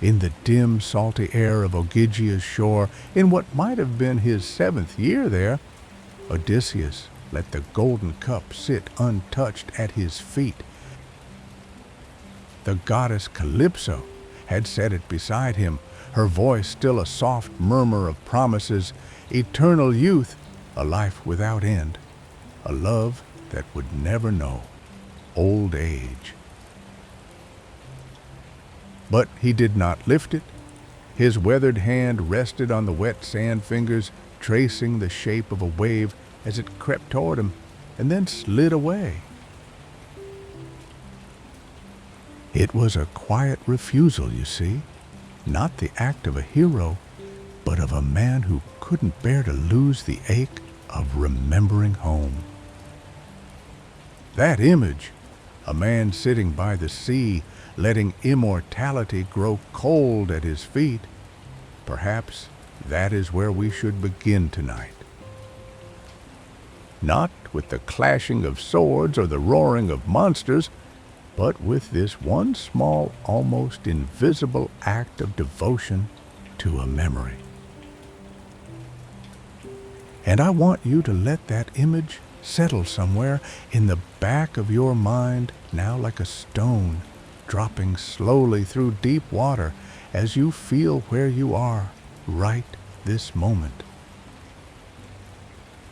In the dim, salty air of Ogygia's shore, in what might have been his 7th year there, Odysseus let the golden cup sit untouched at his feet. The goddess Calypso had set it beside him, her voice still a soft murmur of promises, eternal youth, a life without end, a love that would never know old age. But he did not lift it. His weathered hand rested on the wet sand fingers, tracing the shape of a wave as it crept toward him and then slid away. It was a quiet refusal, you see, not the act of a hero, but of a man who couldn't bear to lose the ache of remembering home. That image, a man sitting by the sea, letting immortality grow cold at his feet, perhaps that is where we should begin tonight. Not with the clashing of swords or the roaring of monsters, but with this one small, almost invisible act of devotion to a memory. And I want you to let that image settle somewhere in the back of your mind, now like a stone, dropping slowly through deep water as you feel where you are right this moment.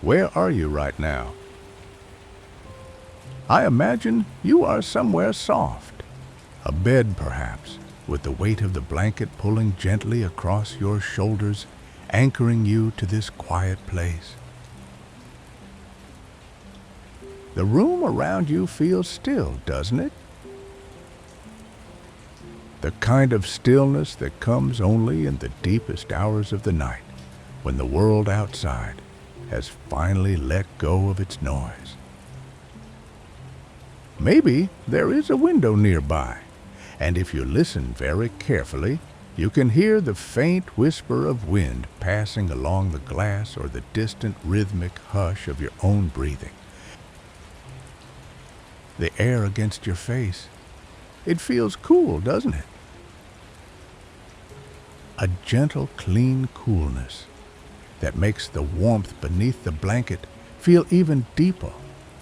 Where are you right now? I imagine you are somewhere soft, a bed perhaps, with the weight of the blanket pulling gently across your shoulders, anchoring you to this quiet place. The room around you feels still, doesn't it? The kind of stillness that comes only in the deepest hours of the night, when the world outside has finally let go of its noise. Maybe there is a window nearby, and if you listen very carefully, you can hear the faint whisper of wind passing along the glass or the distant rhythmic hush of your own breathing. The air against your face, it feels cool, doesn't it? A gentle, clean coolness that makes the warmth beneath the blanket feel even deeper,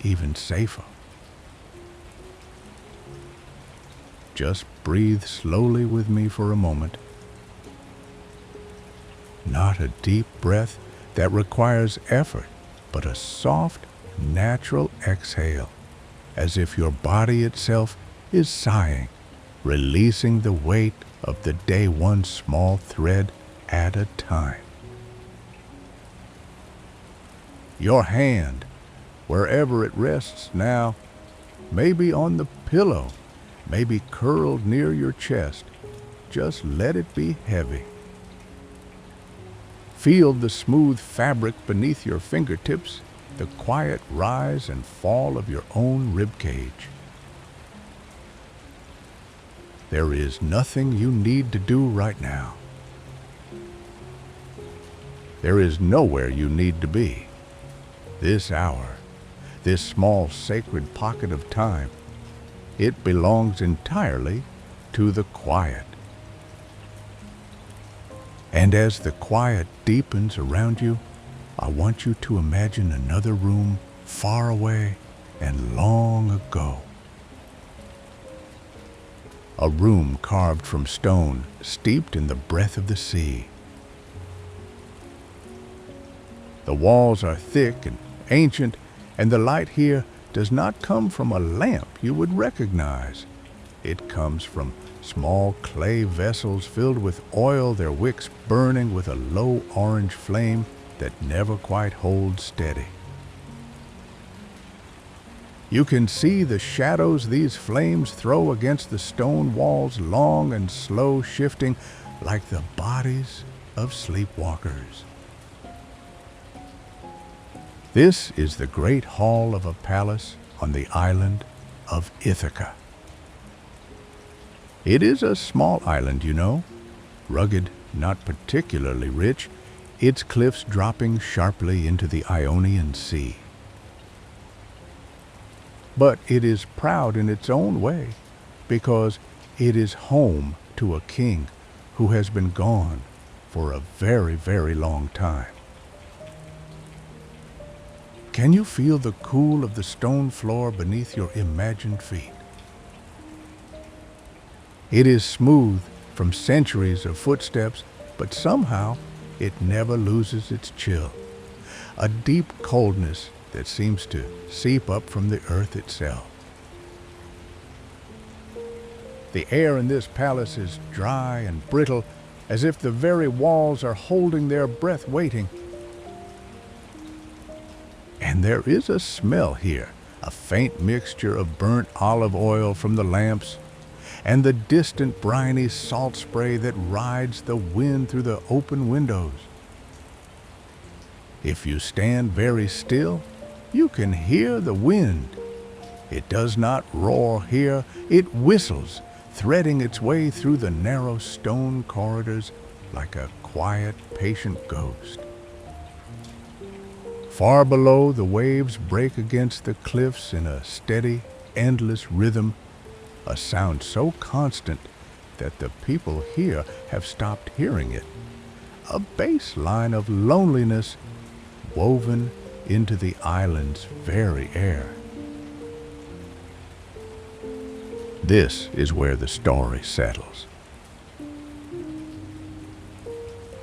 even safer. Just breathe slowly with me for a moment. Not a deep breath that requires effort, but a soft, natural exhale, as if your body itself is sighing, releasing the weight of the day one small thread at a time. Your hand, wherever it rests now, may be on the pillow, may be curled near your chest. Just let it be heavy. Feel the smooth fabric beneath your fingertips, the quiet rise and fall of your own rib cage. There is nothing you need to do right now. There is nowhere you need to be. This hour, this small sacred pocket of time, it belongs entirely to the quiet. And as the quiet deepens around you, I want you to imagine another room far away and long ago. A room carved from stone, steeped in the breath of the sea. The walls are thick and ancient, and the light here does not come from a lamp you would recognize. It comes from small clay vessels filled with oil, their wicks burning with a low orange flame that never quite holds steady. You can see the shadows these flames throw against the stone walls, long and slow shifting like the bodies of sleepwalkers. This is the great hall of a palace on the island of Ithaca. It is a small island, you know, rugged, not particularly rich, its cliffs dropping sharply into the Ionian Sea. But it is proud in its own way, because it is home to a king who has been gone for a very, very long time. Can you feel the cool of the stone floor beneath your imagined feet? It is smooth from centuries of footsteps, but somehow it never loses its chill, a deep coldness that seems to seep up from the earth itself. The air in this palace is dry and brittle, as if the very walls are holding their breath waiting. And there is a smell here, a faint mixture of burnt olive oil from the lamps, and the distant briny salt spray that rides the wind through the open windows. If you stand very still, you can hear the wind. It does not roar here, it whistles, threading its way through the narrow stone corridors like a quiet, patient ghost. Far below, the waves break against the cliffs in a steady, endless rhythm, a sound so constant that the people here have stopped hearing it, a bass line of loneliness woven into the island's very air. This is where the story settles.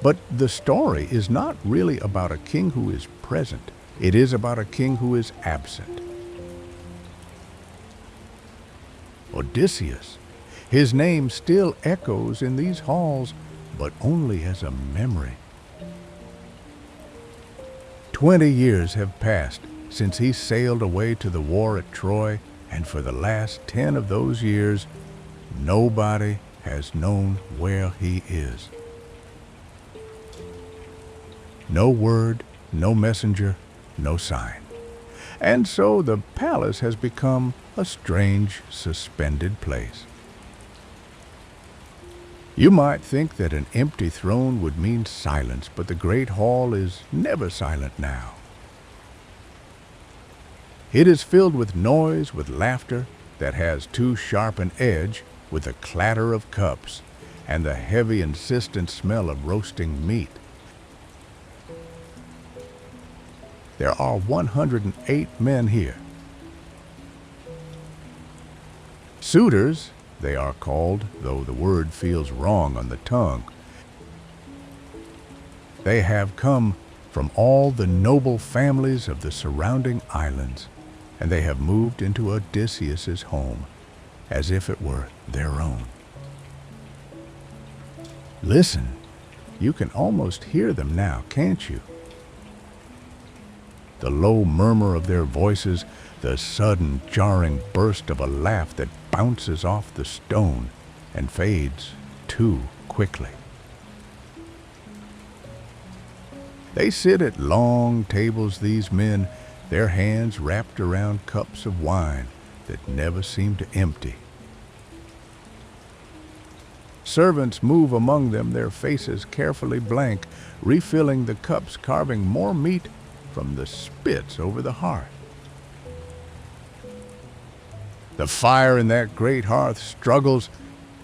But the story is not really about a king who is present. It is about a king who is absent. Odysseus. His name still echoes in these halls, but only as a memory. 20 years have passed since he sailed away to the war at Troy, and for the last 10 of those years, nobody has known where he is. No word, no messenger, no sign. And so the palace has become a strange, suspended place. You might think that an empty throne would mean silence, but the great hall is never silent now. It is filled with noise, with laughter that has too sharp an edge, with the clatter of cups and the heavy, insistent smell of roasting meat. There are 108 men here. Suitors, they are called, though the word feels wrong on the tongue. They have come from all the noble families of the surrounding islands, and they have moved into Odysseus's home as if it were their own. Listen, you can almost hear them now, can't you? The low murmur of their voices, the sudden jarring burst of a laugh that bounces off the stone and fades too quickly. They sit at long tables, these men, their hands wrapped around cups of wine that never seem to empty. Servants move among them, their faces carefully blank, refilling the cups, carving more meat from the spits over the hearth. The fire in that great hearth struggles.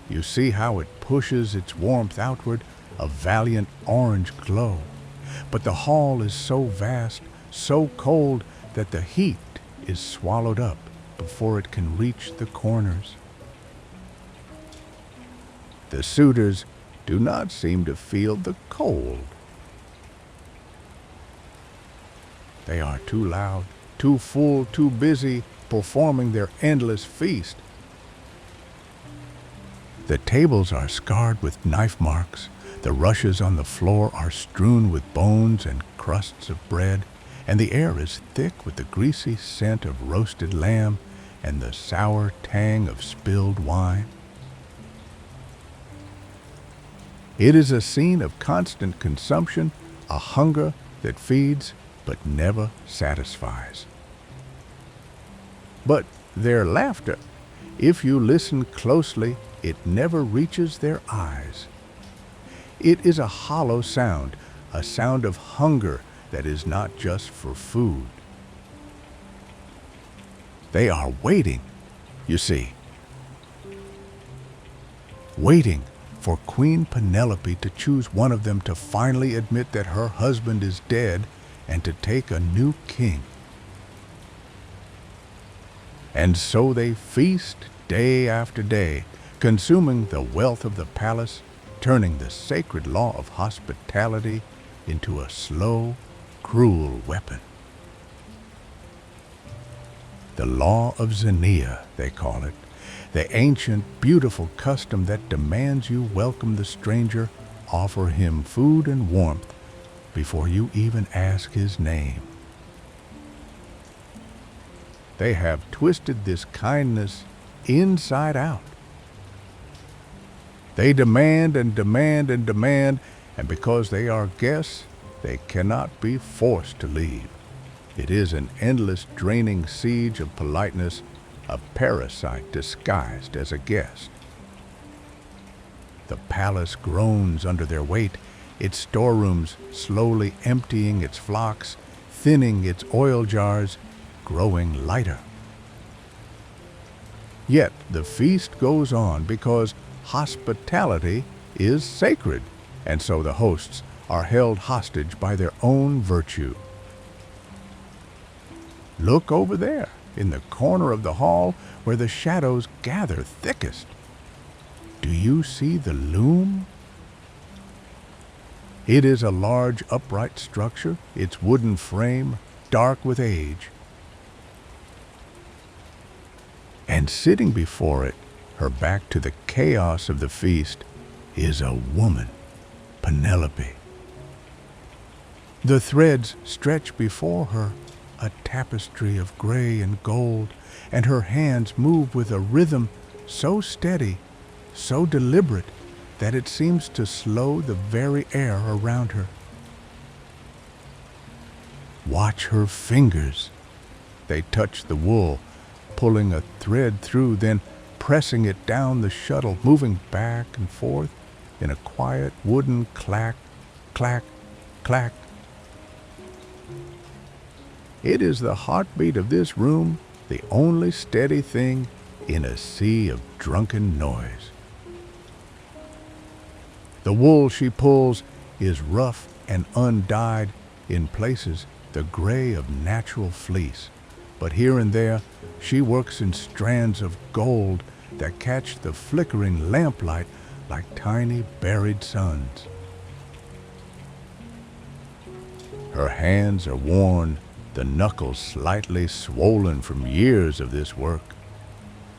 You see how it pushes its warmth outward, a valiant orange glow. But the hall is so vast, so cold, that the heat is swallowed up before it can reach the corners. The suitors do not seem to feel the cold. They are too loud, too full, too busy performing their endless feast. The tables are scarred with knife marks. The rushes on the floor are strewn with bones and crusts of bread, and the air is thick with the greasy scent of roasted lamb and the sour tang of spilled wine. It is a scene of constant consumption, a hunger that feeds but never satisfies. But their laughter, if you listen closely, it never reaches their eyes. It is a hollow sound, a sound of hunger that is not just for food. They are waiting, you see. Waiting for Queen Penelope to choose one of them to finally admit that her husband is dead and to take a new king. And so they feast day after day, consuming the wealth of the palace, turning the sacred law of hospitality into a slow, cruel weapon. The law of Xenia, they call it, the ancient, beautiful custom that demands you welcome the stranger, offer him food and warmth before you even ask his name. They have twisted this kindness inside out. They demand and demand and demand, and because they are guests, they cannot be forced to leave. It is an endless, draining siege of politeness, a parasite disguised as a guest. The palace groans under their weight, its storerooms slowly emptying its flocks, thinning its oil jars, growing lighter. Yet the feast goes on because hospitality is sacred, and so the hosts are held hostage by their own virtue. Look over there, in the corner of the hall where the shadows gather thickest. Do you see the loom? It is a large upright structure, its wooden frame dark with age. And sitting before it, her back to the chaos of the feast, is a woman, Penelope. The threads stretch before her, a tapestry of gray and gold, and her hands move with a rhythm so steady, so deliberate, that it seems to slow the very air around her. Watch her fingers. They touch the wool, pulling a thread through, then pressing it down the shuttle, moving back and forth in a quiet wooden clack, clack, clack. It is the heartbeat of this room, the only steady thing in a sea of drunken noise. The wool she pulls is rough and undyed, in places the gray of natural fleece, but here and there she works in strands of gold that catch the flickering lamplight like tiny buried suns. Her hands are worn, the knuckles slightly swollen from years of this work,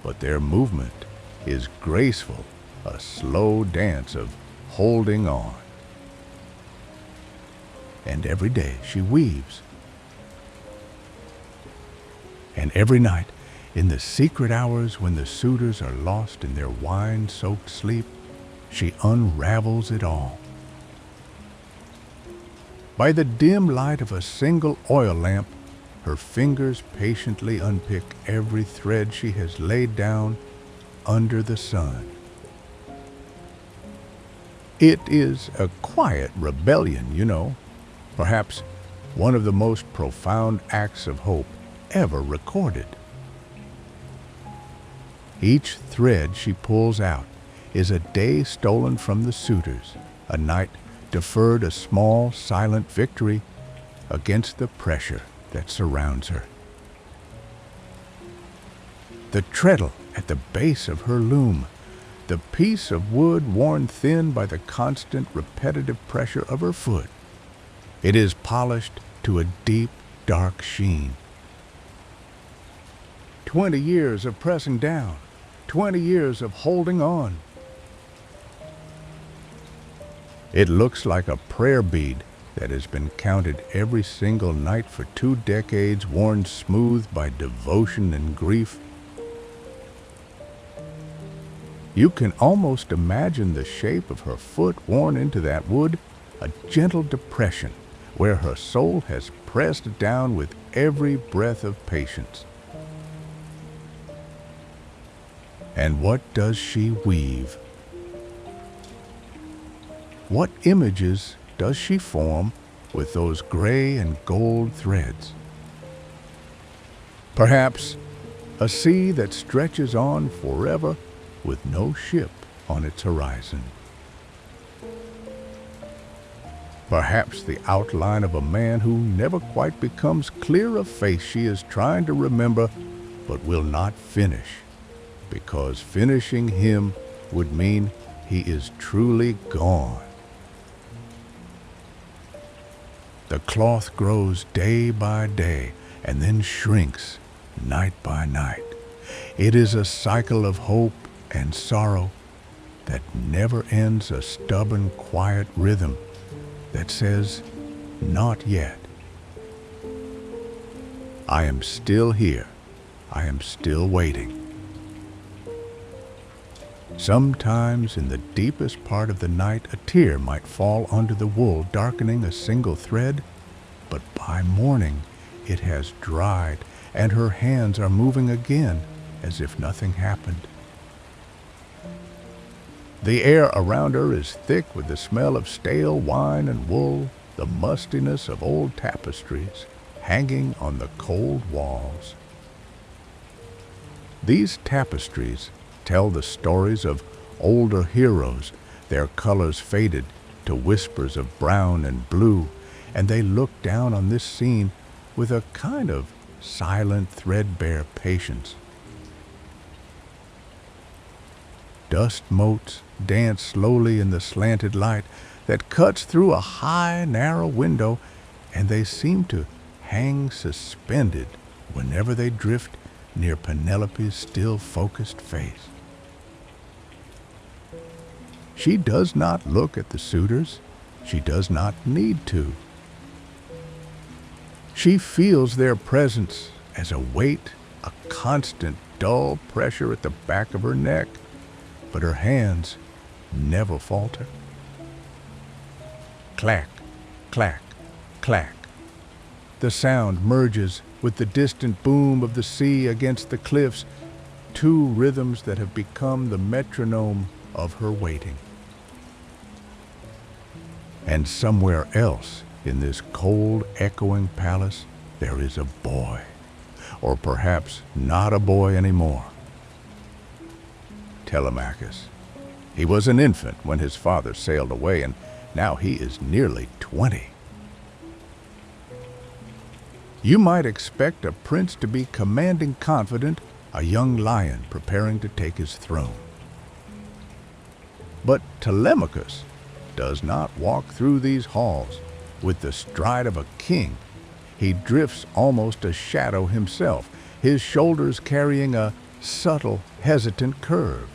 but their movement is graceful, a slow dance of holding on. And every day she weaves. And every night, in the secret hours when the suitors are lost in their wine-soaked sleep, she unravels it all. By the dim light of a single oil lamp, her fingers patiently unpick every thread she has laid down under the sun. It is a quiet rebellion, you know, perhaps one of the most profound acts of hope ever recorded. Each thread she pulls out is a day stolen from the suitors, a night deferred, a small, silent victory against the pressure that surrounds her. The treadle at the base of her loom, the piece of wood worn thin by the constant, repetitive pressure of her foot. It is polished to a deep, dark sheen. 20 years of pressing down, 20 years of holding on. It looks like a prayer bead that has been counted every single night for 2 decades, worn smooth by devotion and grief. You can almost imagine the shape of her foot worn into that wood, a gentle depression where her soul has pressed down with every breath of patience. And what does she weave? What images does she form with those gray and gold threads? Perhaps a sea that stretches on forever with no ship on its horizon. Perhaps the outline of a man who never quite becomes clear of face she is trying to remember but will not finish, because finishing him would mean he is truly gone. The cloth grows day by day and then shrinks night by night. It is a cycle of hope and sorrow that never ends, a stubborn, quiet rhythm that says, "Not yet. I am still here. I am still waiting." Sometimes in the deepest part of the night, a tear might fall onto the wool, darkening a single thread, but by morning it has dried, and her hands are moving again as if nothing happened. The air around her is thick with the smell of stale wine and wool, the mustiness of old tapestries hanging on the cold walls. These tapestries tell the stories of older heroes, their colors faded to whispers of brown and blue, and they look down on this scene with a kind of silent, threadbare patience. Dust motes dance slowly in the slanted light that cuts through a high, narrow window, and they seem to hang suspended whenever they drift near Penelope's still focused face. She does not look at the suitors. She does not need to. She feels their presence as a weight, a constant, dull pressure at the back of her neck, but her hands never falter. Clack, clack, clack. The sound merges with the distant boom of the sea against the cliffs, two rhythms that have become the metronome of her waiting. And somewhere else in this cold, echoing palace, there is a boy, or perhaps not a boy anymore. Telemachus. He was an infant when his father sailed away, and now he is nearly 20. You might expect a prince to be commanding, confident, a young lion preparing to take his throne. But Telemachus does not walk through these halls with the stride of a king. He drifts almost a shadow himself, his shoulders carrying a subtle, hesitant curve.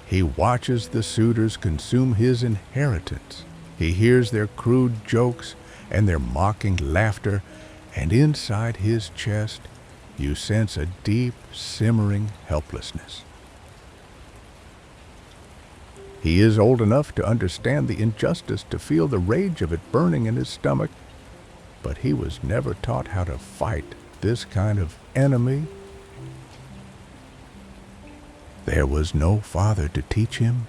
He watches the suitors consume his inheritance. He hears their crude jokes and their mocking laughter, and inside his chest you sense a deep, simmering helplessness. He is old enough to understand the injustice, to feel the rage of it burning in his stomach, but he was never taught how to fight this kind of enemy. There was no father to teach him.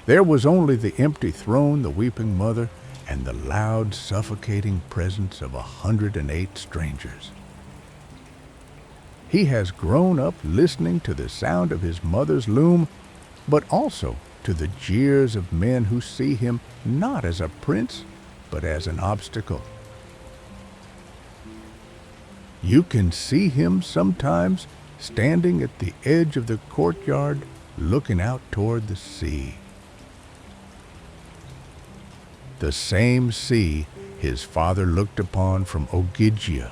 There was only the empty throne, the weeping mother, and the loud, suffocating presence of 108 strangers. He has grown up listening to the sound of his mother's loom, but also to the jeers of men who see him not as a prince, but as an obstacle. You can see him sometimes standing at the edge of the courtyard, looking out toward the sea. The same sea his father looked upon from Ogygia.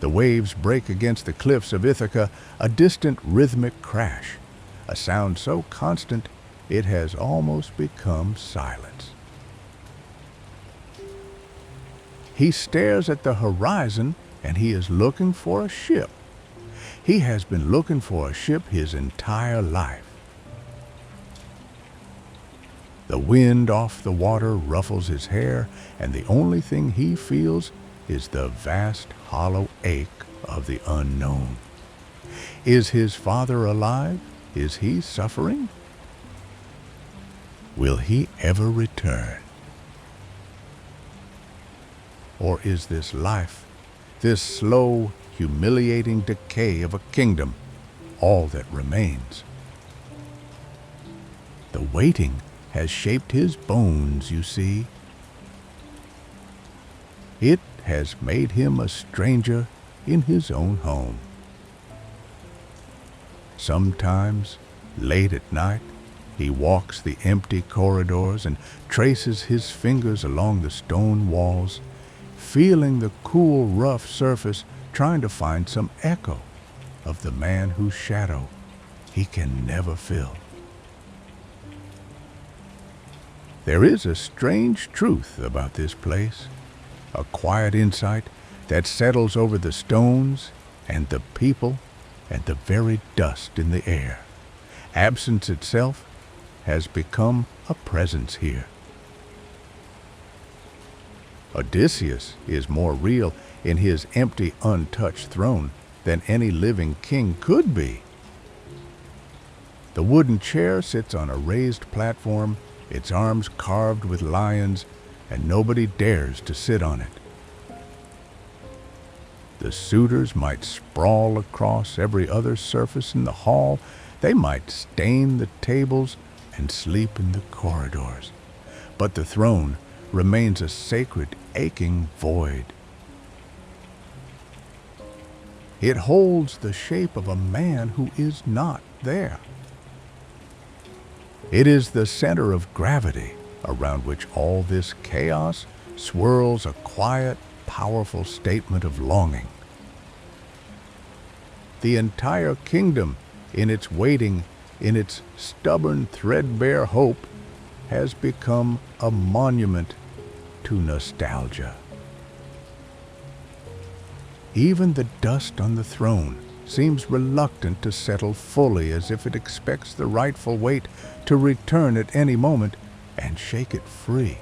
The waves break against the cliffs of Ithaca, a distant rhythmic crash, a sound so constant it has almost become silence. He stares at the horizon, and he is looking for a ship. He has been looking for a ship his entire life. The wind off the water ruffles his hair, and the only thing he feels is the vast, hollow ache of the unknown. Is his father alive? Is he suffering? Will he ever return? Or is this life, this slow, humiliating decay of a kingdom, all that remains? The waiting has shaped his bones, you see. It has made him a stranger in his own home. Sometimes, late at night, he walks the empty corridors and traces his fingers along the stone walls, feeling the cool, rough surface, trying to find some echo of the man whose shadow he can never fill. There is a strange truth about this place, a quiet insight that settles over the stones and the people and the very dust in the air. Absence itself has become a presence here. Odysseus is more real in his empty, untouched throne than any living king could be. The wooden chair sits on a raised platform, its arms carved with lions, and nobody dares to sit on it. The suitors might sprawl across every other surface in the hall. They might stain the tables and sleep in the corridors. But the throne remains a sacred, aching void. It holds the shape of a man who is not there. It is the center of gravity around which all this chaos swirls, a quiet, powerful statement of longing. The entire kingdom, in its waiting, in its stubborn, threadbare hope, has become a monument to nostalgia. Even the dust on the throne seems reluctant to settle fully, as if it expects the rightful weight to return at any moment and shake it free.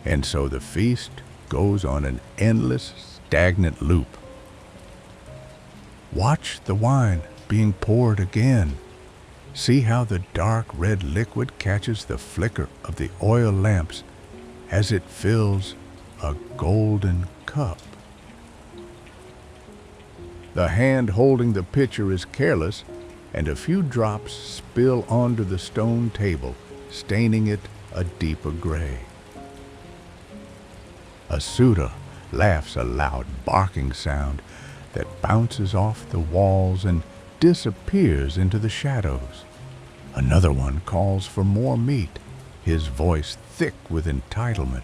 And so the feast goes on an endless, stagnant loop. Watch the wine being poured again. See how the dark red liquid catches the flicker of the oil lamps as it fills a golden cup. The hand holding the pitcher is careless, and a few drops spill onto the stone table, staining it a deeper gray. A suitor laughs a loud barking sound that bounces off the walls and disappears into the shadows. Another one calls for more meat, his voice thick with entitlement.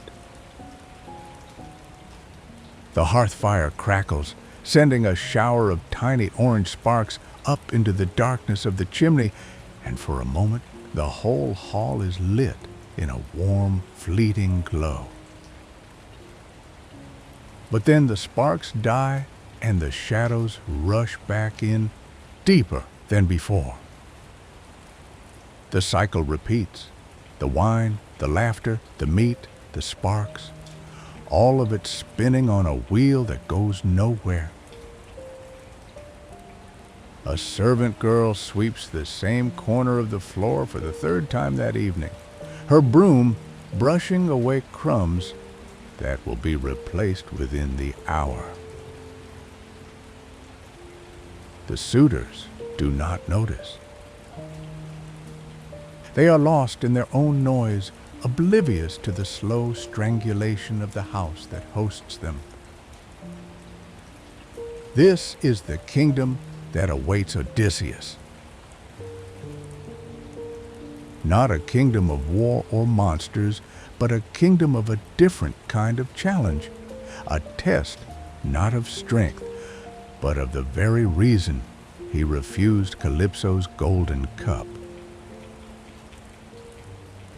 The hearth fire crackles, sending a shower of tiny orange sparks up into the darkness of the chimney, and for a moment the whole hall is lit in a warm, fleeting glow. But then the sparks die and the shadows rush back in, deeper than before. The cycle repeats. The wine, the laughter, the meat, the sparks, all of it spinning on a wheel that goes nowhere. A servant girl sweeps the same corner of the floor for the third time that evening, her broom brushing away crumbs that will be replaced within the hour. The suitors do not notice. They are lost in their own noise, oblivious to the slow strangulation of the house that hosts them. This is the kingdom that awaits Odysseus. Not a kingdom of war or monsters, but a kingdom of a different kind of challenge, a test not of strength, but of the very reason he refused Calypso's golden cup.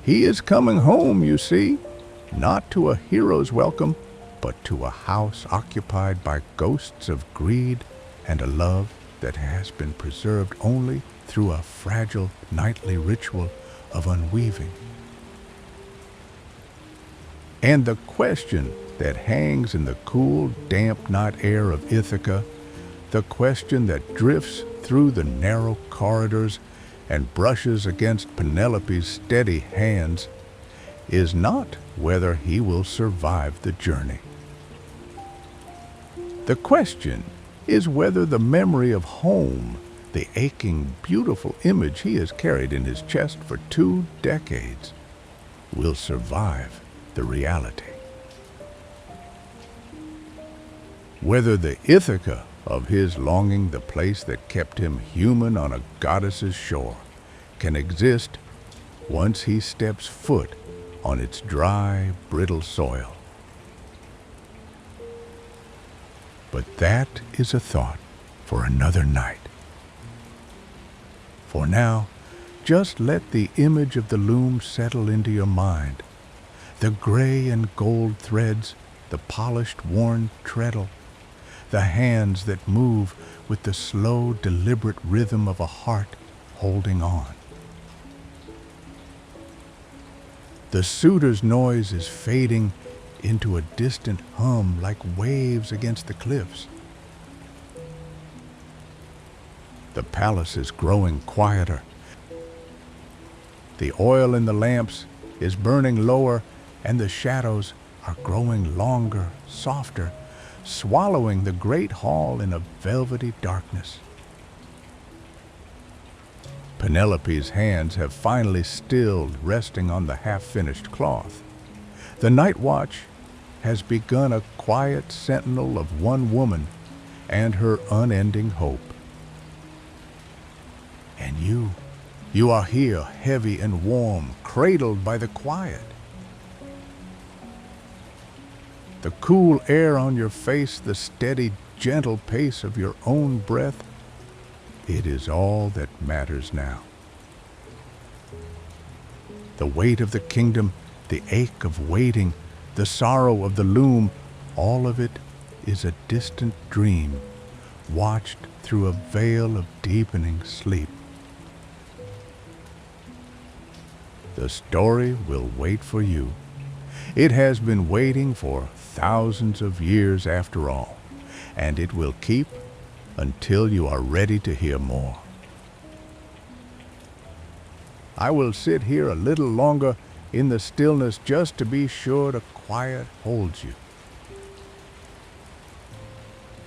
He is coming home, you see, not to a hero's welcome, but to a house occupied by ghosts of greed and a love that has been preserved only through a fragile nightly ritual of unweaving. And the question that hangs in the cool, damp night air of Ithaca, the question that drifts through the narrow corridors and brushes against Penelope's steady hands, is not whether he will survive the journey. The question is whether the memory of home, the aching, beautiful image he has carried in his chest for 2 decades, will survive the reality. Whether the Ithaca of his longing, the place that kept him human on a goddess's shore, can exist once he steps foot on its dry, brittle soil. But that is a thought for another night. For now, just let the image of the loom settle into your mind. The gray and gold threads, the polished, worn treadle, the hands that move with the slow, deliberate rhythm of a heart holding on. The suitor's noise is fading into a distant hum like waves against the cliffs. The palace is growing quieter. The oil in the lamps is burning lower, and the shadows are growing longer, softer, swallowing the great hall in a velvety darkness. Penelope's hands have finally stilled, resting on the half-finished cloth. The night watch has begun, a quiet sentinel of one woman and her unending hope. And you are here, heavy and warm, cradled by the quiet. The cool air on your face, the steady, gentle pace of your own breath, it is all that matters now. The weight of the kingdom, the ache of waiting, the sorrow of the loom, all of it is a distant dream, watched through a veil of deepening sleep. The story will wait for you. It has been waiting for thousands of years after all, and it will keep until you are ready to hear more. I will sit here a little longer in the stillness just to be sure the quiet holds you.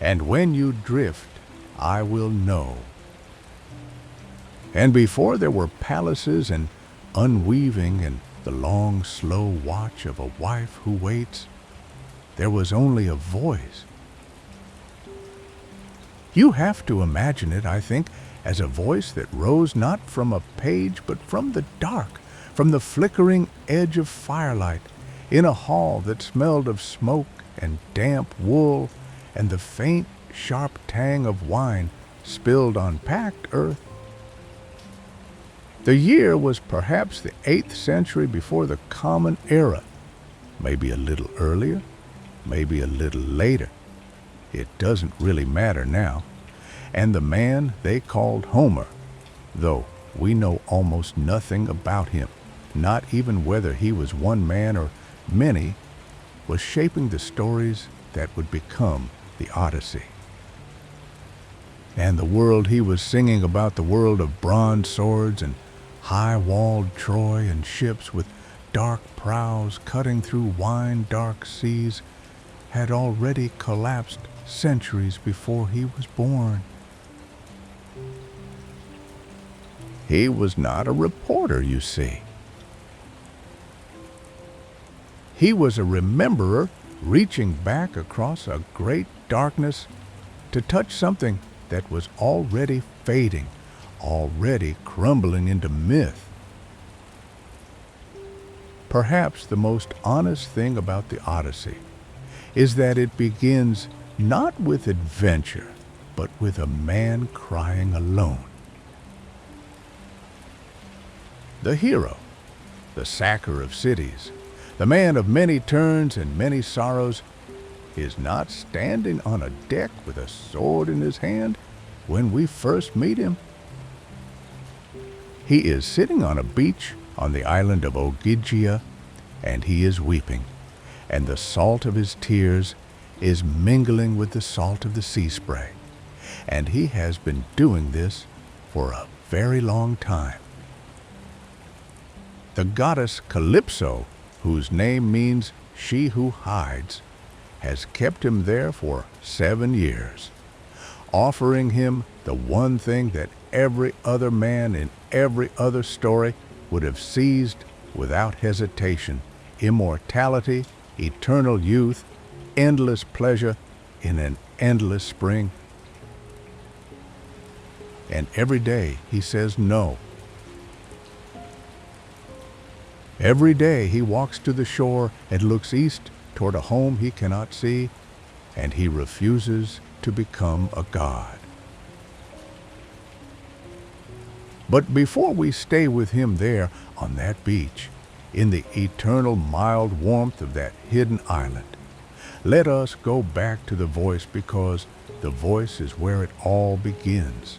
And when you drift, I will know. And before there were palaces and unweaving and the long, slow watch of a wife who waits, there was only a voice. You have to imagine it, I think, as a voice that rose not from a page, but from the dark, from the flickering edge of firelight, in a hall that smelled of smoke and damp wool and the faint, sharp tang of wine spilled on packed earth. The year was perhaps the 8th century before the Common Era, maybe a little earlier, maybe a little later. It doesn't really matter now. And the man they called Homer, though we know almost nothing about him, not even whether he was one man or many, was shaping the stories that would become the Odyssey. And the world he was singing about, the world of bronze swords and high-walled Troy and ships with dark prows cutting through wine-dark seas, had already collapsed centuries before he was born. He was not a reporter, you see. He was a rememberer reaching back across a great darkness to touch something that was already fading, already crumbling into myth. Perhaps the most honest thing about the Odyssey is that it begins not with adventure, but with a man crying alone. The hero, the sacker of cities, the man of many turns and many sorrows, is not standing on a deck with a sword in his hand when we first meet him. He is sitting on a beach on the island of Ogygia, and he is weeping, and the salt of his tears is mingling with the salt of the sea spray, and he has been doing this for a very long time. The goddess Calypso, whose name means she who hides, has kept him there for 7 years, offering him the one thing that every other man in every other story would have seized without hesitation: immortality, eternal youth, endless pleasure in an endless spring. And every day he says no. Every day he walks to the shore and looks east toward a home he cannot see, and he refuses to become a god. But before we stay with him there on that beach, in the eternal mild warmth of that hidden island, let us go back to the voice, because the voice is where it all begins.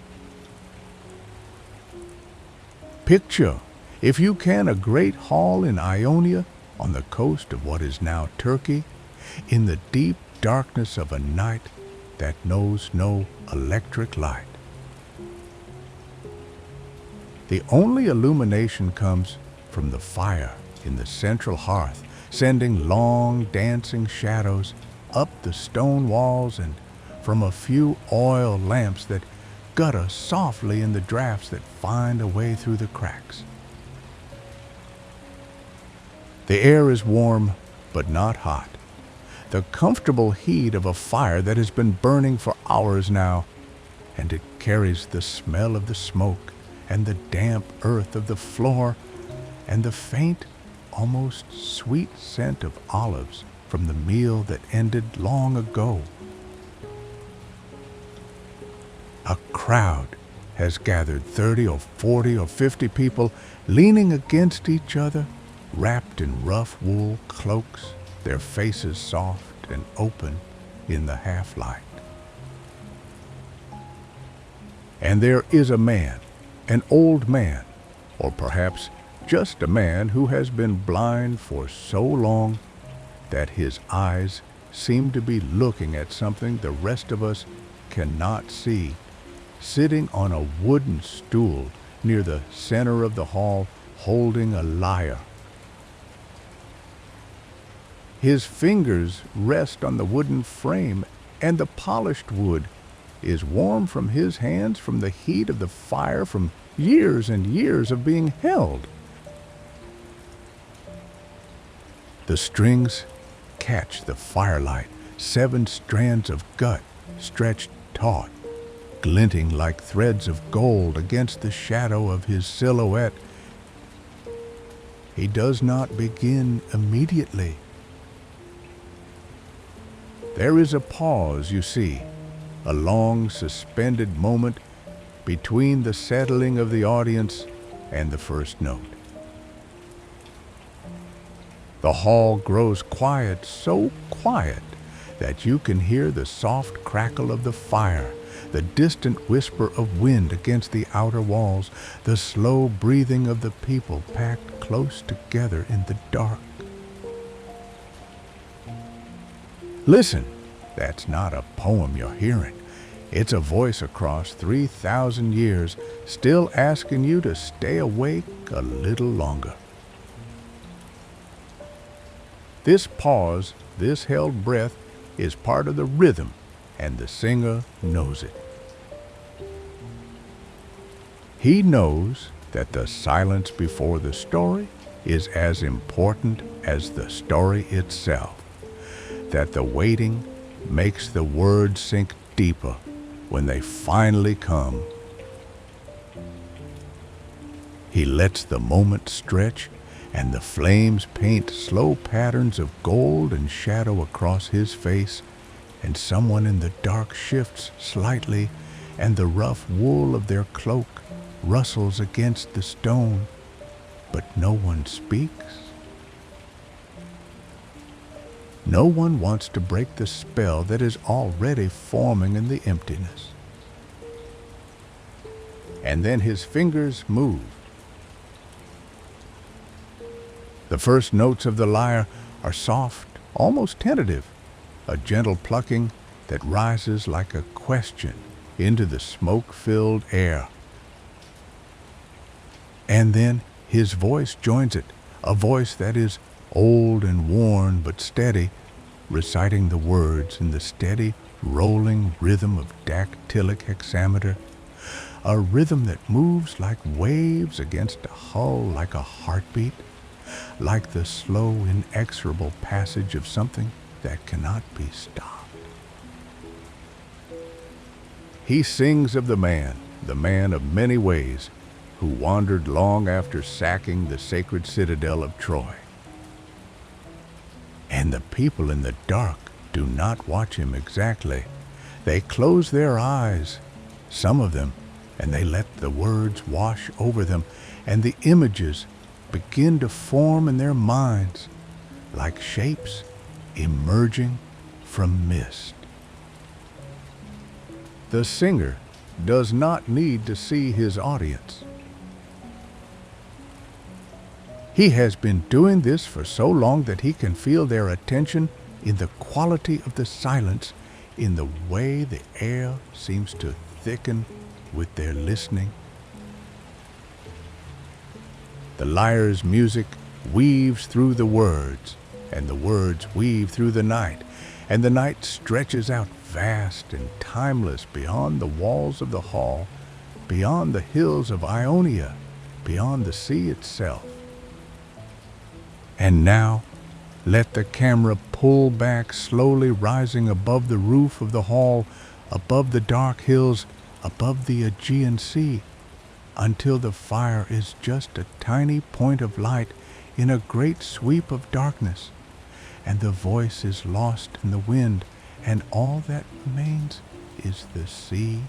Picture, if you can, a great hall in Ionia on the coast of what is now Turkey, in the deep darkness of a night that knows no electric light. The only illumination comes from the fire in the central hearth, sending long dancing shadows up the stone walls, and from a few oil lamps that gutter softly in the drafts that find a way through the cracks. The air is warm, but not hot. The comfortable heat of a fire that has been burning for hours now, and it carries the smell of the smoke and the damp earth of the floor and the faint, almost sweet scent of olives from the meal that ended long ago. A crowd has gathered, 30 or 40 or 50 people leaning against each other, wrapped in rough wool cloaks, their faces soft and open in the half-light. And there is a man, an old man, or perhaps just a man who has been blind for so long that his eyes seem to be looking at something the rest of us cannot see, sitting on a wooden stool near the center of the hall, holding a lyre. His fingers rest on the wooden frame, and the polished wood is warm from his hands from the heat of the fire from years and years of being held. The strings catch the firelight, 7 strands of gut stretched taut, glinting like threads of gold against the shadow of his silhouette. He does not begin immediately. There is a pause, you see, a long suspended moment between the settling of the audience and the first note. The hall grows quiet, so quiet that you can hear the soft crackle of the fire, the distant whisper of wind against the outer walls, the slow breathing of the people packed close together in the dark. Listen, that's not a poem you're hearing. It's a voice across 3,000 years, still asking you to stay awake a little longer. This pause, this held breath, is part of the rhythm, and the singer knows it. He knows that the silence before the story is as important as the story itself, that the waiting makes the words sink deeper when they finally come. He lets the moment stretch, and the flames paint slow patterns of gold and shadow across his face, and someone in the dark shifts slightly, and the rough wool of their cloak rustles against the stone, but no one speaks. No one wants to break the spell that is already forming in the emptiness. And then his fingers move. The first notes of the lyre are soft, almost tentative, a gentle plucking that rises like a question into the smoke-filled air. And then his voice joins it, a voice that is old and worn but steady, reciting the words in the steady, rolling rhythm of dactylic hexameter, a rhythm that moves like waves against a hull, like a heartbeat, like the slow, inexorable passage of something that cannot be stopped. He sings of the man of many ways, who wandered long after sacking the sacred citadel of Troy. And the people in the dark do not watch him exactly. They close their eyes, some of them, and they let the words wash over them, and the images begin to form in their minds like shapes emerging from mist. The singer does not need to see his audience. He has been doing this for so long that he can feel their attention in the quality of the silence, in the way the air seems to thicken with their listening. The lyre's music weaves through the words, and the words weave through the night, and the night stretches out vast and timeless beyond the walls of the hall, beyond the hills of Ionia, beyond the sea itself. And now, let the camera pull back, slowly rising above the roof of the hall, above the dark hills, above the Aegean Sea, until the fire is just a tiny point of light in a great sweep of darkness, and the voice is lost in the wind, and all that remains is the sea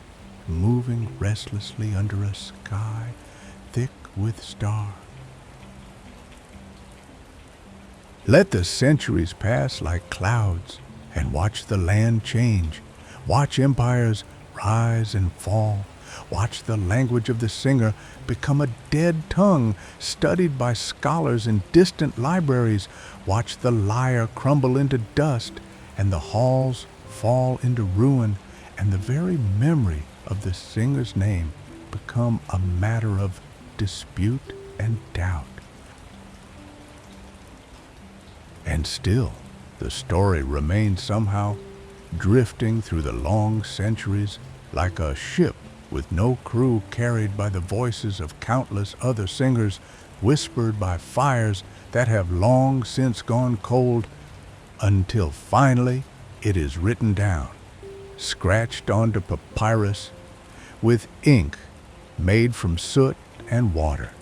moving restlessly under a sky thick with stars. Let the centuries pass like clouds, and watch the land change. Watch empires rise and fall. Watch the language of the singer become a dead tongue studied by scholars in distant libraries. Watch the lyre crumble into dust, and the halls fall into ruin, and the very memory of the singer's name become a matter of dispute and doubt. And still, the story remains somehow drifting through the long centuries like a ship with no crew, carried by the voices of countless other singers, whispered by fires that have long since gone cold, until finally it is written down, scratched onto papyrus, with ink made from soot and water,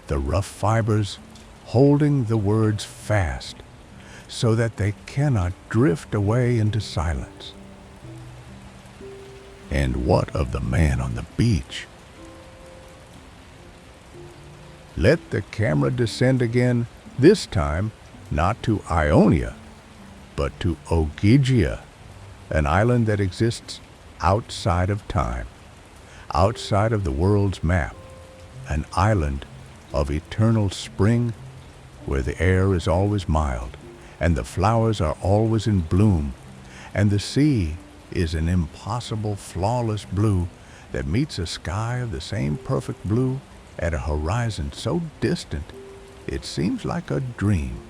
the rough fibers holding the words fast so that they cannot drift away into silence. And what of the man on the beach? Let the camera descend again, this time not to Ionia, but to Ogygia, an island that exists outside of time, outside of the world's map, an island of eternal spring where the air is always mild and the flowers are always in bloom, and the sea is an impossible, flawless blue that meets a sky of the same perfect blue at a horizon so distant it seems like a dream.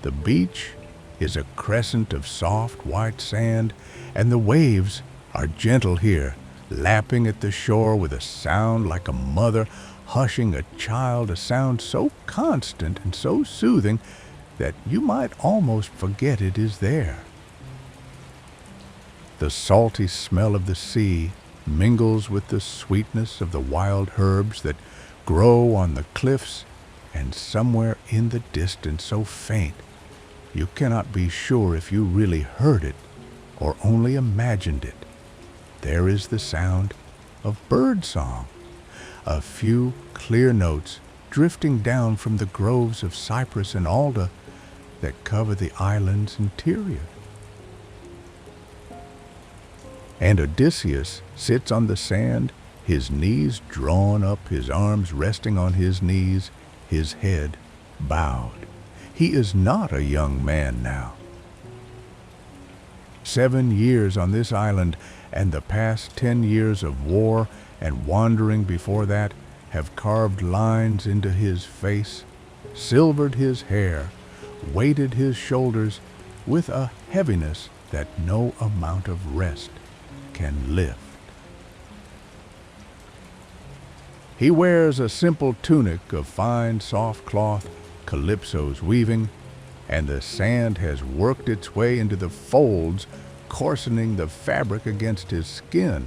The beach is a crescent of soft white sand, and the waves are gentle here, lapping at the shore with a sound like a mother hushing a child, a sound so constant and so soothing that you might almost forget it is there. The salty smell of the sea mingles with the sweetness of the wild herbs that grow on the cliffs, and somewhere in the distance, so faint you cannot be sure if you really heard it or only imagined it, there is the sound of bird song, a few clear notes drifting down from the groves of cypress and alder that cover the island's interior. And Odysseus sits on the sand, his knees drawn up, his arms resting on his knees, his head bowed. He is not a young man now. 7 years on this island, and the past 10 years of war and wandering before that, have carved lines into his face, silvered his hair, weighted his shoulders with a heaviness that no amount of rest can lift. He wears a simple tunic of fine, soft cloth, Calypso's weaving, and the sand has worked its way into the folds, coarsening the fabric against his skin.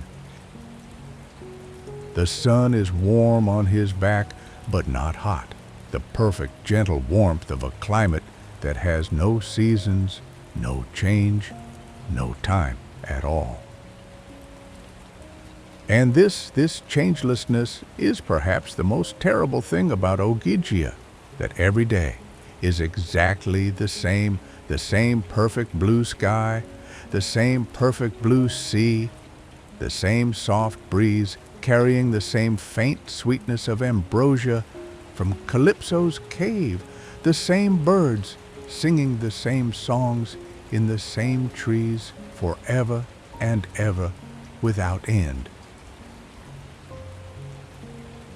The sun is warm on his back, but not hot, the perfect, gentle warmth of a climate that has no seasons, no change, no time at all. And this changelessness is perhaps the most terrible thing about Ogygia, that every day is exactly the same perfect blue sky, the same perfect blue sea, the same soft breeze carrying the same faint sweetness of ambrosia from Calypso's cave, the same birds singing the same songs in the same trees forever and ever without end.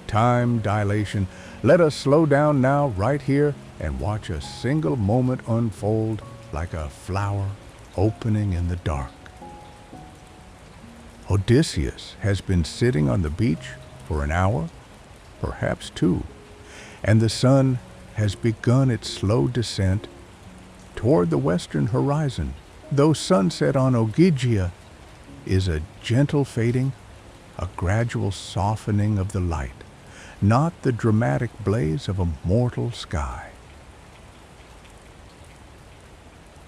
Time dilation. Let us slow down now right here and watch a single moment unfold like a flower opening in the dark. Odysseus has been sitting on the beach for an hour, perhaps two, and the sun has begun its slow descent toward the western horizon, though sunset on Ogygia is a gentle fading, a gradual softening of the light, not the dramatic blaze of a mortal sky.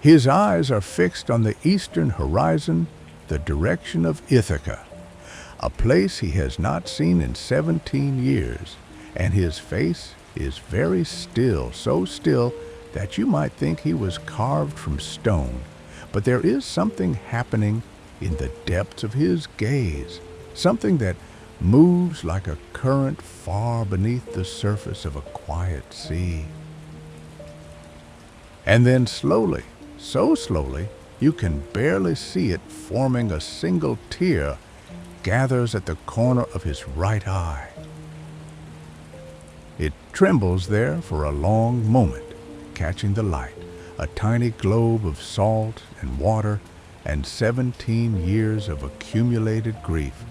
His eyes are fixed on the eastern horizon, the direction of Ithaca, a place he has not seen in 17 years, and his face is very still, so still that you might think he was carved from stone. But there is something happening in the depths of his gaze, something that moves like a current far beneath the surface of a quiet sea. And then slowly, so slowly, you can barely see it, forming a single tear, gathers at the corner of his right eye. It trembles there for a long moment, catching the light, a tiny globe of salt and water and 17 years of accumulated grief.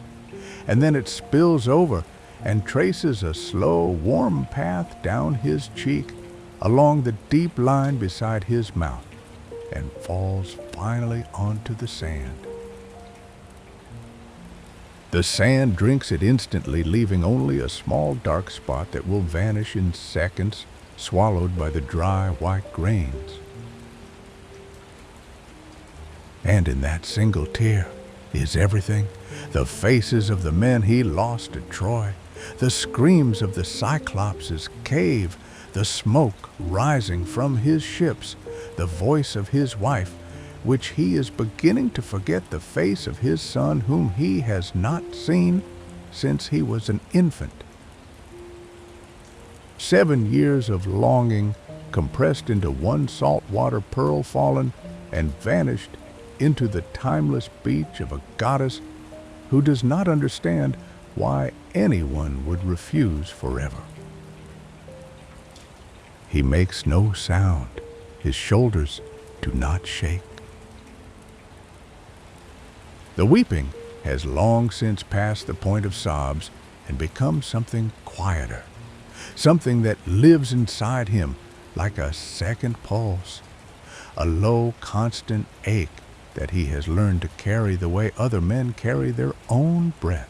And then it spills over and traces a slow, warm path down his cheek, along the deep line beside his mouth, and falls finally onto the sand. The sand drinks it instantly, leaving only a small dark spot that will vanish in seconds, swallowed by the dry white grains. And in that single tear is everything: the faces of the men he lost at Troy, the screams of the Cyclops' cave, the smoke rising from his ships, the voice of his wife, which he is beginning to forget, the face of his son whom he has not seen since he was an infant. 7 years of longing compressed into one saltwater pearl, fallen and vanished into the timeless beach of a goddess who does not understand why anyone would refuse forever. He makes no sound. His shoulders do not shake. The weeping has long since passed the point of sobs and become something quieter, something that lives inside him like a second pulse, a low, constant ache that he has learned to carry the way other men carry their own breath.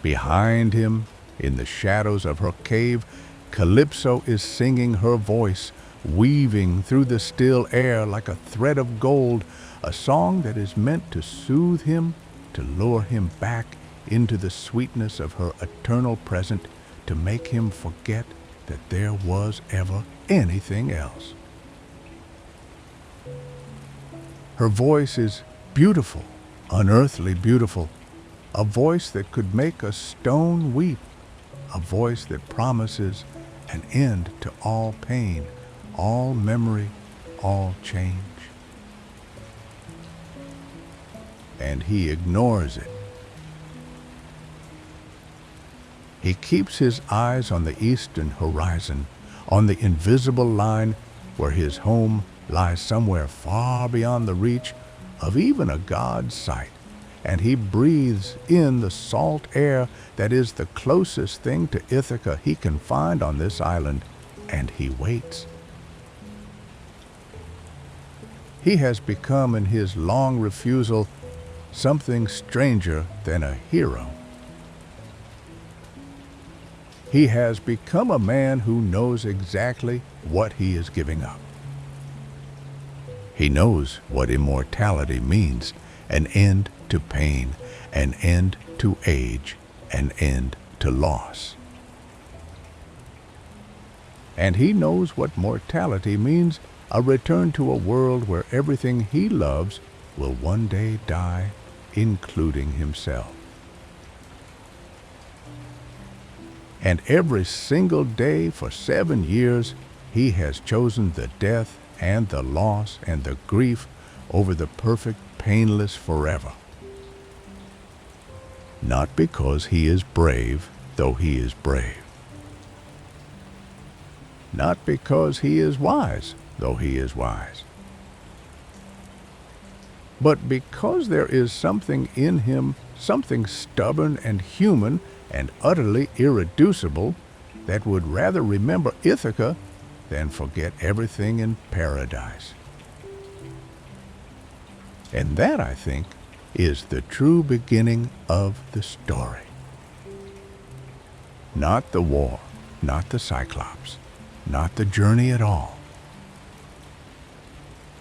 Behind him, in the shadows of her cave, Calypso is singing her voice, weaving through the still air like a thread of gold, a song that is meant to soothe him, to lure him back into the sweetness of her eternal present, to make him forget that there was ever anything else. Her voice is beautiful, unearthly beautiful, a voice that could make a stone weep, a voice that promises an end to all pain, all memory, all change. And he ignores it. He keeps his eyes on the eastern horizon, on the invisible line where his home lies somewhere far beyond the reach of even a god's sight, and he breathes in the salt air that is the closest thing to Ithaca he can find on this island, and he waits. He has become, in his long refusal, something stranger than a hero. He has become a man who knows exactly what he is giving up. He knows what immortality means: an end to pain, an end to age, an end to loss. And he knows what mortality means: a return to a world where everything he loves will one day die, including himself. And every single day for 7 years, he has chosen the death and the loss and the grief over the perfect, painless forever. Not because he is brave, though he is brave. Not because he is wise, though he is wise. But because there is something in him, something stubborn and human and utterly irreducible, that would rather remember Ithaca than forget everything in paradise. And that, I think, is the true beginning of the story. Not the war, not the Cyclops, not the journey at all.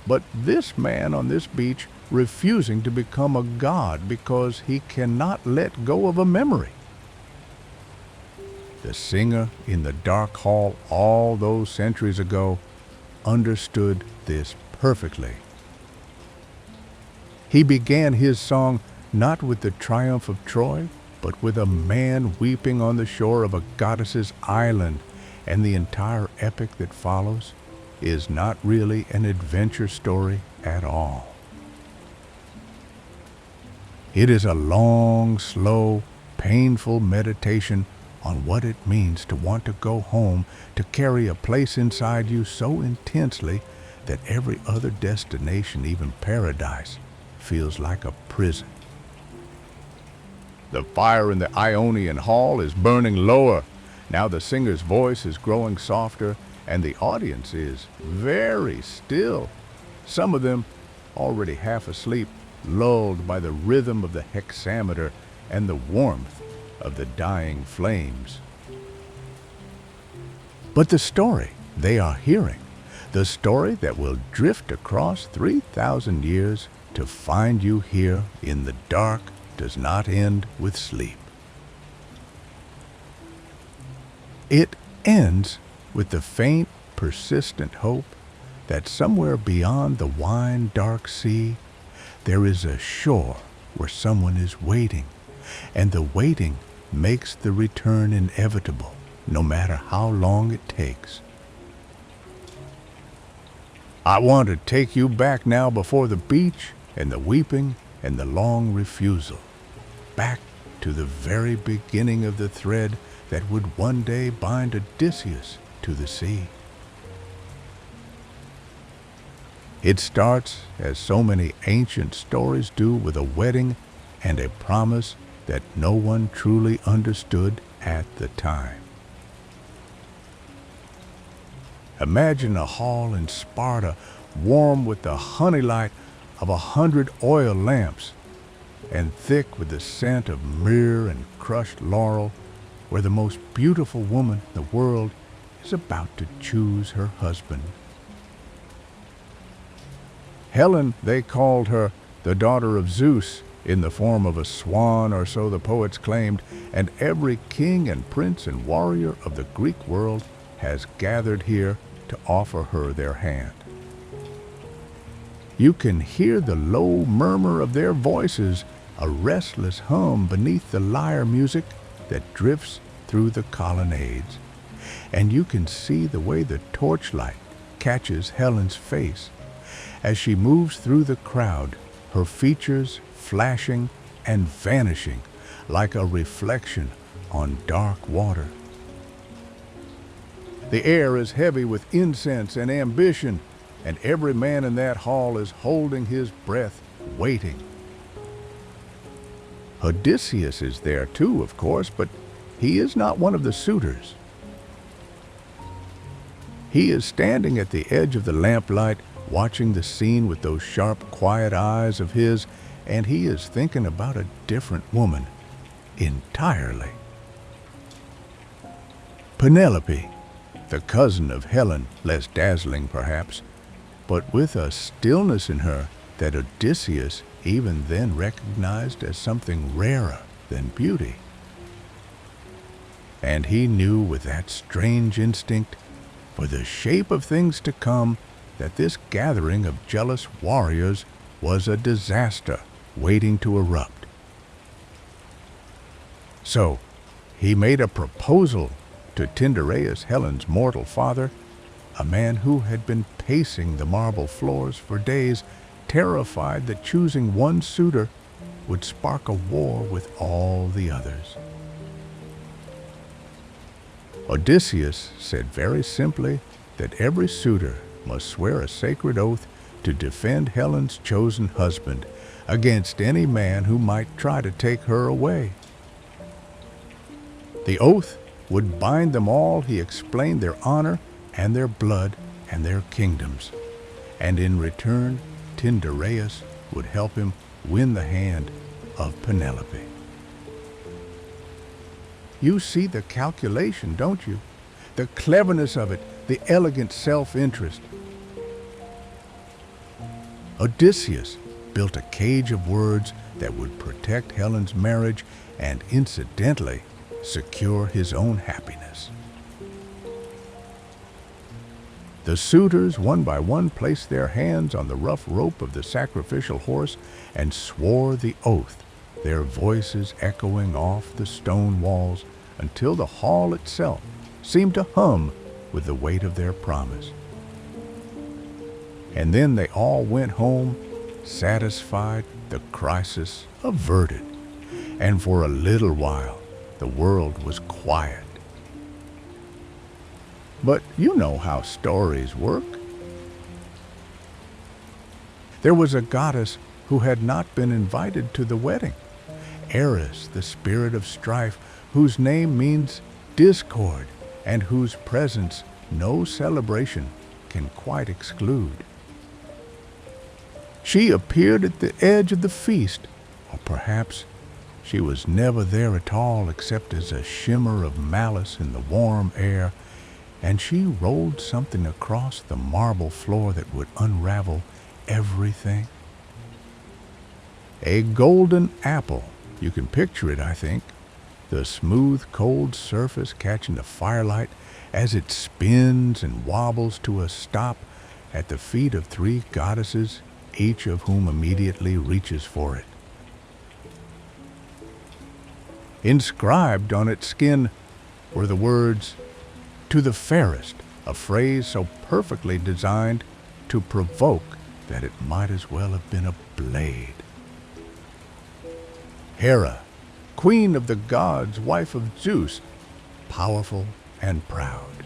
But this man on this beach refusing to become a god because he cannot let go of a memory. The singer in the dark hall all those centuries ago understood this perfectly. He began his song not with the triumph of Troy, but with a man weeping on the shore of a goddess's island, and the entire epic that follows is not really an adventure story at all. It is a long, slow, painful meditation on what it means to want to go home, to carry a place inside you so intensely that every other destination, even paradise, feels like a prison. The fire in the Ionian hall is burning lower. Now the singer's voice is growing softer, and the audience is very still. Some of them already half asleep, lulled by the rhythm of the hexameter and the warmth of the dying flames. But the story they are hearing, the story that will drift across 3,000 years to find you here in the dark, does not end with sleep. It ends with the faint, persistent hope that somewhere beyond the wine-dark sea, there is a shore where someone is waiting, and the waiting makes the return inevitable, no matter how long it takes. I want to take you back now before the beach and the weeping and the long refusal, back to the very beginning of the thread that would one day bind Odysseus to the sea. It starts, as so many ancient stories do, with a wedding and a promise that no one truly understood at the time. Imagine a hall in Sparta warm with the honey light of 100 oil lamps, and thick with the scent of myrrh and crushed laurel, where the most beautiful woman in the world is about to choose her husband. Helen, they called her the daughter of Zeus, in the form of a swan, or so the poets claimed, and every king and prince and warrior of the Greek world has gathered here to offer her their hand. You can hear the low murmur of their voices, a restless hum beneath the lyre music that drifts through the colonnades, and you can see the way the torchlight catches Helen's face as she moves through the crowd, her features flashing and vanishing like a reflection on dark water. The air is heavy with incense and ambition, and every man in that hall is holding his breath, waiting. Odysseus is there too, of course, but he is not one of the suitors. He is standing at the edge of the lamplight, watching the scene with those sharp, quiet eyes of his, and he is thinking about a different woman entirely. Penelope, the cousin of Helen, less dazzling perhaps, but with a stillness in her that Odysseus even then recognized as something rarer than beauty. And he knew with that strange instinct for the shape of things to come that this gathering of jealous warriors was a disaster waiting to erupt. So he made a proposal to Tyndareus, Helen's mortal father, a man who had been pacing the marble floors for days, terrified that choosing one suitor would spark a war with all the others. Odysseus said very simply that every suitor must swear a sacred oath to defend Helen's chosen husband against any man who might try to take her away. The oath would bind them all, he explained, their honor and their blood and their kingdoms, and in return Tyndareus would help him win the hand of Penelope. You see the calculation, don't you? The cleverness of it, the elegant self-interest. Odysseus built a cage of words that would protect Helen's marriage and incidentally secure his own happiness. The suitors, one by one, placed their hands on the rough rope of the sacrificial horse and swore the oath, their voices echoing off the stone walls until the hall itself seemed to hum with the weight of their promise. And then they all went home, satisfied, the crisis averted, and for a little while the world was quiet. But you know how stories work. There was a goddess who had not been invited to the wedding, Eris, the spirit of strife, whose name means discord, and whose presence no celebration can quite exclude. She appeared at the edge of the feast, or perhaps she was never there at all except as a shimmer of malice in the warm air, and she rolled something across the marble floor that would unravel everything. A golden apple, you can picture it, I think, the smooth, cold surface catching the firelight as it spins and wobbles to a stop at the feet of three goddesses, each of whom immediately reaches for it. Inscribed on its skin were the words, "To the fairest," a phrase so perfectly designed to provoke that it might as well have been a blade. Hera, queen of the gods, wife of Zeus, powerful and proud.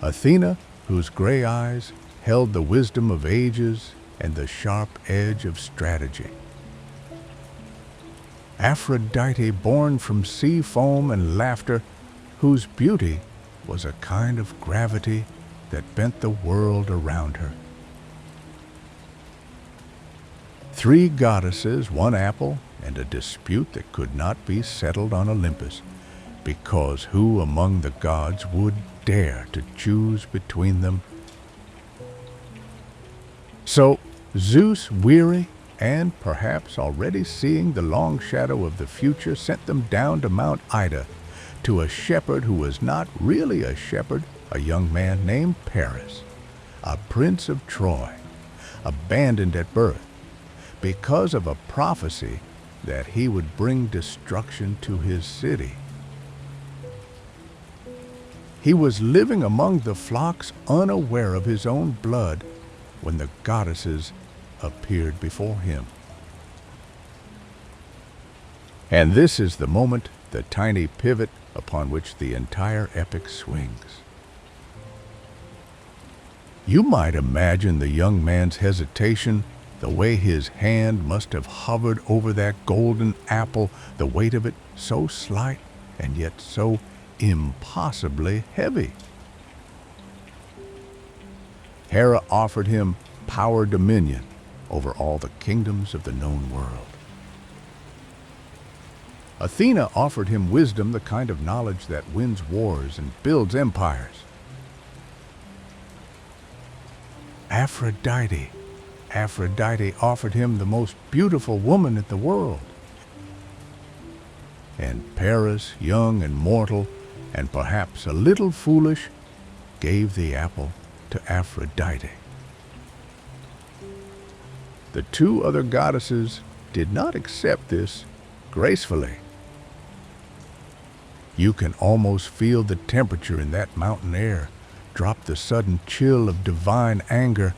Athena, whose gray eyes held the wisdom of ages and the sharp edge of strategy. Aphrodite, born from sea foam and laughter, whose beauty was a kind of gravity that bent the world around her. Three goddesses, one apple, and a dispute that could not be settled on Olympus, because who among the gods would dare to choose between them? So Zeus, weary and perhaps already seeing the long shadow of the future, sent them down to Mount Ida, to a shepherd who was not really a shepherd, a young man named Paris, a prince of Troy, abandoned at birth, because of a prophecy that he would bring destruction to his city. He was living among the flocks, unaware of his own blood, when the goddesses appeared before him. And this is the moment, the tiny pivot upon which the entire epic swings. You might imagine the young man's hesitation, the way his hand must have hovered over that golden apple, the weight of it so slight and yet so impossibly heavy. Hera offered him power dominion over all the kingdoms of the known world. Athena offered him wisdom, the kind of knowledge that wins wars and builds empires. Aphrodite offered him the most beautiful woman in the world. And Paris, young and mortal, and perhaps a little foolish, gave the apple to Aphrodite. The two other goddesses did not accept this gracefully. You can almost feel the temperature in that mountain air drop, the sudden chill of divine anger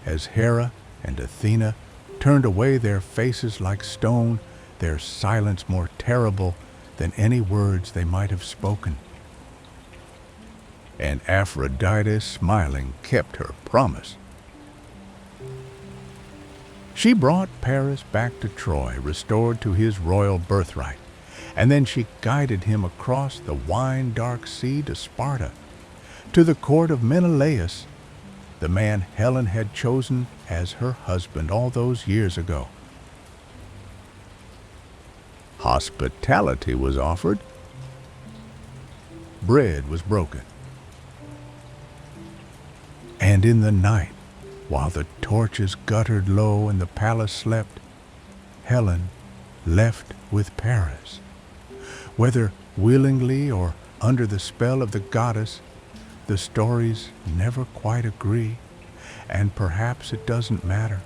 as Hera and Athena turned away, their faces like stone, their silence more terrible than any words they might have spoken. And Aphrodite, smiling, kept her promise. She brought Paris back to Troy, restored to his royal birthright, and then she guided him across the wine-dark sea to Sparta, to the court of Menelaus, the man Helen had chosen as her husband all those years ago. Hospitality was offered. Bread was broken. And in the night, while the torches guttered low and the palace slept, Helen left with Paris. Whether willingly or under the spell of the goddess, the stories never quite agree, and perhaps it doesn't matter.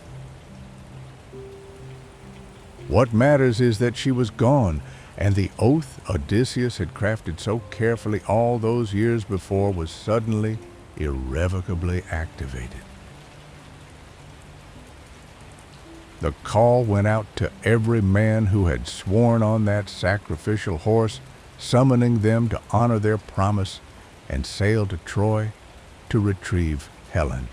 What matters is that she was gone, and the oath Odysseus had crafted so carefully all those years before was suddenly, irrevocably activated. The call went out to every man who had sworn on that sacrificial horse, summoning them to honor their promise and sail to Troy to retrieve Helen.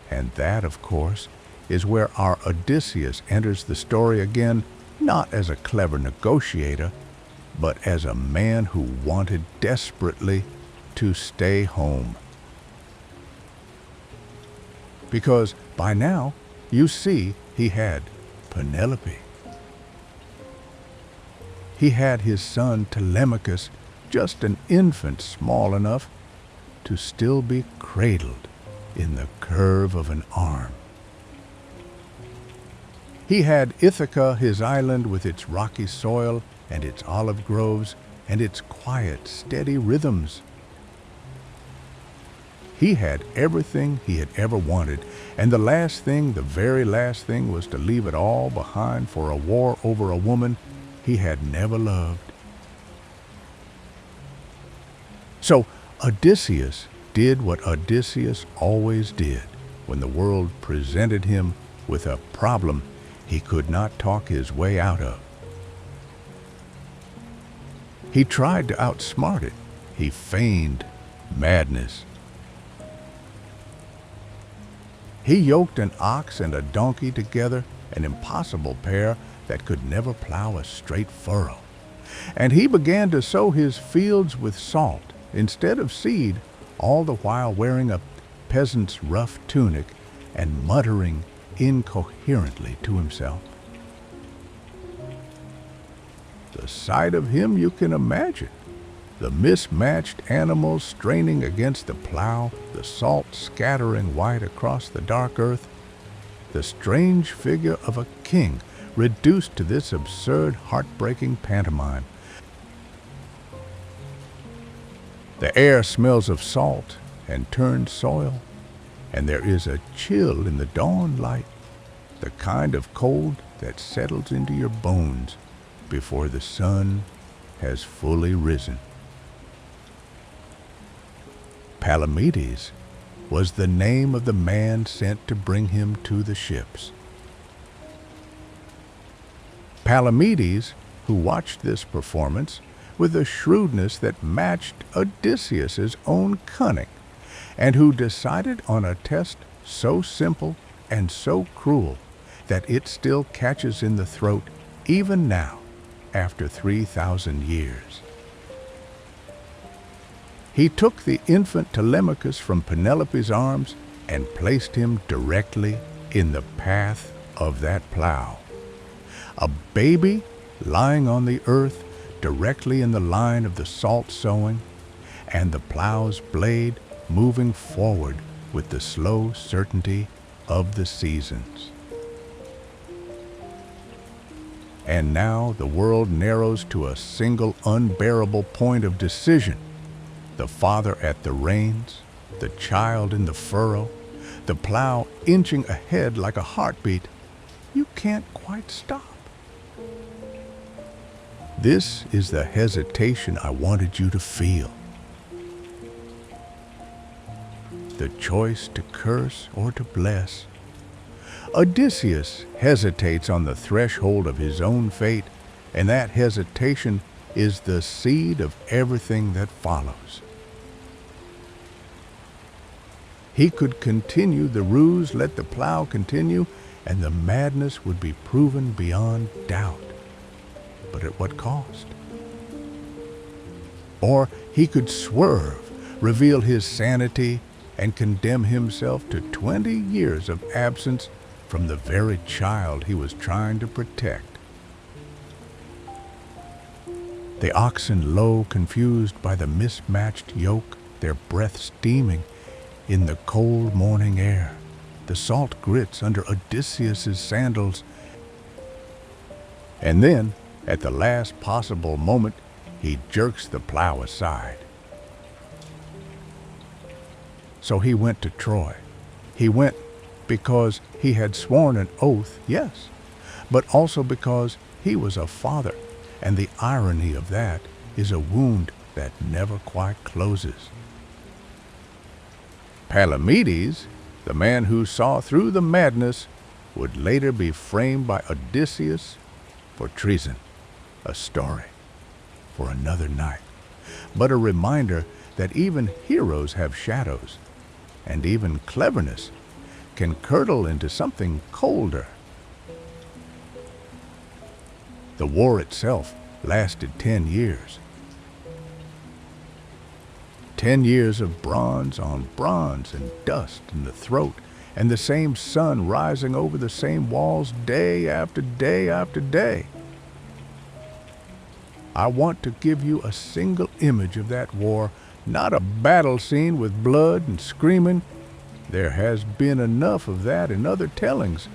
And that, of course, is where our Odysseus enters the story again, not as a clever negotiator, but as a man who wanted desperately to stay home. Because by now, you see, he had Penelope. He had his son Telemachus, just an infant small enough to still be cradled in the curve of an arm. He had Ithaca, his island with its rocky soil and its olive groves and its quiet, steady rhythms. He had everything he had ever wanted, and the very last thing was to leave it all behind for a war over a woman he had never loved. So Odysseus did what Odysseus always did when the world presented him with a problem he could not talk his way out of. He tried to outsmart it. He feigned madness. He yoked an ox and a donkey together, an impossible pair that could never plow a straight furrow. And he began to sow his fields with salt instead of seed, all the while wearing a peasant's rough tunic and muttering incoherently to himself. The sight of him you can imagine. The mismatched animals straining against the plow, the salt scattering white across the dark earth, the strange figure of a king reduced to this absurd, heartbreaking pantomime. The air smells of salt and turned soil, and there is a chill in the dawn light, the kind of cold that settles into your bones before the sun has fully risen. Palamedes was the name of the man sent to bring him to the ships. Palamedes, who watched this performance, with a shrewdness that matched Odysseus's own cunning, and who decided on a test so simple and so cruel that it still catches in the throat even now, after 3,000 years. He took the infant Telemachus from Penelope's arms and placed him directly in the path of that plow. A baby lying on the earth directly in the line of the salt sowing, and the plow's blade moving forward with the slow certainty of the seasons. And now the world narrows to a single unbearable point of decision. The father at the reins, the child in the furrow, the plow inching ahead like a heartbeat. You can't quite stop. This is the hesitation I wanted you to feel. The choice to curse or to bless. Odysseus hesitates on the threshold of his own fate, and that hesitation is the seed of everything that follows. He could continue the ruse, let the plow continue, and the madness would be proven beyond doubt. But at what cost? Or he could swerve, reveal his sanity, and condemn himself to 20 years of absence from the very child he was trying to protect. The oxen low, confused by the mismatched yoke, their breath steaming in the cold morning air, the salt grits under Odysseus's sandals. And then, at the last possible moment, he jerks the plow aside. So he went to Troy. He went because he had sworn an oath, yes, but also because he was a father, and the irony of that is a wound that never quite closes. Palamedes, the man who saw through the madness, would later be framed by Odysseus for treason, a story for another night, but a reminder that even heroes have shadows, and even cleverness can curdle into something colder. The war itself lasted 10 years. 10 years of bronze on bronze and dust in the throat, and the same sun rising over the same walls day after day after day. I want to give you a single image of that war, not a battle scene with blood and screaming. There has been enough of that in other tellings,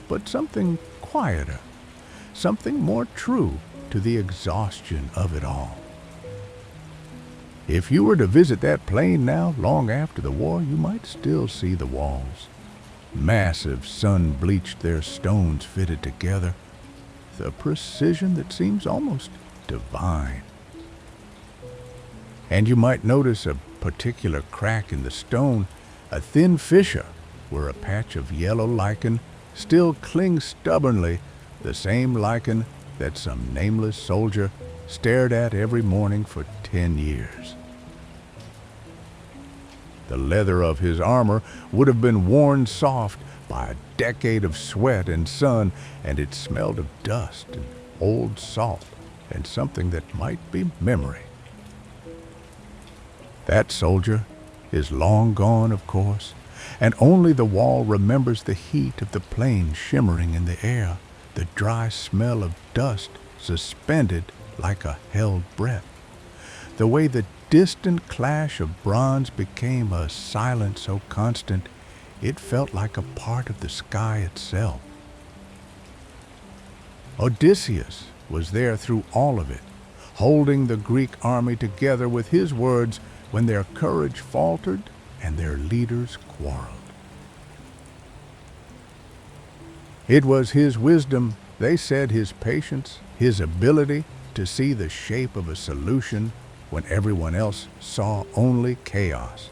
but something quieter, something more true to the exhaustion of it all. If you were to visit that plain now, long after the war, you might still see the walls. Massive, sun-bleached, their stones fitted together, the precision that seems almost divine. And you might notice a particular crack in the stone, a thin fissure where a patch of yellow lichen still clings stubbornly, the same lichen that some nameless soldier stared at every morning for 10 years. The leather of his armor would have been worn soft by a decade of sweat and sun, and it smelled of dust and old salt and something that might be memory. That soldier is long gone, of course, and only the wall remembers the heat of the plain shimmering in the air, the dry smell of dust suspended like a held breath, the way the distant clash of bronze became a silence so constant it felt like a part of the sky itself. Odysseus was there through all of it, holding the Greek army together with his words when their courage faltered and their leaders quarreled. It was his wisdom, they said, his patience, his ability to see the shape of a solution when everyone else saw only chaos.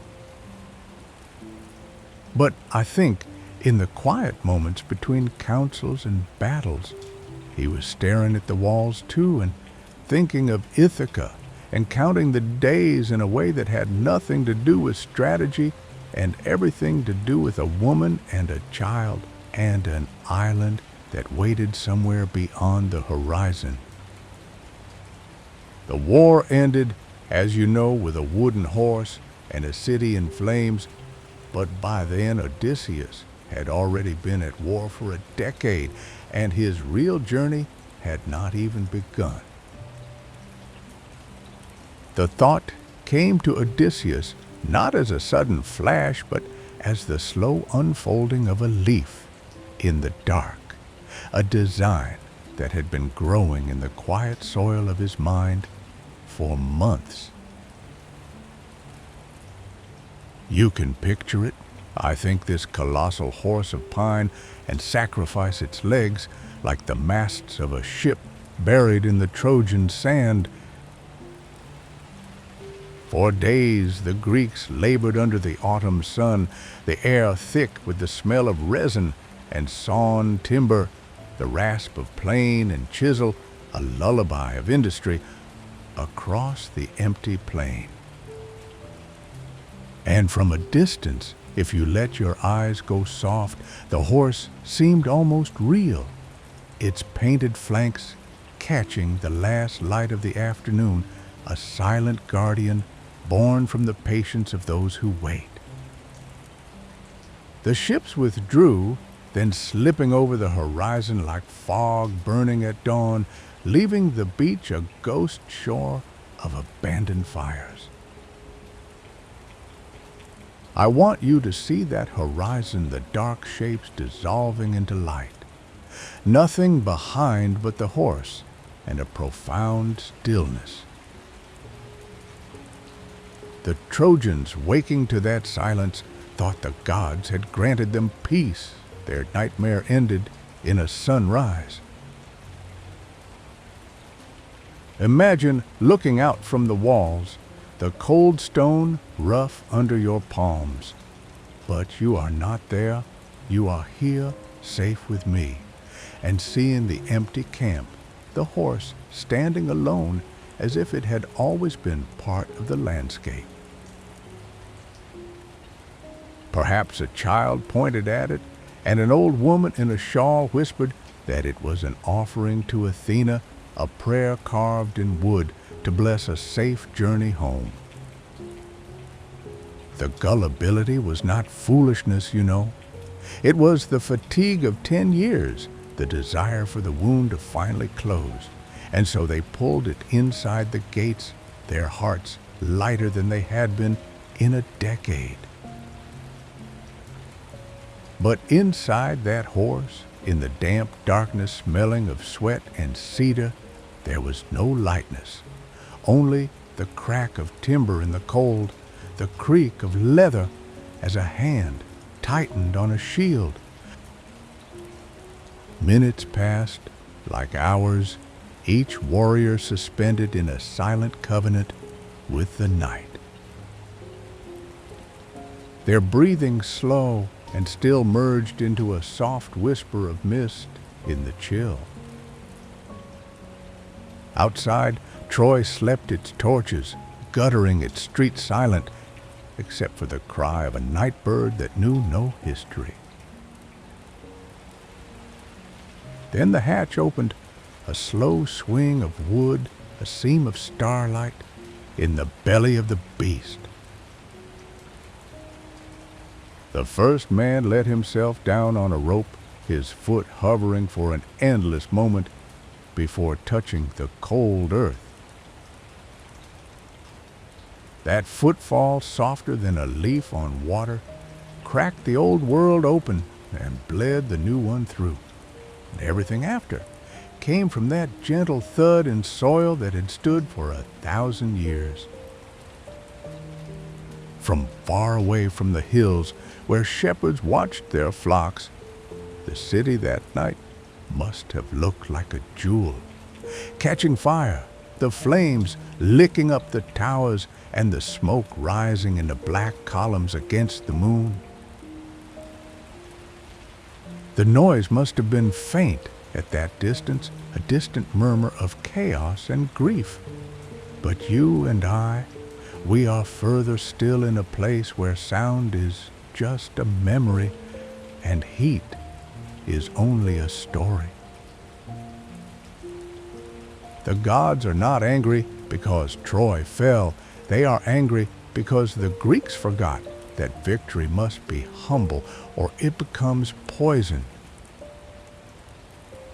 But I think in the quiet moments between councils and battles, he was staring at the walls too, and thinking of Ithaca and counting the days in a way that had nothing to do with strategy and everything to do with a woman and a child and an island that waited somewhere beyond the horizon. The war ended, as you know, with a wooden horse and a city in flames, but by then Odysseus had already been at war for a decade, and his real journey had not even begun. The thought came to Odysseus not as a sudden flash, but as the slow unfolding of a leaf in the dark, a design that had been growing in the quiet soil of his mind for months. You can picture it. I think this colossal horse of pine and sacrifice its legs like the masts of a ship buried in the Trojan sand. For days the Greeks labored under the autumn sun, the air thick with the smell of resin and sawn timber, the rasp of plane and chisel, a lullaby of industry across the empty plain. And from a distance, if you let your eyes go soft, the horse seemed almost real, its painted flanks catching the last light of the afternoon, a silent guardian born from the patience of those who wait. The ships withdrew, then slipping over the horizon like fog burning at dawn, leaving the beach a ghost shore of abandoned fires. I want you to see that horizon, the dark shapes dissolving into light. Nothing behind but the horse and a profound stillness. The Trojans, waking to that silence, thought the gods had granted them peace. Their nightmare ended in a sunrise. Imagine looking out from the walls, the cold stone rough under your palms. But you are not there. You are here, safe with me, and seeing the empty camp, the horse standing alone as if it had always been part of the landscape. Perhaps a child pointed at it, and an old woman in a shawl whispered that it was an offering to Athena, a prayer carved in wood to bless a safe journey home. The gullibility was not foolishness, you know. It was the fatigue of 10 years, the desire for the wound to finally close. And so they pulled it inside the gates, their hearts lighter than they had been in a decade. But inside that horse, in the damp darkness smelling of sweat and cedar, there was no lightness, only the crack of timber in the cold, the creak of leather as a hand tightened on a shield. Minutes passed like hours, each warrior suspended in a silent covenant with the night. Their breathing slow and still merged into a soft whisper of mist in the chill. Outside, Troy slept its torches, guttering its street silent, except for the cry of a night bird that knew no history. Then the hatch opened, a slow swing of wood, a seam of starlight in the belly of the beast. The first man let himself down on a rope, his foot hovering for an endless moment before touching the cold earth. That footfall, softer than a leaf on water, cracked the old world open and bled the new one through. And everything after came from that gentle thud in soil that had stood for 1,000 years. From far away from the hills where shepherds watched their flocks, the city that night must have looked like a jewel, catching fire, the flames licking up the towers and the smoke rising in the black columns against the moon. The noise must have been faint, At that distance, a distant murmur of chaos and grief. But you and I, we are further still in a place where sound is just a memory and heat is only a story. The gods are not angry because Troy fell. They are angry because the Greeks forgot that victory must be humble or it becomes poison.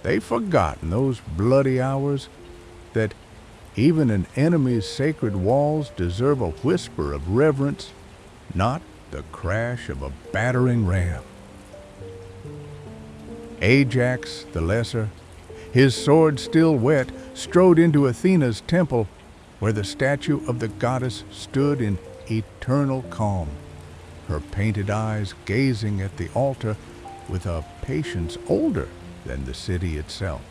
They've forgotten those bloody hours that even an enemy's sacred walls deserve a whisper of reverence, not the crash of a battering ram. Ajax the Lesser, his sword still wet, strode into Athena's temple, where the statue of the goddess stood in eternal calm, her painted eyes gazing at the altar with a patience older than the city itself.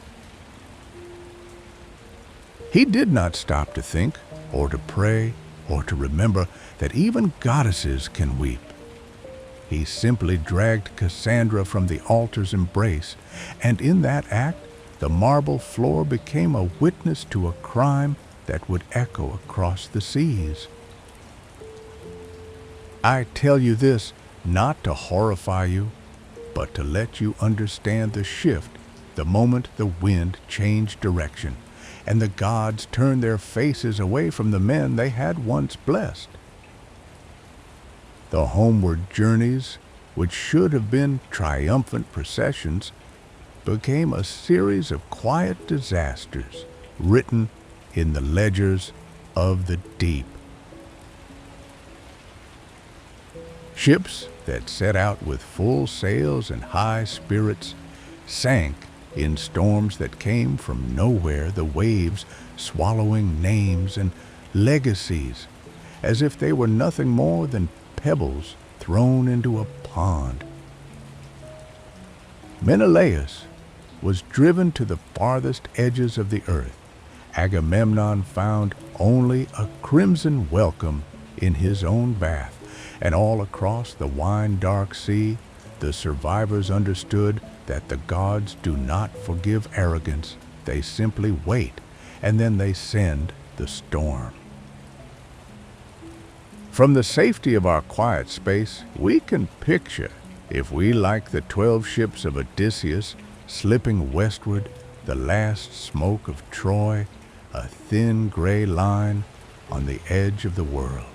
He did not stop to think, or to pray, or to remember that even goddesses can weep. He simply dragged Cassandra from the altar's embrace, and in that act, the marble floor became a witness to a crime that would echo across the seas. I tell you this not to horrify you, but to let you understand the shift the moment the wind changed direction, and the gods turned their faces away from the men they had once blessed. The homeward journeys, which should have been triumphant processions, became a series of quiet disasters written in the ledgers of the deep. Ships that set out with full sails and high spirits sank in storms that came from nowhere, the waves swallowing names and legacies as if they were nothing more than pebbles thrown into a pond. Menelaus was driven to the farthest edges of the earth. Agamemnon found only a crimson welcome in his own bath, and all across the wine-dark sea, the survivors understood that the gods do not forgive arrogance. They simply wait, and then they send the storm. From the safety of our quiet space, we can picture, if we like the 12 ships of Odysseus slipping westward, the last smoke of Troy, a thin gray line on the edge of the world.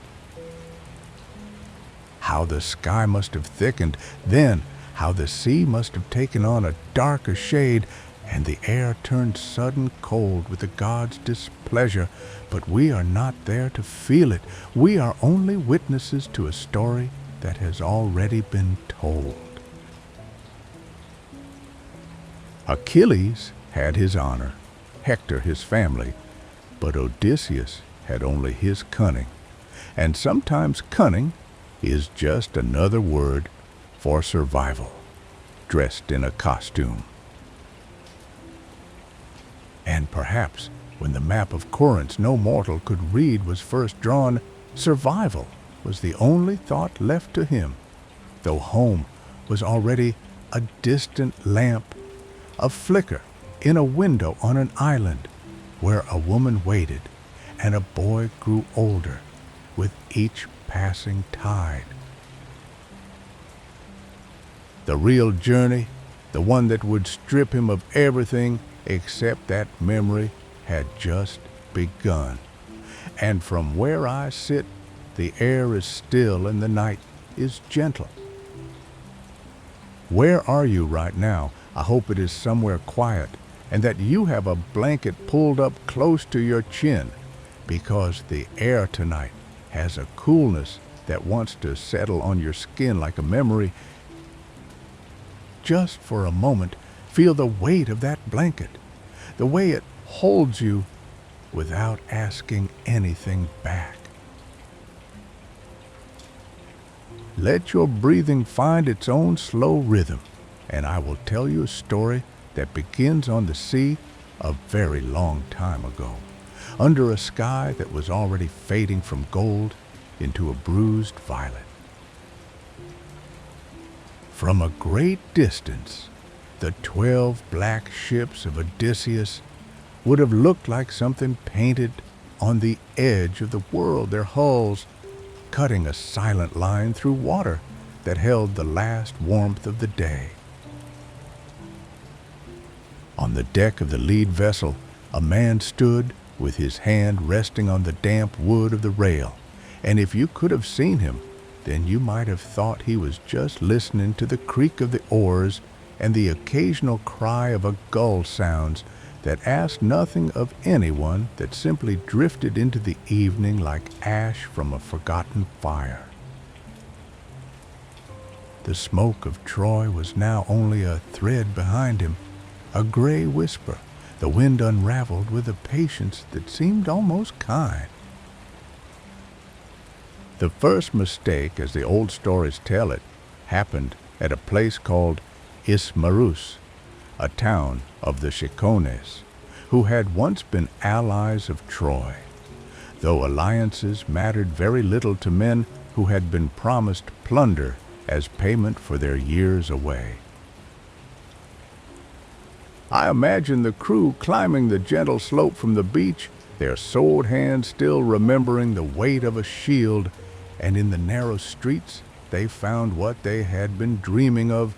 How the sky must have thickened, then how the sea must have taken on a darker shade, and the air turned sudden cold with the gods' displeasure. But we are not there to feel it. We are only witnesses to a story that has already been told. Achilles had his honor, Hector his family, but Odysseus had only his cunning. And sometimes cunning is just another word for survival, dressed in a costume. And perhaps when the map of Corinth no mortal could read was first drawn, survival was the only thought left to him, though home was already a distant lamp, a flicker in a window on an island where a woman waited and a boy grew older with each passing tide. The real journey, the one that would strip him of everything except that memory, had just begun. And from where I sit, the air is still and the night is gentle. Where are you right now? I hope it is somewhere quiet, and that you have a blanket pulled up close to your chin, because the air tonight has a coolness that wants to settle on your skin like a memory. Just for a moment, feel the weight of that blanket, the way it holds you without asking anything back. Let your breathing find its own slow rhythm, and I will tell you a story that begins on the sea a very long time ago, under a sky that was already fading from gold into a bruised violet. From a great distance, The 12 black ships of Odysseus would have looked like something painted on the edge of the world, their hulls cutting a silent line through water that held the last warmth of the day. On the deck of the lead vessel, a man stood with his hand resting on the damp wood of the rail, and if you could have seen him, then you might have thought he was just listening to the creak of the oars and the occasional cry of a gull sounds that asked nothing of anyone, that simply drifted into the evening like ash from a forgotten fire. The smoke of Troy was now only a thread behind him, a gray whisper the wind unraveled with a patience that seemed almost kind. The first mistake, as the old stories tell it, happened at a place called Ismarus, a town of the Cicones, who had once been allies of Troy, though alliances mattered very little to men who had been promised plunder as payment for their years away. I imagine the crew climbing the gentle slope from the beach, their sword hands still remembering the weight of a shield, and in the narrow streets they found what they had been dreaming of: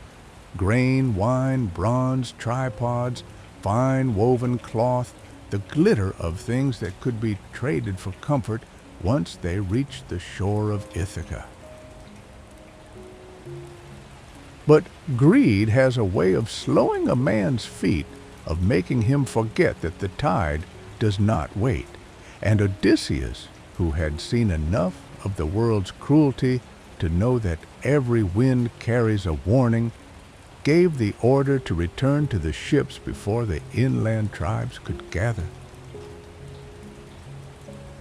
grain, wine, bronze, tripods, fine woven cloth, the glitter of things that could be traded for comfort once they reached the shore of Ithaca. But greed has a way of slowing a man's feet, of making him forget that the tide does not wait, and Odysseus, who had seen enough of the world's cruelty to know that every wind carries a warning, gave the order to return to the ships before the inland tribes could gather.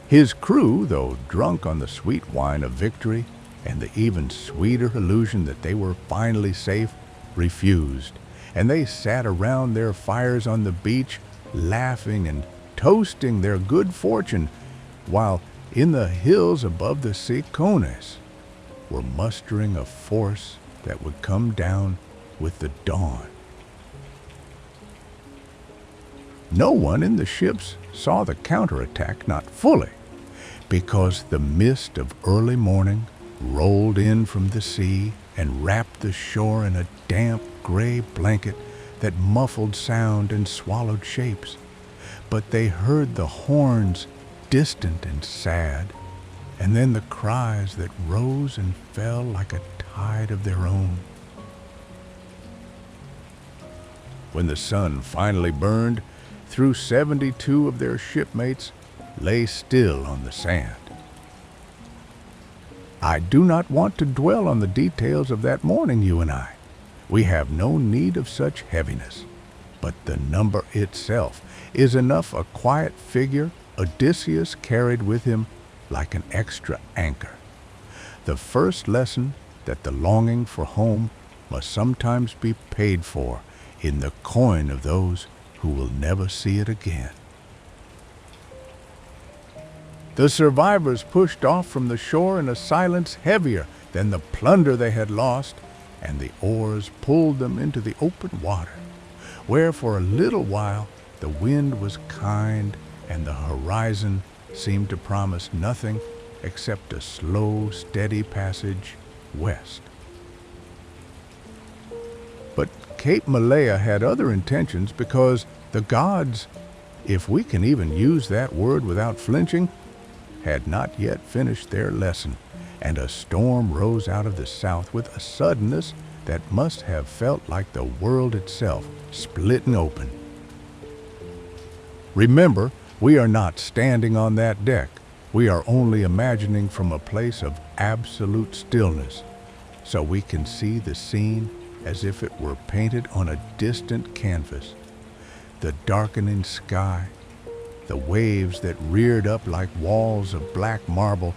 His crew, though drunk on the sweet wine of victory and the even sweeter illusion that they were finally safe, refused, and they sat around their fires on the beach, laughing and toasting their good fortune, while in the hills above the Cicones were mustering a force that would come down with the dawn. No one in the ships saw the counterattack, not fully, because the mist of early morning rolled in from the sea and wrapped the shore in a damp gray blanket that muffled sound and swallowed shapes. But they heard the horns, distant and sad, and then the cries that rose and fell like a tide of their own. When the sun finally burned, through 72 of their shipmates lay still on the sand. I do not want to dwell on the details of that morning, you and I. We have no need of such heaviness. But the number itself is enough a quiet figure Odysseus carried with him like an extra anchor. The first lesson that the longing for home must sometimes be paid for in the coin of those who will never see it again. The survivors pushed off from the shore in a silence heavier than the plunder they had lost, and the oars pulled them into the open water, where for a little while the wind was kind and the horizon seemed to promise nothing except a slow, steady passage west. But Cape Malea had other intentions, because the gods, if we can even use that word without flinching, had not yet finished their lesson, and a storm rose out of the south with a suddenness that must have felt like the world itself splitting open. Remember, we are not standing on that deck. We are only imagining from a place of absolute stillness, so we can see the scene as if it were painted on a distant canvas. The darkening sky, the waves that reared up like walls of black marble,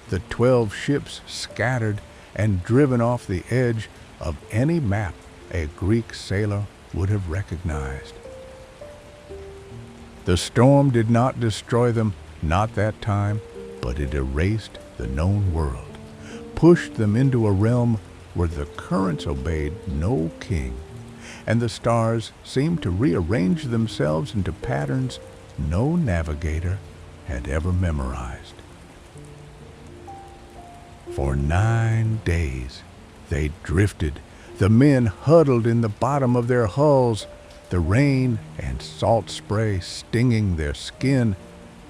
the 12 ships scattered and driven off the edge of any map a Greek sailor would have recognized. The storm did not destroy them, not that time, but it erased the known world, pushed them into a realm where the currents obeyed no king, and the stars seemed to rearrange themselves into patterns no navigator had ever memorized. For 9 days they drifted, the men huddled in the bottom of their hulls, the rain and salt spray stinging their skin.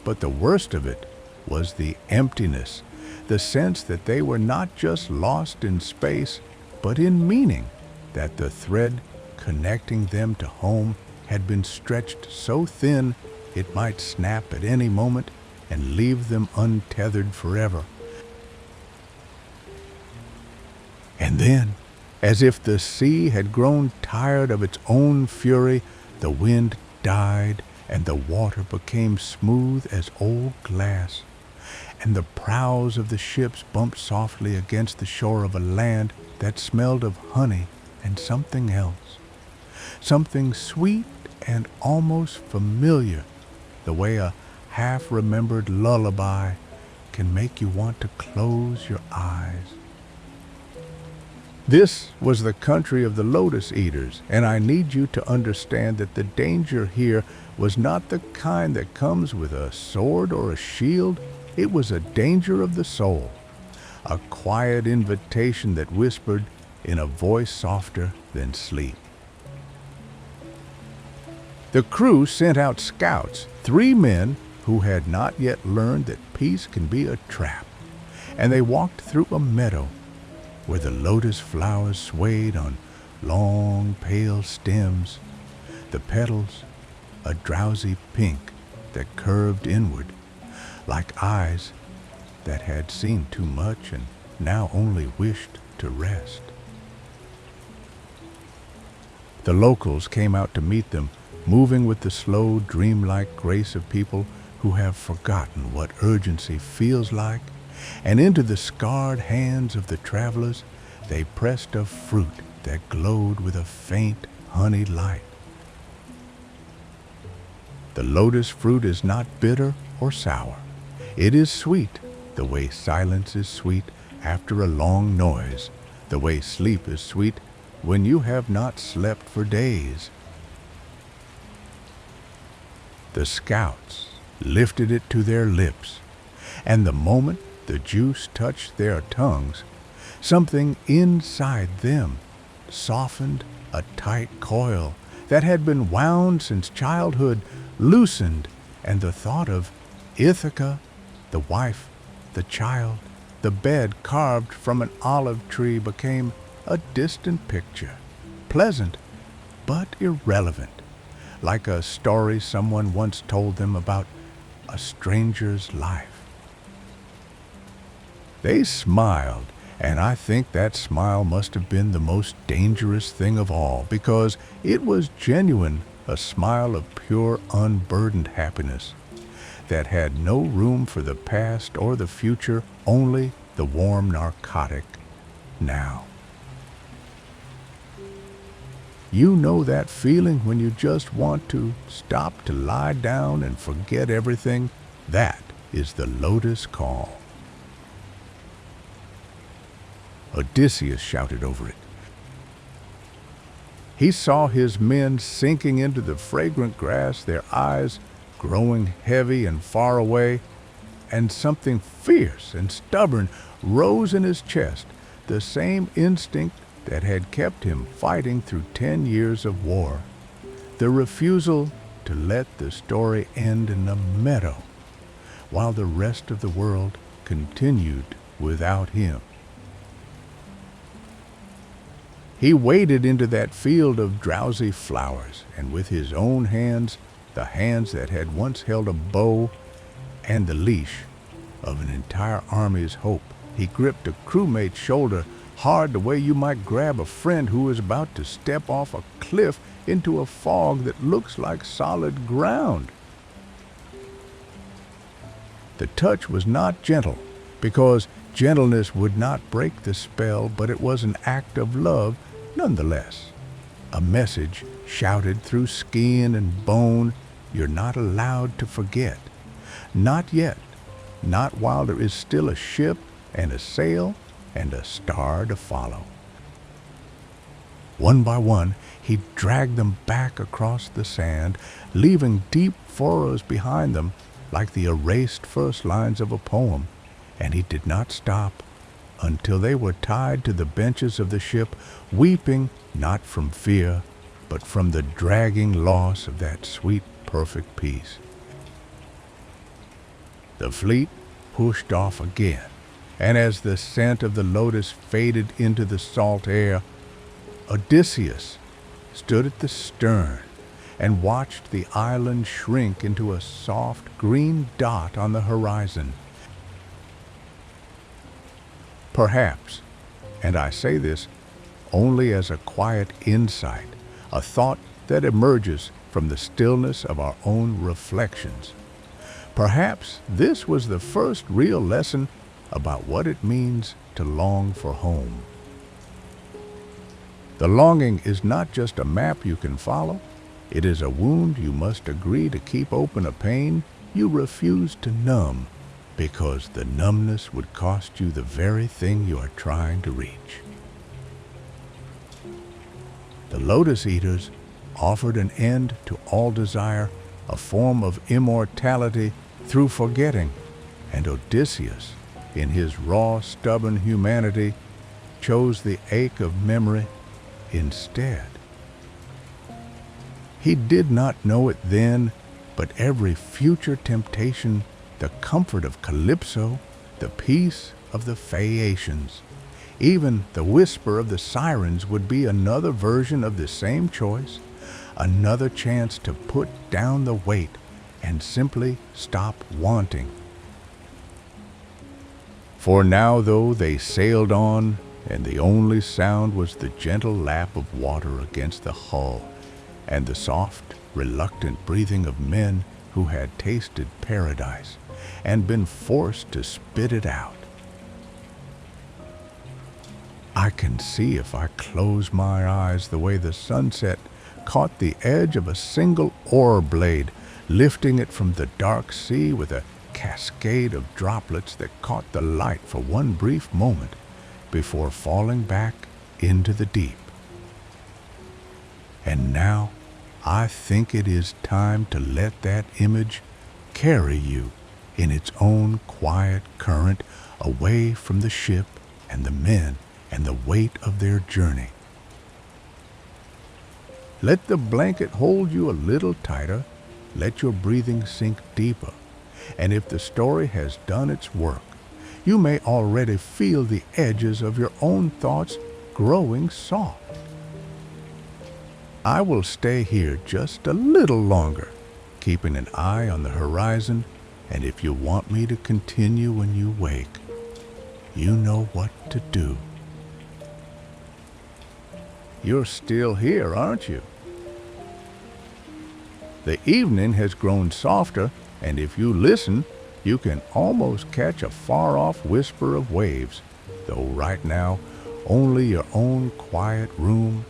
But the worst of it was the emptiness, the sense that they were not just lost in space, but in meaning, that the thread connecting them to home had been stretched so thin it might snap at any moment and leave them untethered forever. And then, as if the sea had grown tired of its own fury, the wind died and the water became smooth as old glass, and the prows of the ships bumped softly against the shore of a land that smelled of honey and something else, something sweet and almost familiar, the way a half-remembered lullaby can make you want to close your eyes. This was the country of the lotus eaters, and I need you to understand that the danger here was not the kind that comes with a sword or a shield. It was a danger of the soul, a quiet invitation that whispered in a voice softer than sleep. The crew sent out scouts, 3 men who had not yet learned that peace can be a trap, and they walked through a meadow where the lotus flowers swayed on long, pale stems, the petals a drowsy pink that curved inward, like eyes that had seen too much and now only wished to rest. The locals came out to meet them, moving with the slow, dreamlike grace of people who have forgotten what urgency feels like, and into the scarred hands of the travelers they pressed a fruit that glowed with a faint honey light. The lotus fruit is not bitter or sour. It is sweet, the way silence is sweet after a long noise, the way sleep is sweet when you have not slept for days. The scouts lifted it to their lips, and the moment the juice touched their tongues, something inside them softened. A tight coil that had been wound since childhood loosened, and the thought of Ithaca, the wife, the child, the bed carved from an olive tree became a distant picture, pleasant but irrelevant, like a story someone once told them about a stranger's life. They smiled, and I think that smile must have been the most dangerous thing of all, because it was genuine, a smile of pure, unburdened happiness that had no room for the past or the future, only the warm narcotic now. You know that feeling when you just want to stop to lie down and forget everything? That is the lotus calm. Odysseus shouted over it. He saw his men sinking into the fragrant grass, their eyes growing heavy and far away, and something fierce and stubborn rose in his chest, the same instinct that had kept him fighting through 10 years of war, the refusal to let the story end in a meadow while the rest of the world continued without him. He waded into that field of drowsy flowers, and with his own hands, the hands that had once held a bow and the leash of an entire army's hope, he gripped a crewmate's shoulder hard, the way you might grab a friend who is about to step off a cliff into a fog that looks like solid ground. The touch was not gentle, because gentleness would not break the spell, but it was an act of love nonetheless. A message shouted through skin and bone: you're not allowed to forget. Not yet. Not while there is still a ship and a sail and a star to follow. One by one, he dragged them back across the sand, leaving deep furrows behind them like the erased first lines of a poem, and he did not stop until they were tied to the benches of the ship, weeping not from fear, but from the dragging loss of that sweet, perfect peace. The fleet pushed off again, and as the scent of the lotus faded into the salt air, Odysseus stood at the stern and watched the island shrink into a soft green dot on the horizon. Perhaps, and I say this only as a quiet insight, a thought that emerges from the stillness of our own reflections, perhaps this was the first real lesson about what it means to long for home. The longing is not just a map you can follow. It is a wound you must agree to keep open, a pain you refuse to numb, because the numbness would cost you the very thing you are trying to reach. The Lotus Eaters offered an end to all desire, a form of immortality through forgetting, and Odysseus, in his raw, stubborn humanity, chose the ache of memory instead. He did not know it then, but every future temptation, the comfort of Calypso, the peace of the Phaeacians, even the whisper of the sirens would be another version of the same choice, another chance to put down the weight and simply stop wanting. For now, though, they sailed on, and the only sound was the gentle lap of water against the hull and the soft, reluctant breathing of men who had tasted paradise and been forced to spit it out. I can see, if I close my eyes, the way the sunset caught the edge of a single oar blade, lifting it from the dark sea with a cascade of droplets that caught the light for one brief moment before falling back into the deep. And now I think it is time to let that image carry you in its own quiet current away from the ship and the men and the weight of their journey. Let the blanket hold you a little tighter, let your breathing sink deeper, and if the story has done its work, you may already feel the edges of your own thoughts growing soft. I will stay here just a little longer, keeping an eye on the horizon, and if you want me to continue when you wake, you know what to do. You're still here, aren't you? The evening has grown softer, and if you listen, you can almost catch a far-off whisper of waves, though right now only your own quiet room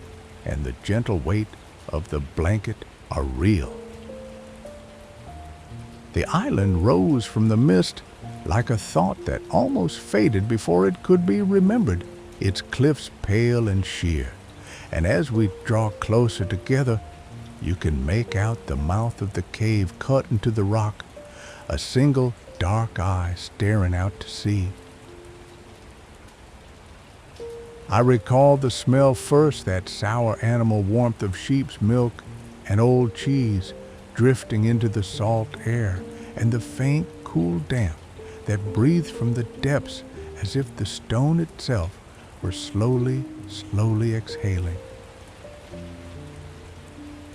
and the gentle weight of the blanket are real. The island rose from the mist like a thought that almost faded before it could be remembered, its cliffs pale and sheer, and as we draw closer together, you can make out the mouth of the cave cut into the rock, a single dark eye staring out to sea. I recall the smell first, that sour animal warmth of sheep's milk and old cheese drifting into the salt air, and the faint, cool damp that breathed from the depths as if the stone itself were slowly, slowly exhaling.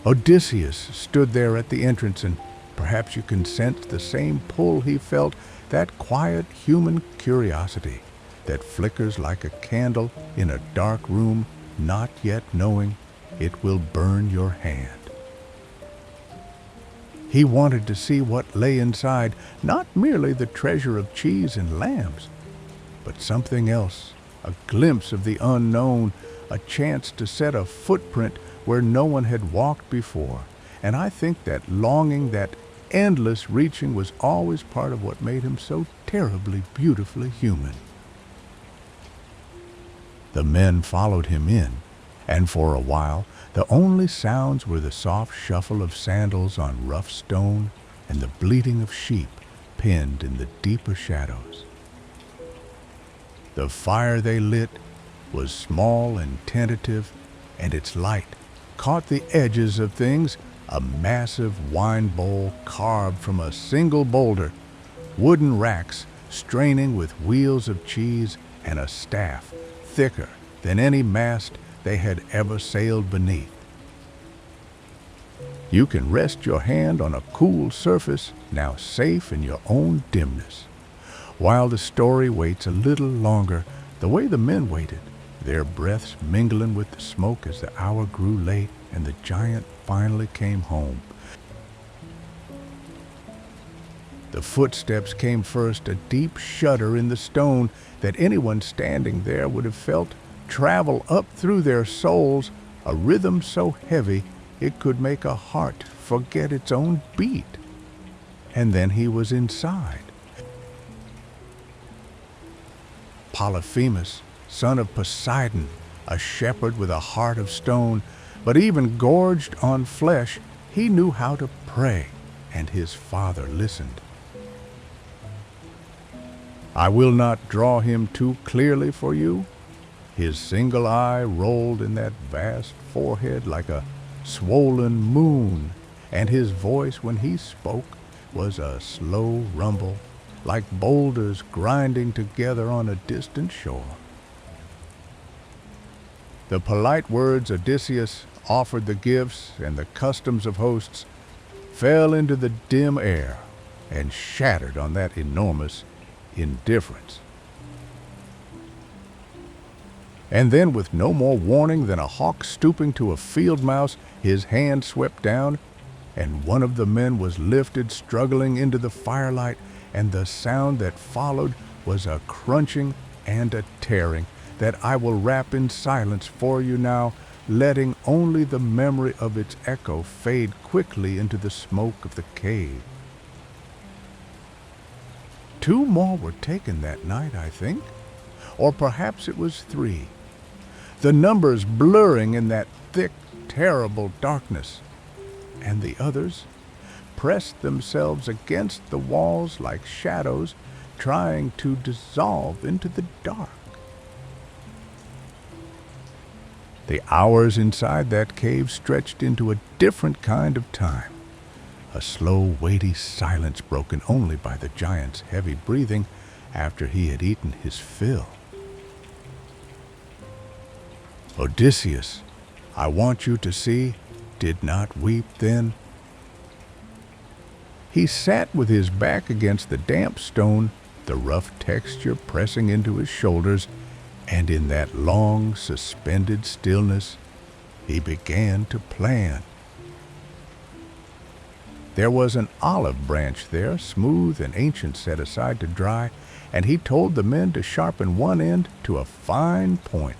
Odysseus stood there at the entrance, and perhaps you can sense the same pull he felt, that quiet human curiosity that flickers like a candle in a dark room, not yet knowing it will burn your hand. He wanted to see what lay inside, not merely the treasure of cheese and lambs, but something else, a glimpse of the unknown, a chance to set a footprint where no one had walked before. And I think that longing, that endless reaching, was always part of what made him so terribly beautifully human. The men followed him in, and for a while the only sounds were the soft shuffle of sandals on rough stone and the bleating of sheep pinned in the deeper shadows. The fire they lit was small and tentative, and its light caught the edges of things, a massive wine bowl carved from a single boulder, wooden racks straining with wheels of cheese, and a staff thicker than any mast they had ever sailed beneath. You can rest your hand on a cool surface, now safe in your own dimness, while the story waits a little longer the way the men waited, their breaths mingling with the smoke as the hour grew late and the giant finally came home. The footsteps came first, a deep shudder in the stone that anyone standing there would have felt travel up through their souls, a rhythm so heavy it could make a heart forget its own beat. And then he was inside. Polyphemus, son of Poseidon, a shepherd with a heart of stone, but even gorged on flesh, he knew how to pray, and his father listened. I will not draw him too clearly for you. His single eye rolled in that vast forehead like a swollen moon, and his voice when he spoke was a slow rumble, like boulders grinding together on a distant shore. The polite words Odysseus offered the gifts and the customs of hosts fell into the dim air and shattered on that enormous indifference. And then, with no more warning than a hawk stooping to a field mouse, his hand swept down, and one of the men was lifted, struggling into the firelight, and the sound that followed was a crunching and a tearing that I will wrap in silence for you now, letting only the memory of its echo fade quickly into the smoke of the cave. 2 more were taken that night, I think, or perhaps it was 3, the numbers blurring in that thick, terrible darkness, and the others pressed themselves against the walls like shadows, trying to dissolve into the dark. The hours inside that cave stretched into a different kind of time, a slow, weighty silence broken only by the giant's heavy breathing after he had eaten his fill. Odysseus, I want you to see, did not weep then. He sat with his back against the damp stone, the rough texture pressing into his shoulders, and in that long, suspended stillness, he began to plan. There was an olive branch there, smooth and ancient, set aside to dry, and he told the men to sharpen one end to a fine point.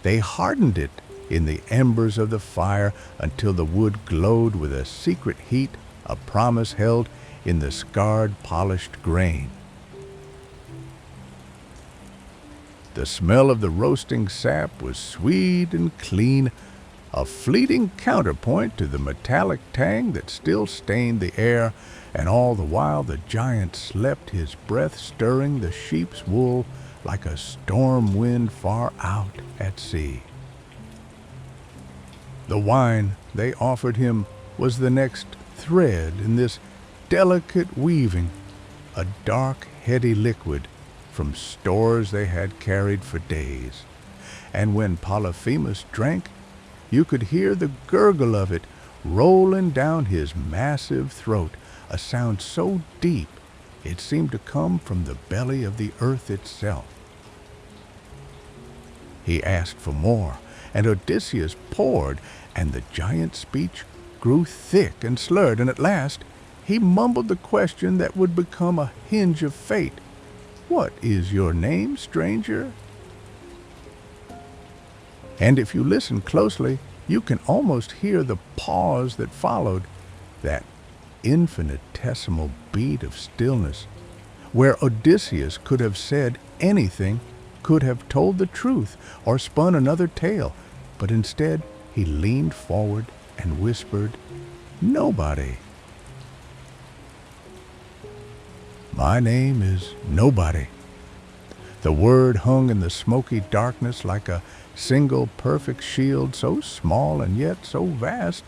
They hardened it in the embers of the fire until the wood glowed with a secret heat, a promise held in the scarred, polished grain. The smell of the roasting sap was sweet and clean, a fleeting counterpoint to the metallic tang that still stained the air, and all the while the giant slept, his breath stirring the sheep's wool like a storm wind far out at sea. The wine they offered him was the next thread in this delicate weaving, a dark, heady liquid from stores they had carried for days. And when Polyphemus drank, you could hear the gurgle of it rolling down his massive throat, a sound so deep it seemed to come from the belly of the earth itself. He asked for more, and Odysseus poured, and the giant's speech grew thick and slurred, and at last he mumbled the question that would become a hinge of fate. What is your name, stranger? And if you listen closely, you can almost hear the pause that followed, that infinitesimal beat of stillness, where Odysseus could have said anything, could have told the truth, or spun another tale, but instead he leaned forward and whispered, "Nobody." "My name is Nobody." The word hung in the smoky darkness like a single perfect shield, so small and yet so vast.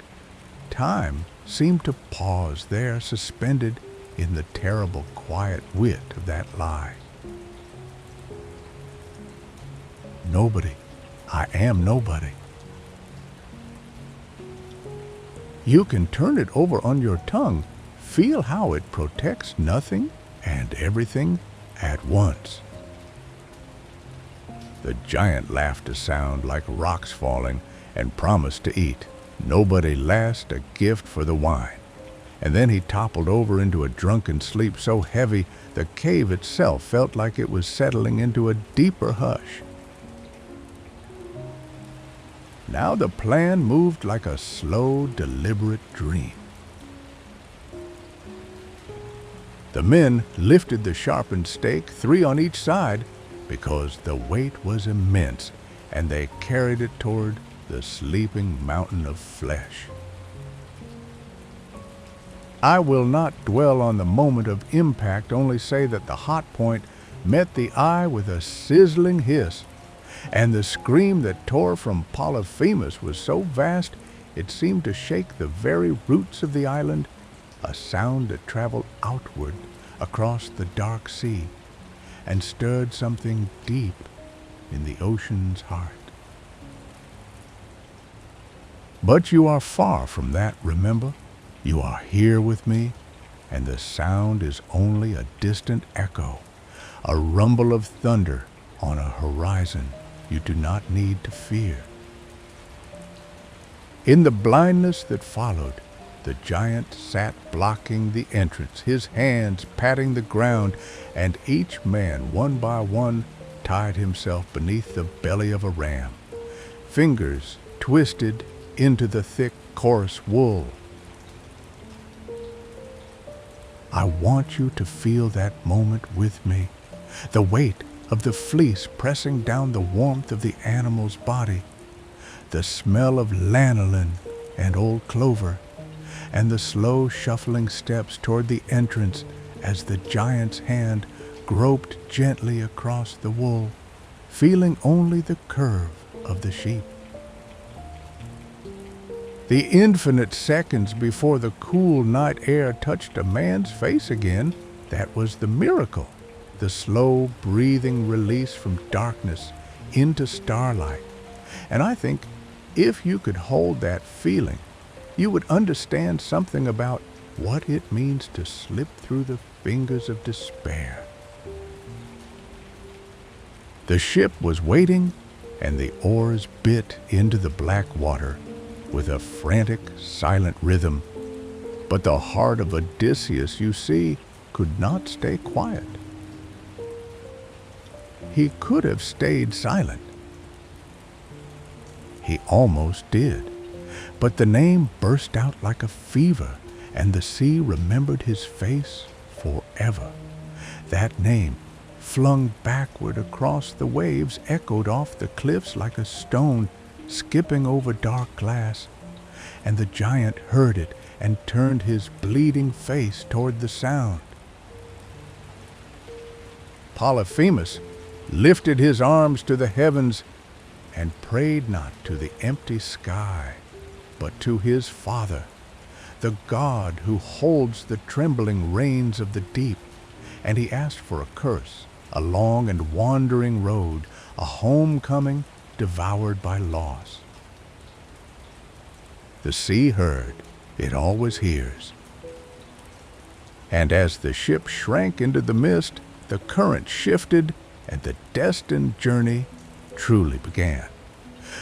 Time seemed to pause there, suspended in the terrible quiet wit of that lie. Nobody. I am nobody. You can turn it over on your tongue. Feel how it protects nothing and everything at once. The giant laughed a sound like rocks falling and promised to eat. Nobody last a gift for the wine. And then he toppled over into a drunken sleep so heavy the cave itself felt like it was settling into a deeper hush. Now the plan moved like a slow, deliberate dream. The men lifted the sharpened stake, 3 on each side, because the weight was immense, and they carried it toward the sleeping mountain of flesh. I will not dwell on the moment of impact, only say that the hot point met the eye with a sizzling hiss, and the scream that tore from Polyphemus was so vast it seemed to shake the very roots of the island, a sound that traveled outward across the dark sea and stirred something deep in the ocean's heart. But you are far from that, remember? You are here with me, and the sound is only a distant echo, a rumble of thunder on a horizon you do not need to fear. In the blindness that followed, the giant sat blocking the entrance, his hands patting the ground, and each man, one by one, tied himself beneath the belly of a ram, fingers twisted into the thick, coarse wool. I want you to feel that moment with me, the weight of the fleece pressing down the warmth of the animal's body, the smell of lanolin and old clover, and the slow shuffling steps toward the entrance as the giant's hand groped gently across the wool, feeling only the curve of the sheep. The infinite seconds before the cool night air touched a man's face again, that was the miracle. The slow breathing release from darkness into starlight. And I think if you could hold that feeling, you would understand something about what it means to slip through the fingers of despair. The ship was waiting, and the oars bit into the black water with a frantic, silent rhythm. But the heart of Odysseus, you see, could not stay quiet. He could have stayed silent. He almost did. But the name burst out like a fever, and the sea remembered his face forever. That name, flung backward across the waves, echoed off the cliffs like a stone skipping over dark glass, and the giant heard it and turned his bleeding face toward the sound. Polyphemus lifted his arms to the heavens and prayed not to the empty sky, but to his Father, the God who holds the trembling reins of the deep, and he asked for a curse, a long and wandering road, a homecoming devoured by loss. The sea heard, it always hears. And as the ship shrank into the mist, the current shifted, and the destined journey truly began.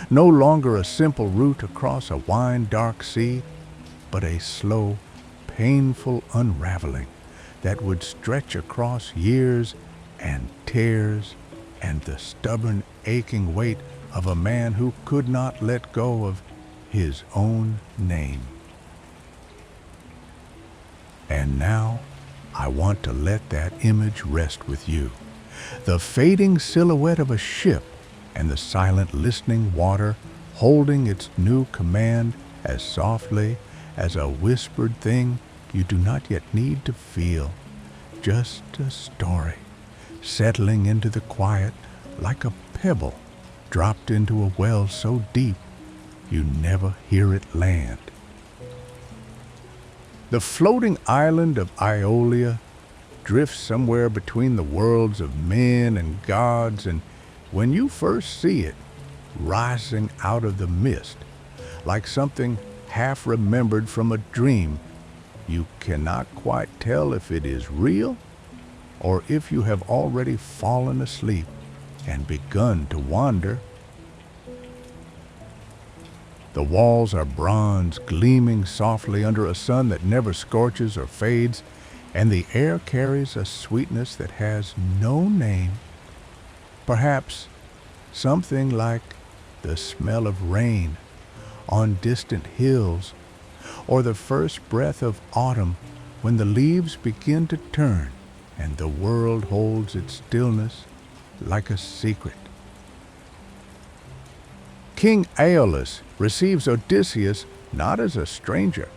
No longer a simple route across a wine-dark sea, but a slow, painful unraveling that would stretch across years and tears and the stubborn, aching weight of a man who could not let go of his own name. And now, I want to let that image rest with you. The fading silhouette of a ship and the silent listening water holding its new command as softly as a whispered thing you do not yet need to feel, just a story, settling into the quiet like a pebble dropped into a well so deep you never hear it land. The floating island of Iolia drifts somewhere between the worlds of men and gods, and when you first see it, rising out of the mist, like something half remembered from a dream, you cannot quite tell if it is real or if you have already fallen asleep and begun to wander. The walls are bronze, gleaming softly under a sun that never scorches or fades, and the air carries a sweetness that has no name. Perhaps something like the smell of rain on distant hills, or the first breath of autumn when the leaves begin to turn and the world holds its stillness like a secret. King Aeolus receives Odysseus not as a stranger,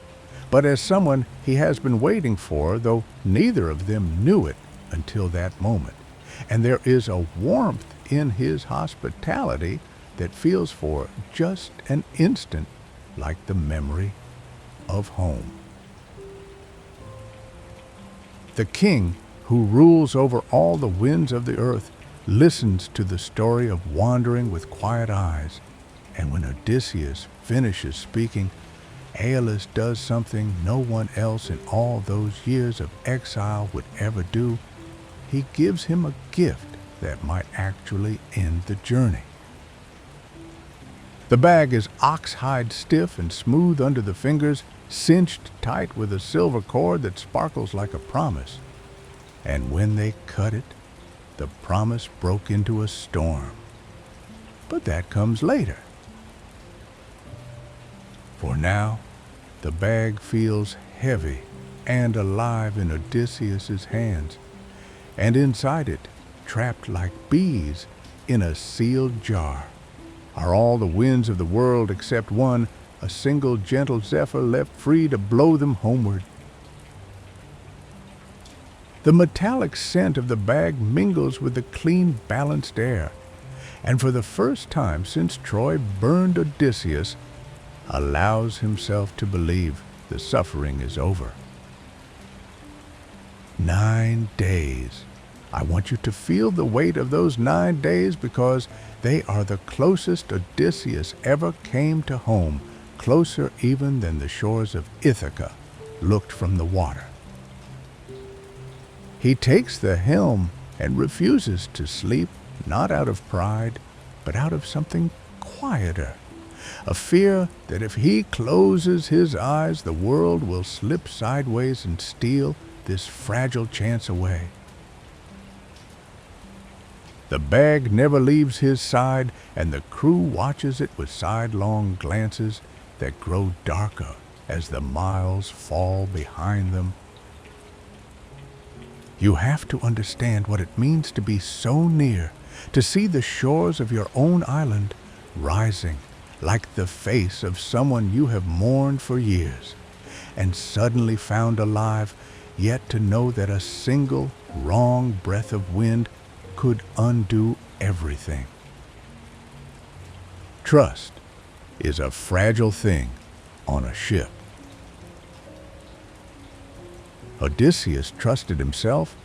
but as someone he has been waiting for, though neither of them knew it until that moment. And there is a warmth in his hospitality that feels for just an instant like the memory of home. The king, who rules over all the winds of the earth, listens to the story of wandering with quiet eyes. And when Odysseus finishes speaking, Aeolus does something no one else in all those years of exile would ever do. He gives him a gift that might actually end the journey. The bag is oxhide stiff and smooth under the fingers, cinched tight with a silver cord that sparkles like a promise. And when they cut it, the promise broke into a storm. But that comes later. For now, the bag feels heavy and alive in Odysseus's hands, and inside it, trapped like bees in a sealed jar, are all the winds of the world except one, a single gentle zephyr left free to blow them homeward. The metallic scent of the bag mingles with the clean, balanced air, and for the first time since Troy burned Odysseus, allows himself to believe the suffering is over. 9 days. I want you to feel the weight of those 9 days, because they are the closest Odysseus ever came to home, closer even than the shores of Ithaca looked from the water. He takes the helm and refuses to sleep, not out of pride, but out of something quieter, a fear that if he closes his eyes, the world will slip sideways and steal this fragile chance away. The bag never leaves his side, and the crew watches it with sidelong glances that grow darker as the miles fall behind them. You have to understand what it means to be so near, to see the shores of your own island rising like the face of someone you have mourned for years, and suddenly found alive, yet to know that a single wrong breath of wind could undo everything. Trust is a fragile thing on a ship. Odysseus trusted himself,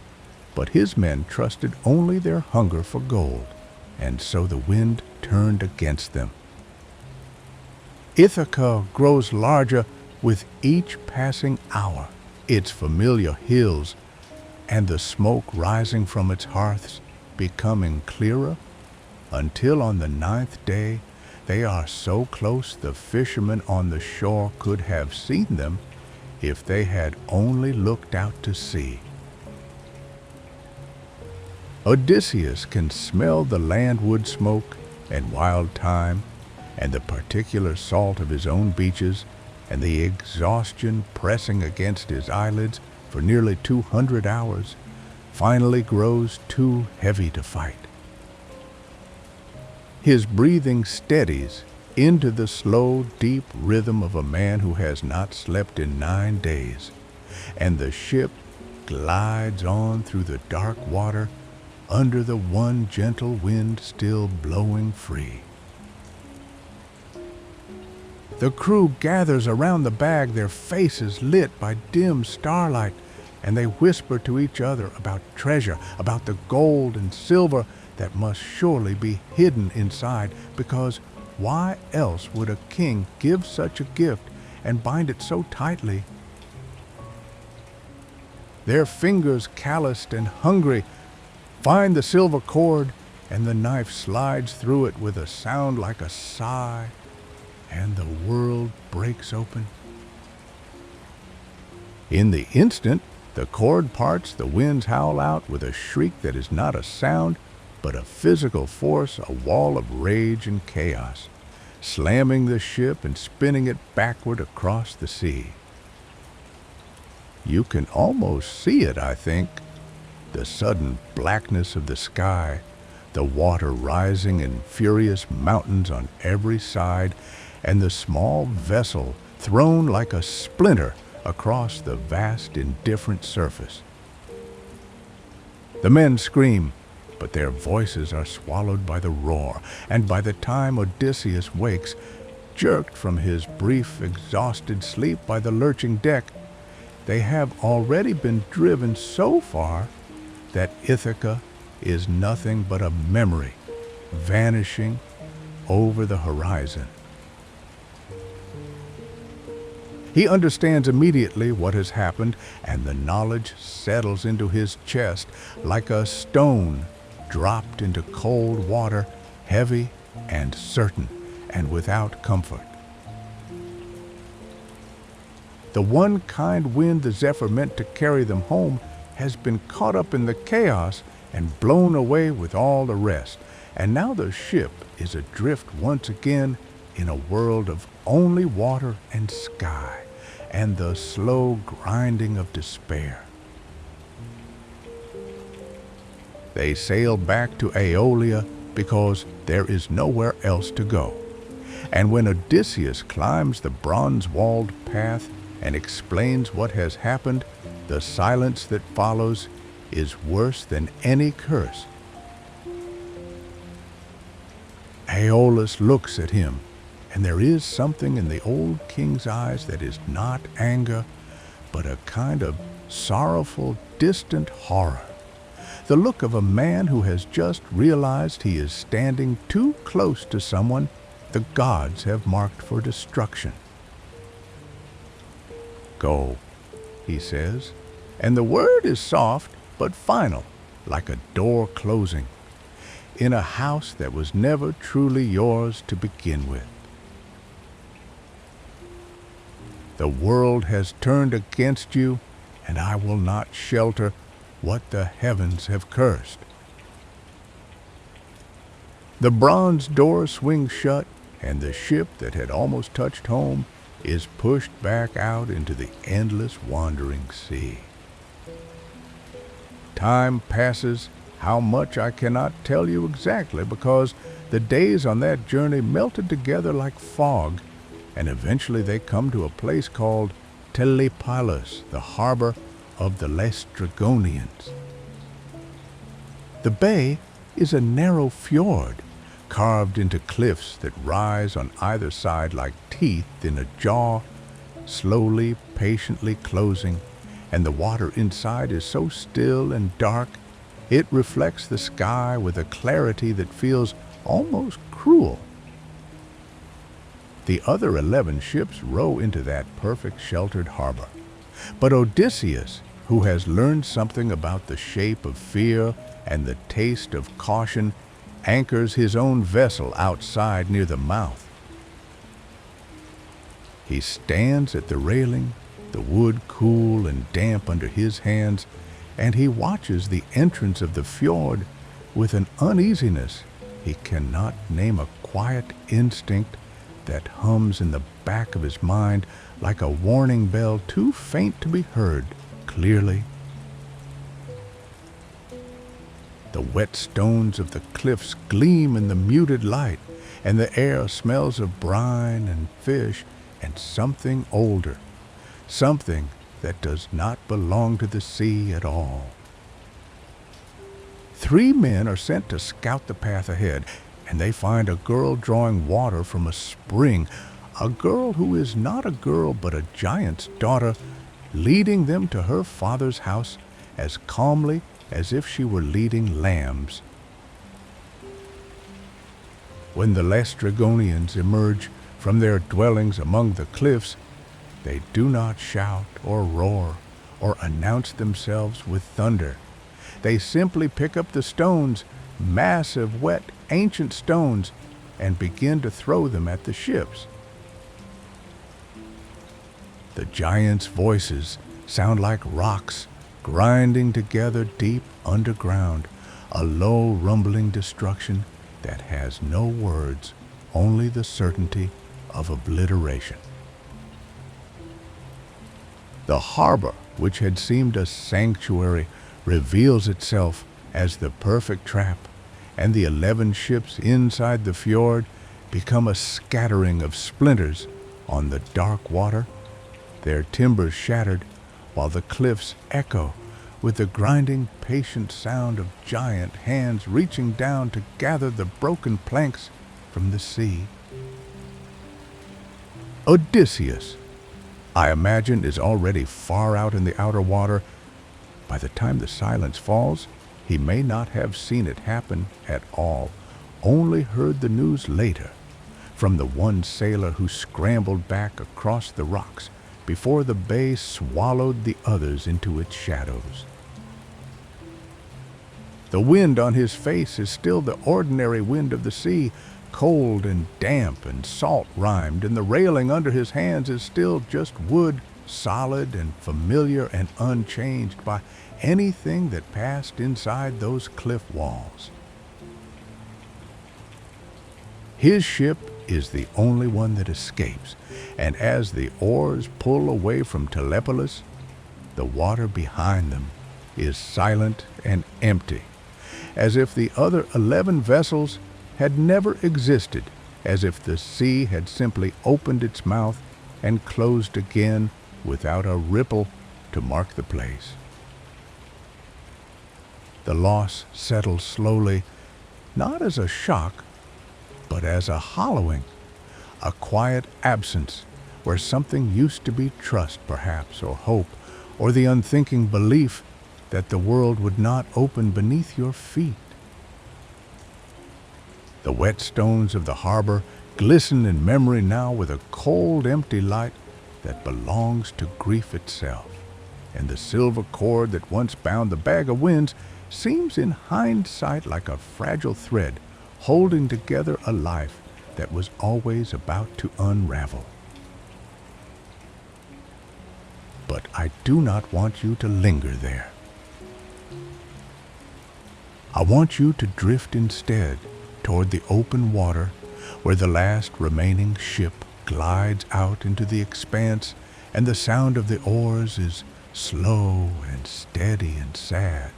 but his men trusted only their hunger for gold, and so the wind turned against them. Ithaca grows larger with each passing hour, its familiar hills and the smoke rising from its hearths becoming clearer, until on the 9th day they are so close the fishermen on the shore could have seen them if they had only looked out to sea. Odysseus can smell the landwood smoke and wild thyme, and the particular salt of his own beaches, and the exhaustion pressing against his eyelids for nearly 200 hours, finally grows too heavy to fight. His breathing steadies into the slow, deep rhythm of a man who has not slept in 9 days, and the ship glides on through the dark water under the one gentle wind still blowing free. The crew gathers around the bag, their faces lit by dim starlight, and they whisper to each other about treasure, about the gold and silver that must surely be hidden inside, because why else would a king give such a gift and bind it so tightly? Their fingers, calloused and hungry, find the silver cord, and the knife slides through it with a sound like a sigh, and the world breaks open. In the instant, the cord parts, the winds howl out with a shriek that is not a sound, but a physical force, a wall of rage and chaos, slamming the ship and spinning it backward across the sea. You can almost see it, I think, the sudden blackness of the sky, the water rising in furious mountains on every side, and the small vessel thrown like a splinter across the vast, indifferent surface. The men scream, but their voices are swallowed by the roar, and by the time Odysseus wakes, jerked from his brief, exhausted sleep by the lurching deck, they have already been driven so far that Ithaca is nothing but a memory, vanishing over the horizon. He understands immediately what has happened, and the knowledge settles into his chest like a stone dropped into cold water, heavy and certain and without comfort. The one kind wind the zephyr meant to carry them home has been caught up in the chaos and blown away with all the rest, and now the ship is adrift once again in a world of only water and sky, and the slow grinding of despair. They sail back to Aeolia because there is nowhere else to go. And when Odysseus climbs the bronze-walled path and explains what has happened, the silence that follows is worse than any curse. Aeolus looks at him, and there is something in the old king's eyes that is not anger, but a kind of sorrowful, distant horror. The look of a man who has just realized he is standing too close to someone the gods have marked for destruction. "Go," he says, and the word is soft but final, like a door closing, in a house that was never truly yours to begin with. The world has turned against you, and I will not shelter what the heavens have cursed. The bronze door swings shut, and the ship that had almost touched home is pushed back out into the endless wandering sea. Time passes, how much I cannot tell you exactly, because the days on that journey melted together like fog, and eventually they come to a place called Telepilos, the harbor of the Laestrygonians. The bay is a narrow fjord, carved into cliffs that rise on either side like teeth in a jaw, slowly, patiently closing, and the water inside is so still and dark, it reflects the sky with a clarity that feels almost cruel. The other 11 ships row into that perfect sheltered harbor, but Odysseus, who has learned something about the shape of fear and the taste of caution, anchors his own vessel outside near the mouth. He stands at the railing, the wood cool and damp under his hands, and he watches the entrance of the fjord with an uneasiness he cannot name, a quiet instinct that hums in the back of his mind like a warning bell too faint to be heard clearly. The wet stones of the cliffs gleam in the muted light, and the air smells of brine and fish and something older, something that does not belong to the sea at all. 3 men are sent to scout the path ahead, and they find a girl drawing water from a spring, a girl who is not a girl but a giant's daughter, leading them to her father's house as calmly as if she were leading lambs. When the Laestrygonians emerge from their dwellings among the cliffs, they do not shout or roar or announce themselves with thunder. They simply pick up the stones, massive, wet, ancient stones, and begin to throw them at the ships. The giants' voices sound like rocks grinding together deep underground, a low rumbling destruction that has no words, only the certainty of obliteration. The harbor, which had seemed a sanctuary, reveals itself as the perfect trap, and the 11 ships inside the fjord become a scattering of splinters on the dark water, their timbers shattered, while the cliffs echo with the grinding, patient sound of giant hands reaching down to gather the broken planks from the sea. Odysseus, I imagine, is already far out in the outer water. By the time the silence falls, he may not have seen it happen at all, only heard the news later, from the one sailor who scrambled back across the rocks before the bay swallowed the others into its shadows. The wind on his face is still the ordinary wind of the sea, cold and damp and salt-rimed, and the railing under his hands is still just wood, solid and familiar and unchanged by anything that passed inside those cliff walls. His ship is the only one that escapes, and as the oars pull away from Telepolis, the water behind them is silent and empty, as if the other 11 vessels had never existed, as if the sea had simply opened its mouth and closed again without a ripple to mark the place. The loss settles slowly, not as a shock, but as a hollowing, a quiet absence where something used to be trust, perhaps, or hope, or the unthinking belief that the world would not open beneath your feet. The wet stones of the harbor glisten in memory now with a cold, empty light that belongs to grief itself, and the silver cord that once bound the bag of winds seems in hindsight like a fragile thread holding together a life that was always about to unravel. But I do not want you to linger there. I want you to drift instead toward the open water where the last remaining ship glides out into the expanse, and the sound of the oars is slow and steady and sad.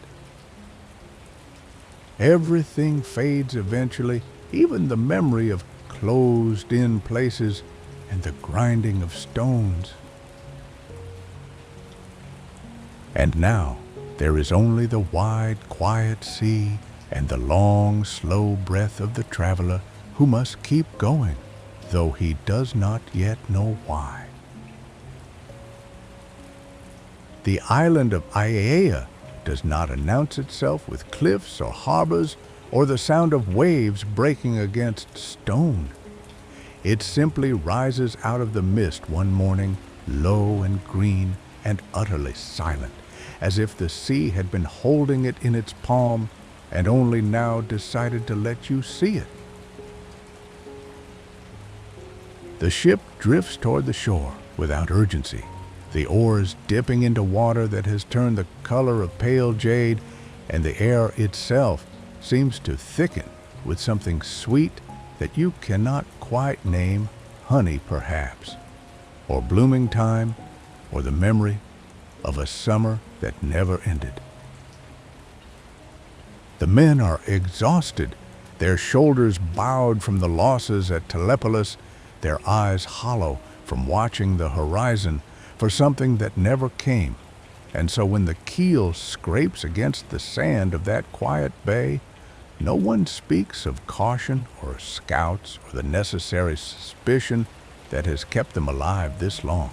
Everything fades eventually, even the memory of closed-in places and the grinding of stones. And now there is only the wide, quiet sea and the long, slow breath of the traveler who must keep going, though he does not yet know why. The island of Aiaia does not announce itself with cliffs or harbors or the sound of waves breaking against stone. It simply rises out of the mist one morning, low and green and utterly silent, as if the sea had been holding it in its palm and only now decided to let you see it. The ship drifts toward the shore without urgency, the oars dipping into water that has turned the color of pale jade, and the air itself seems to thicken with something sweet that you cannot quite name, honey perhaps, or blooming time, or the memory of a summer that never ended. The men are exhausted, their shoulders bowed from the losses at Telepolis, their eyes hollow from watching the horizon for something that never came. And so when the keel scrapes against the sand of that quiet bay, no one speaks of caution or scouts or the necessary suspicion that has kept them alive this long.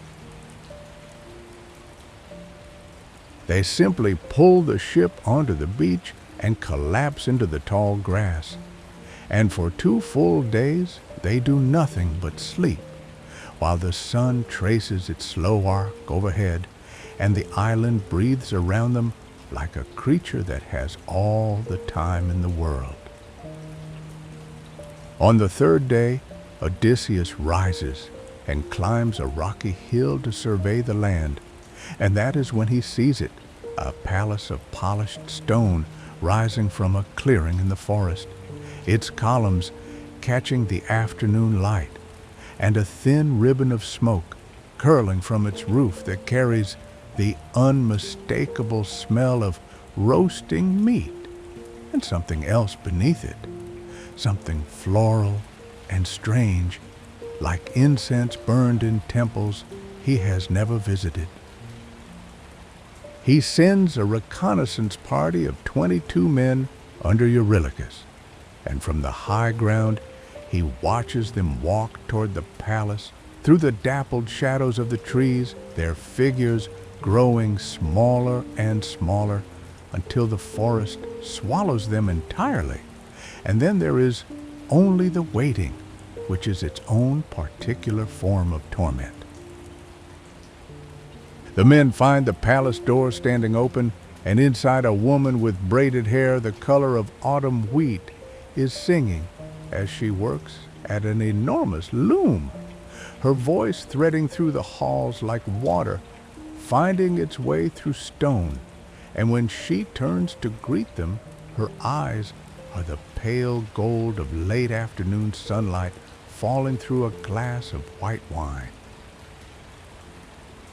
They simply pull the ship onto the beach and collapse into the tall grass. And for 2 full days, they do nothing but sleep, while the sun traces its slow arc overhead and the island breathes around them like a creature that has all the time in the world. On the 3rd day, Odysseus rises and climbs a rocky hill to survey the land, and that is when he sees it, a palace of polished stone rising from a clearing in the forest, its columns catching the afternoon light, and a thin ribbon of smoke curling from its roof that carries the unmistakable smell of roasting meat, and something else beneath it, something floral and strange, like incense burned in temples he has never visited. He sends a reconnaissance party of 22 men under Eurylochus, and from the high ground he watches them walk toward the palace through the dappled shadows of the trees, their figures growing smaller and smaller until the forest swallows them entirely. And then there is only the waiting, which is its own particular form of torment. The men find the palace door standing open, and inside a woman with braided hair the color of autumn wheat is singing as she works at an enormous loom, her voice threading through the halls like water, finding its way through stone. And when she turns to greet them, her eyes are the pale gold of late afternoon sunlight falling through a glass of white wine.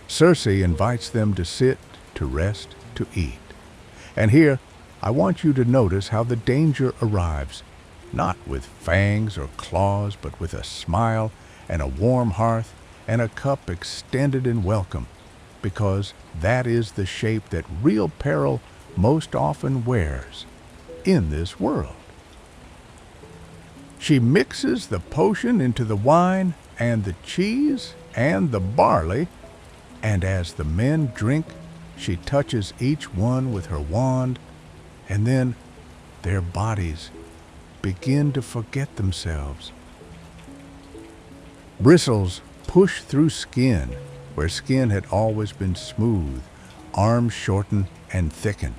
Circe invites them to sit, to rest, to eat. And here, I want you to notice how the danger arrives, not with fangs or claws, but with a smile and a warm hearth and a cup extended in welcome, because that is the shape that real peril most often wears in this world. She mixes the potion into the wine and the cheese and the barley, and as the men drink, she touches each one with her wand, and then their bodies begin to forget themselves. Bristles push through skin, where skin had always been smooth, arms shorten and thicken,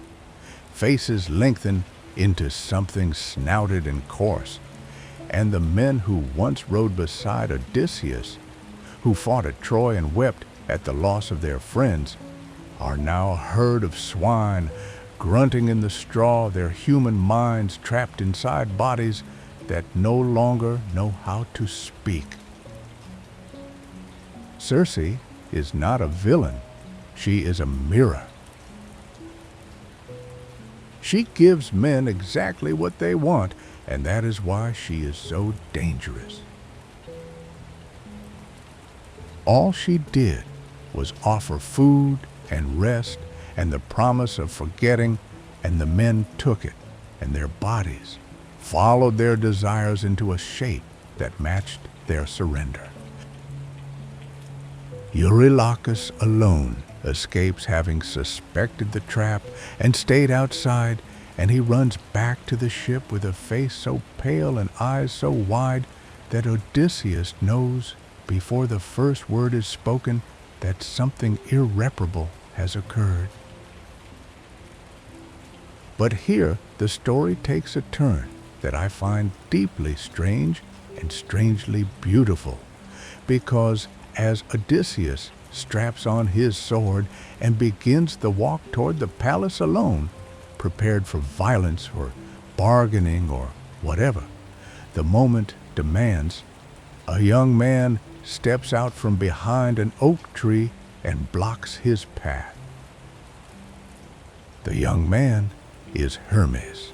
faces lengthen into something snouted and coarse, and the men who once rode beside Odysseus, who fought at Troy and wept at the loss of their friends, are now a herd of swine grunting in the straw, their human minds trapped inside bodies that no longer know how to speak. Circe is not a villain. She is a mirror. She gives men exactly what they want, and that is why she is so dangerous. All she did was offer food and rest and the promise of forgetting, and the men took it, and their bodies followed their desires into a shape that matched their surrender. Eurylochus alone escapes, having suspected the trap and stayed outside, and he runs back to the ship with a face so pale and eyes so wide that Odysseus knows before the first word is spoken that something irreparable has occurred. But here the story takes a turn that I find deeply strange and strangely beautiful, because as Odysseus straps on his sword and begins the walk toward the palace alone, prepared for violence or bargaining or whatever the moment demands, a young man steps out from behind an oak tree and blocks his path. The young man is Hermes,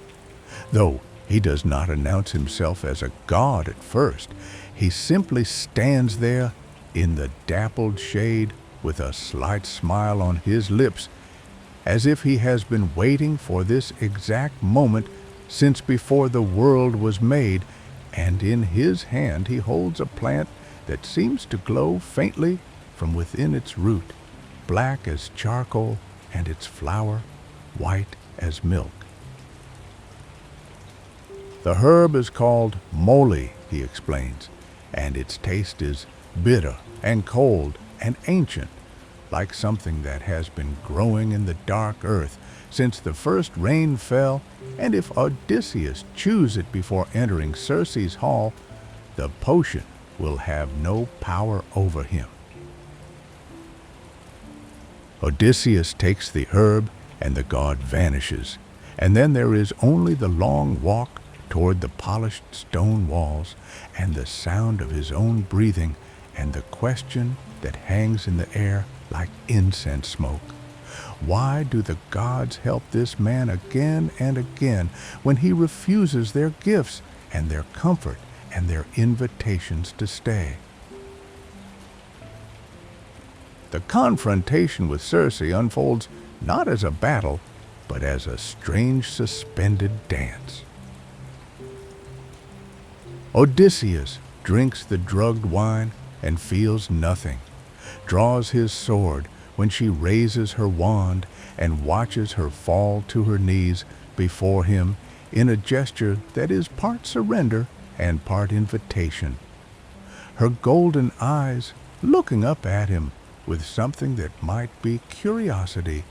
though He does not announce himself as a god at first. He simply stands there in the dappled shade with a slight smile on his lips, as if he has been waiting for this exact moment since before the world was made, and in his hand he holds a plant that seems to glow faintly from within its root, black as charcoal, and its flower white as milk. The herb is called moly, he explains, and its taste is bitter and cold and ancient, like something that has been growing in the dark earth since the first rain fell, and if Odysseus chews it before entering Circe's hall, the potion will have no power over him. Odysseus takes the herb, and the god vanishes, and then there is only the long walk toward the polished stone walls, and the sound of his own breathing, and the question that hangs in the air like incense smoke. Why do the gods help this man again and again when he refuses their gifts and their comfort and their invitations to stay? The confrontation with Circe unfolds not as a battle, but as a strange suspended dance. Odysseus drinks the drugged wine and feels nothing, draws his sword when she raises her wand and watches her fall to her knees before him in a gesture that is part surrender and part invitation. Her golden eyes looking up at him with something that might be curiosity,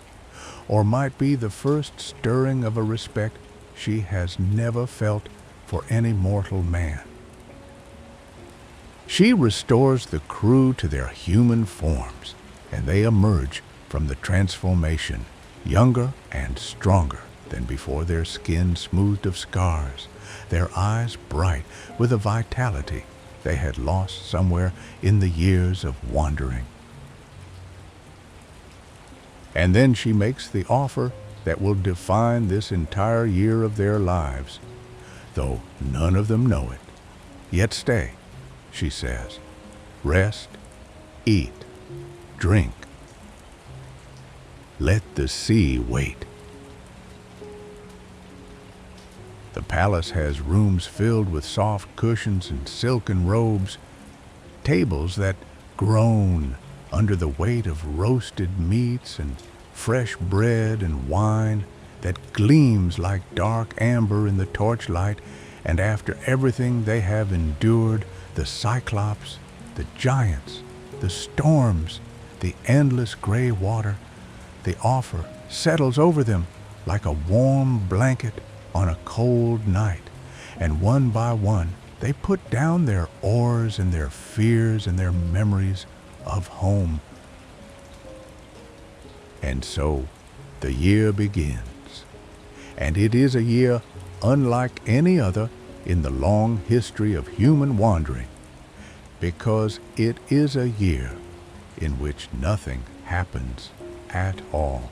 or might be the first stirring of a respect she has never felt for any mortal man. She restores the crew to their human forms, and they emerge from the transformation, younger and stronger than before, their skin smoothed of scars, their eyes bright with a vitality they had lost somewhere in the years of wandering. And then she makes the offer that will define this entire year of their lives, though none of them know it. Yet stay, she says. Rest, eat, drink. Let the sea wait. The palace has rooms filled with soft cushions and silken robes, tables that groan under the weight of roasted meats and fresh bread and wine that gleams like dark amber in the torchlight, and after everything they have endured, the cyclops, the giants, the storms, the endless gray water, the offer settles over them like a warm blanket on a cold night, and one by one they put down their oars and their fears and their memories of home. And so the year begins, and it is a year unlike any other in the long history of human wandering, because it is a year in which nothing happens at all.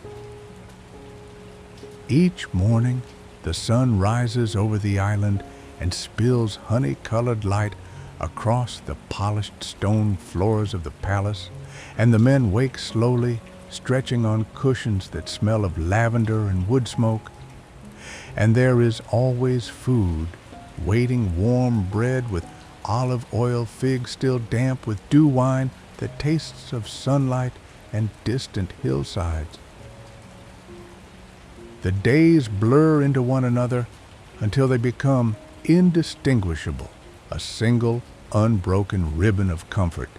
Each morning the sun rises over the island and spills honey-colored light across the polished stone floors of the palace, and the men wake slowly, stretching on cushions that smell of lavender and wood smoke. And there is always food, waiting warm bread with olive oil, figs still damp with dew wine that tastes of sunlight and distant hillsides. The days blur into one another until they become indistinguishable, a single unbroken ribbon of comfort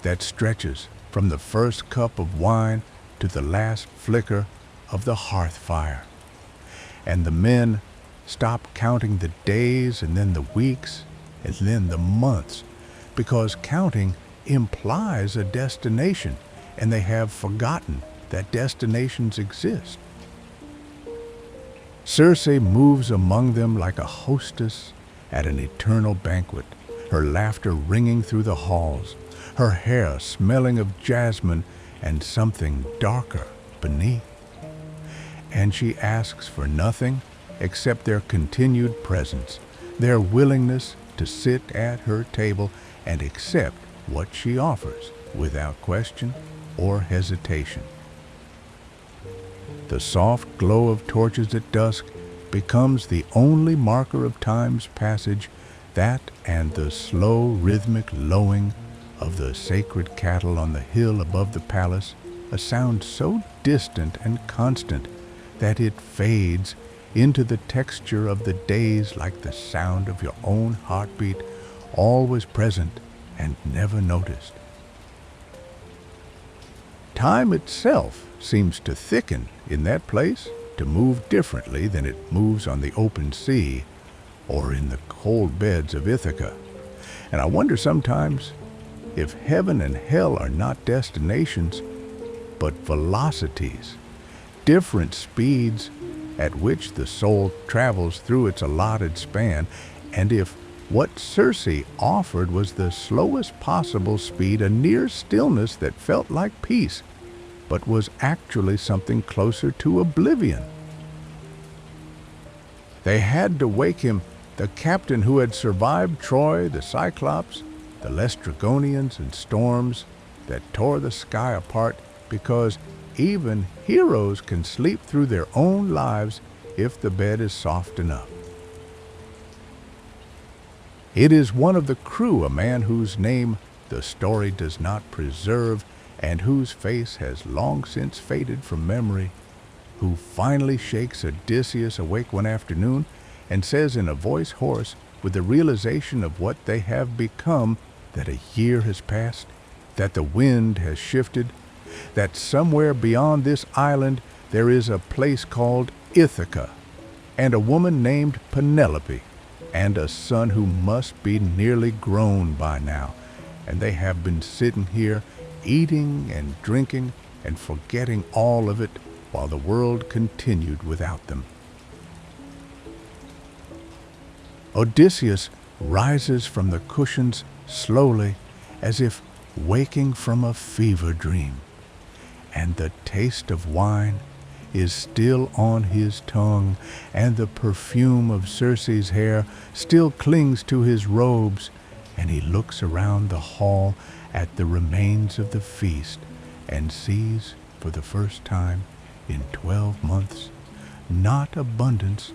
that stretches from the first cup of wine to the last flicker of the hearth fire. And the men stop counting the days and then the weeks and then the months, because counting implies a destination, and they have forgotten that destinations exist. Circe moves among them like a hostess at an eternal banquet, her laughter ringing through the halls, her hair smelling of jasmine and something darker beneath. And she asks for nothing except their continued presence, their willingness to sit at her table and accept what she offers without question or hesitation. The soft glow of torches at dusk becomes the only marker of time's passage, that and the slow rhythmic lowing of the sacred cattle on the hill above the palace, a sound so distant and constant that it fades into the texture of the days like the sound of your own heartbeat, always present and never noticed. Time itself seems to thicken in that place, to move differently than it moves on the open sea or in the cold beds of Ithaca. And I wonder sometimes if heaven and hell are not destinations, but velocities, different speeds at which the soul travels through its allotted span, and if what Circe offered was the slowest possible speed, a near stillness that felt like peace, but was actually something closer to oblivion. They had to wake him, the captain who had survived Troy, the Cyclops, the Lestrygonians and storms that tore the sky apart, because even heroes can sleep through their own lives if the bed is soft enough. It is one of the crew, a man whose name the story does not preserve and whose face has long since faded from memory, who finally shakes Odysseus awake one afternoon and says in a voice hoarse with the realization of what they have become, that a year has passed, that the wind has shifted, that somewhere beyond this island there is a place called Ithaca, and a woman named Penelope, and a son who must be nearly grown by now, and they have been sitting here eating and drinking and forgetting all of it while the world continued without them. Odysseus rises from the cushions slowly, as if waking from a fever dream, and the taste of wine is still on his tongue, and the perfume of Circe's hair still clings to his robes, and he looks around the hall at the remains of the feast and sees for the first time in 12 months not abundance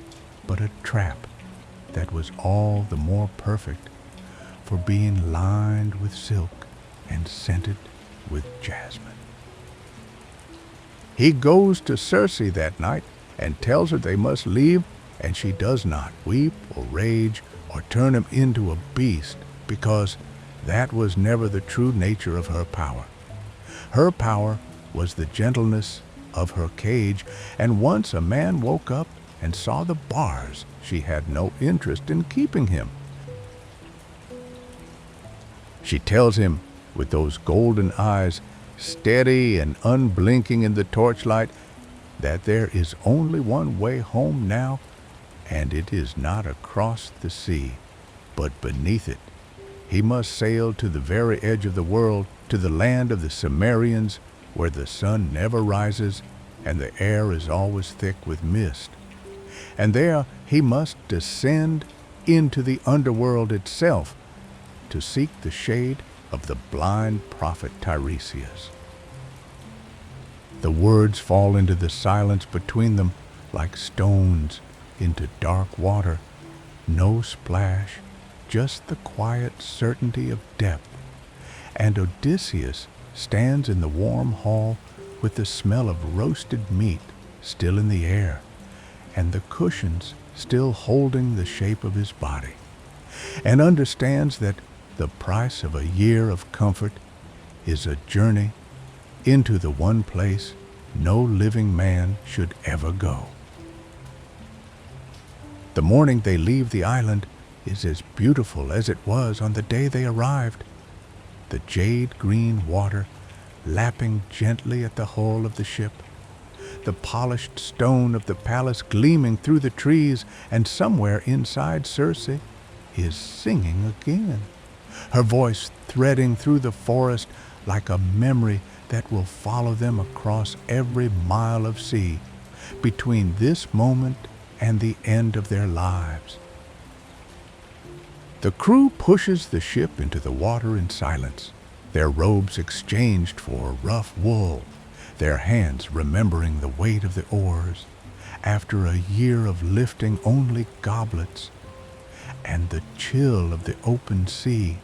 but a trap that was all the more perfect for being lined with silk and scented with jasmine. He goes to Circe that night and tells her they must leave, and she does not weep or rage or turn him into a beast, because that was never the true nature of her power. Her power was the gentleness of her cage, and once a man woke up and saw the bars, she had no interest in keeping him. She tells him with those golden eyes, steady and unblinking in the torchlight, that there is only one way home now, and it is not across the sea, but beneath it. He must sail to the very edge of the world, to the land of the Cimmerians, where the sun never rises and the air is always thick with mist. And there he must descend into the underworld itself to seek the shade of the blind prophet Tiresias. The words fall into the silence between them like stones into dark water. No splash, just the quiet certainty of depth. And Odysseus stands in the warm hall with the smell of roasted meat still in the air, and the cushions still holding the shape of his body, and understands that the price of a year of comfort is a journey into the one place no living man should ever go. The morning they leave the island is as beautiful as it was on the day they arrived. The jade-green water lapping gently at the hull of the ship, the polished stone of the palace gleaming through the trees, and somewhere inside Circe is singing again, her voice threading through the forest like a memory that will follow them across every mile of sea between this moment and the end of their lives. The crew pushes the ship into the water in silence, their robes exchanged for rough wool, their hands remembering the weight of the oars, after a year of lifting only goblets, and the chill of the open sea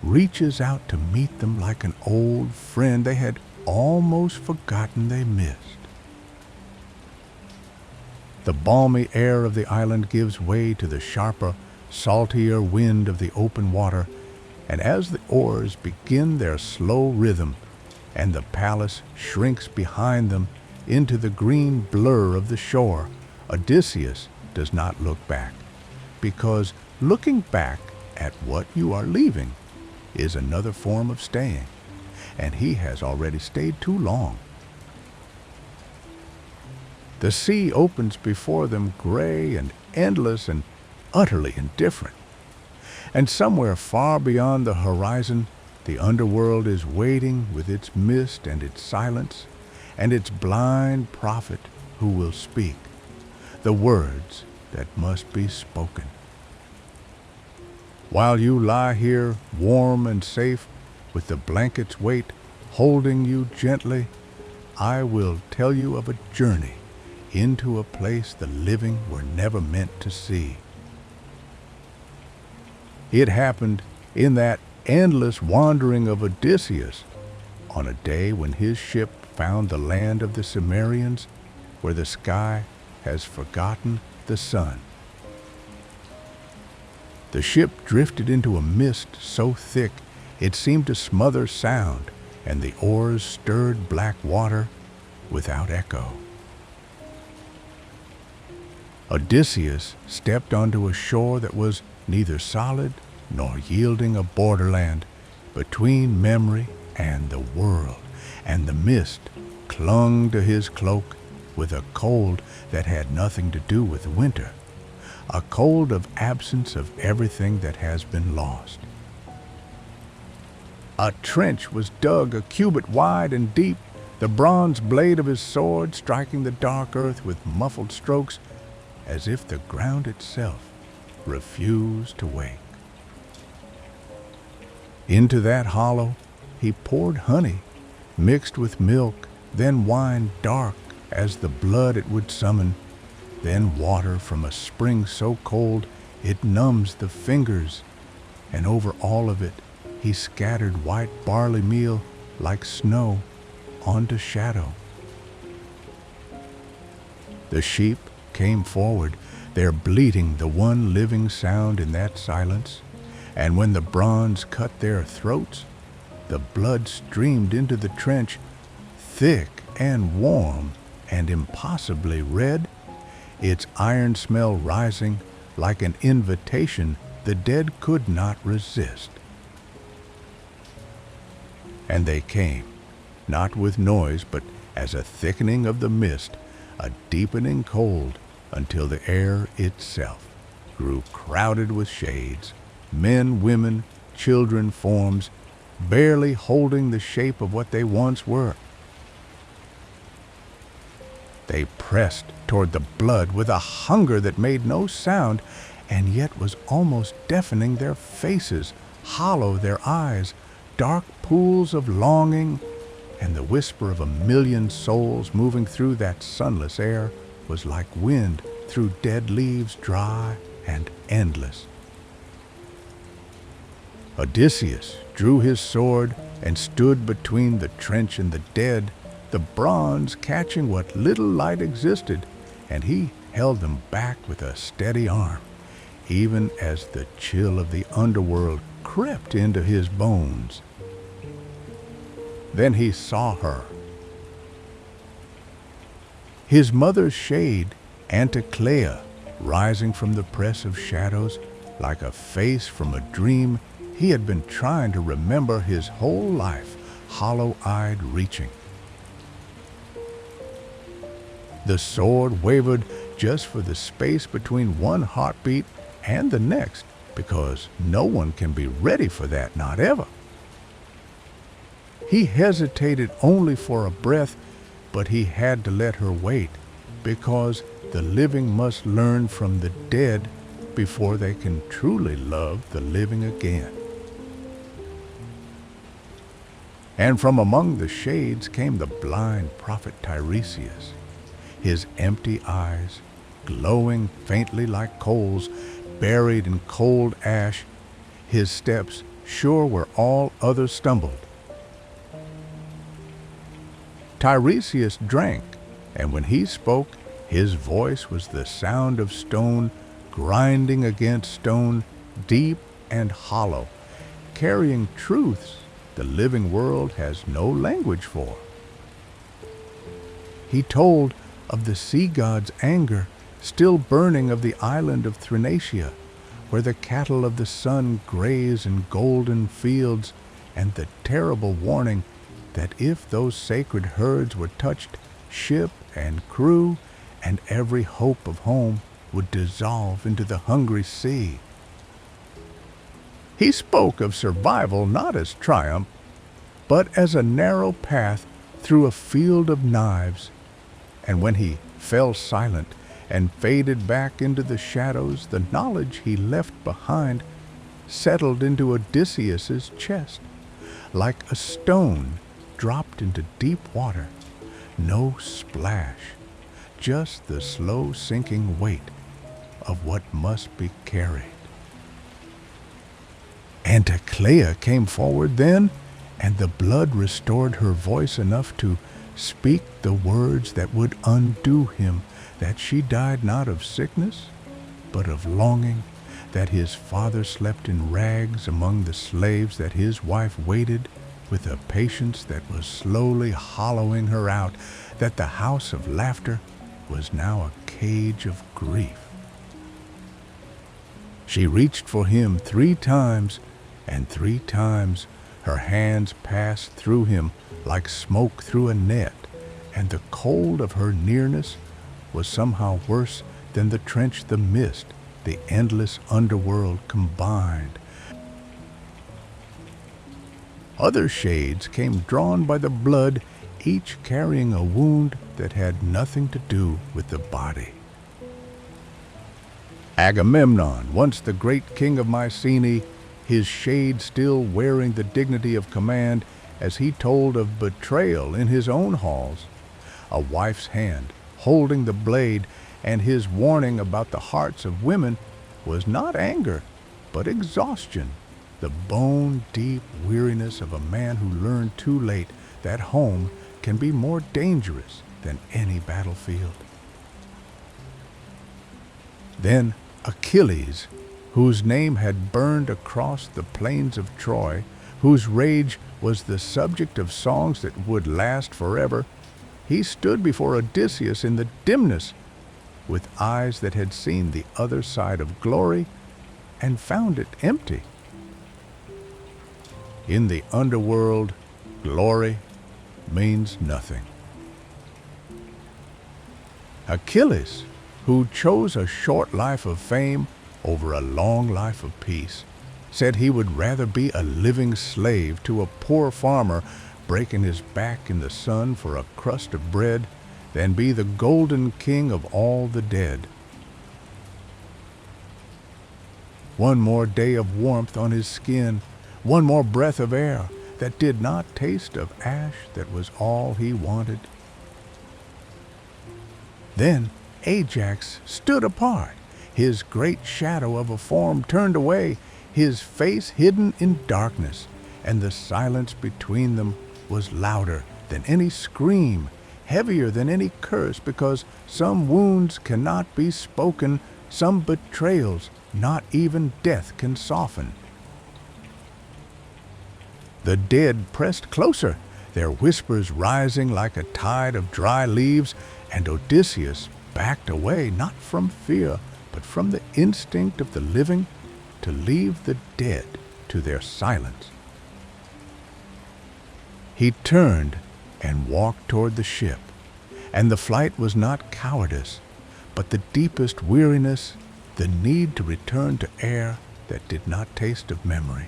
reaches out to meet them like an old friend they had almost forgotten they missed. The balmy air of the island gives way to the sharper, saltier wind of the open water, and as the oars begin their slow rhythm, and the palace shrinks behind them into the green blur of the shore, Odysseus does not look back, because looking back at what you are leaving is another form of staying, and he has already stayed too long. The sea opens before them gray and endless and utterly indifferent, and somewhere far beyond the horizon, the underworld is waiting with its mist and its silence, and its blind prophet who will speak the words that must be spoken. While you lie here warm and safe, with the blanket's weight holding you gently, I will tell you of a journey into a place the living were never meant to see. It happened in that endless wandering of Odysseus on a day when his ship found the land of the Cimmerians, where the sky has forgotten the sun. The ship drifted into a mist so thick it seemed to smother sound, and the oars stirred black water without echo. Odysseus stepped onto a shore that was neither solid nor yielding a borderland between memory and the world, and the mist clung to his cloak with a cold that had nothing to do with winter, a cold of absence of everything that has been lost. A trench was dug a cubit wide and deep, the bronze blade of his sword striking the dark earth with muffled strokes, as if the ground itself refused to wake. Into that hollow he poured honey, mixed with milk, then wine dark as the blood it would summon, then water from a spring so cold it numbs the fingers, and over all of it he scattered white barley meal like snow onto shadow. The sheep came forward, their bleating the one living sound in that silence, and when the bronze cut their throats, the blood streamed into the trench, thick and warm and impossibly red, its iron smell rising like an invitation the dead could not resist. And they came, not with noise, but as a thickening of the mist, a deepening cold, until the air itself grew crowded with shades, men, women, children forms, barely holding the shape of what they once were. They pressed toward the blood with a hunger that made no sound, and yet was almost deafening, their faces hollow, their eyes dark pools of longing, and the whisper of a million souls moving through that sunless air was like wind through dead leaves, dry and endless. Odysseus drew his sword and stood between the trench and the dead, the bronze catching what little light existed, and he held them back with a steady arm, even as the chill of the underworld crept into his bones. Then he saw her. His mother's shade, Anticlea, rising from the press of shadows, like a face from a dream he had been trying to remember his whole life, hollow-eyed reaching. The sword wavered just for the space between one heartbeat and the next, because no one can be ready for that, not ever. He hesitated only for a breath, but he had to let her wait, because the living must learn from the dead before they can truly love the living again. And from among the shades came the blind prophet Tiresias, his empty eyes glowing faintly like coals buried in cold ash, his steps sure where all others stumbled. Tiresias drank, and when he spoke, his voice was the sound of stone grinding against stone, deep and hollow, carrying truths the living world has no language for. He told of the sea god's anger still burning of the island of Thrinacia, where the cattle of the sun graze in golden fields, and the terrible warning that if those sacred herds were touched, ship and crew and every hope of home would dissolve into the hungry sea. He spoke of survival not as triumph, but as a narrow path through a field of knives. And when he fell silent and faded back into the shadows, the knowledge he left behind settled into Odysseus's chest, like a stone dropped into deep water. No splash, just the slow sinking weight of what must be carried. Anticlea came forward then, and the blood restored her voice enough to speak the words that would undo him, that she died not of sickness, but of longing, that his father slept in rags among the slaves, that his wife waited with a patience that was slowly hollowing her out, that the house of laughter was now a cage of grief. She reached for him 3 times, and 3 times her hands passed through him like smoke through a net, and the cold of her nearness was somehow worse than the trench, the mist, the endless underworld combined. Other shades came drawn by the blood, each carrying a wound that had nothing to do with the body. Agamemnon, once the great king of Mycenae, his shade still wearing the dignity of command, as he told of betrayal in his own halls, a wife's hand holding the blade, and his warning about the hearts of women was not anger, but exhaustion, the bone-deep weariness of a man who learned too late that home can be more dangerous than any battlefield. Then Achilles, whose name had burned across the plains of Troy, whose rage was the subject of songs that would last forever, he stood before Odysseus in the dimness, with eyes that had seen the other side of glory and found it empty. In the underworld, glory means nothing. Achilles, who chose a short life of fame over a long life of peace, said he would rather be a living slave to a poor farmer breaking his back in the sun for a crust of bread than be the golden king of all the dead. One more day of warmth on his skin, one more breath of air that did not taste of ash, that was all he wanted. Then Ajax stood apart, his great shadow of a form turned away, his face hidden in darkness, and the silence between them was louder than any scream, heavier than any curse, because some wounds cannot be spoken, some betrayals not even death can soften. The dead pressed closer, their whispers rising like a tide of dry leaves, and Odysseus backed away, not from fear, but from the instinct of the living to leave the dead to their silence. He turned and walked toward the ship, and the flight was not cowardice, but the deepest weariness, the need to return to air that did not taste of memory.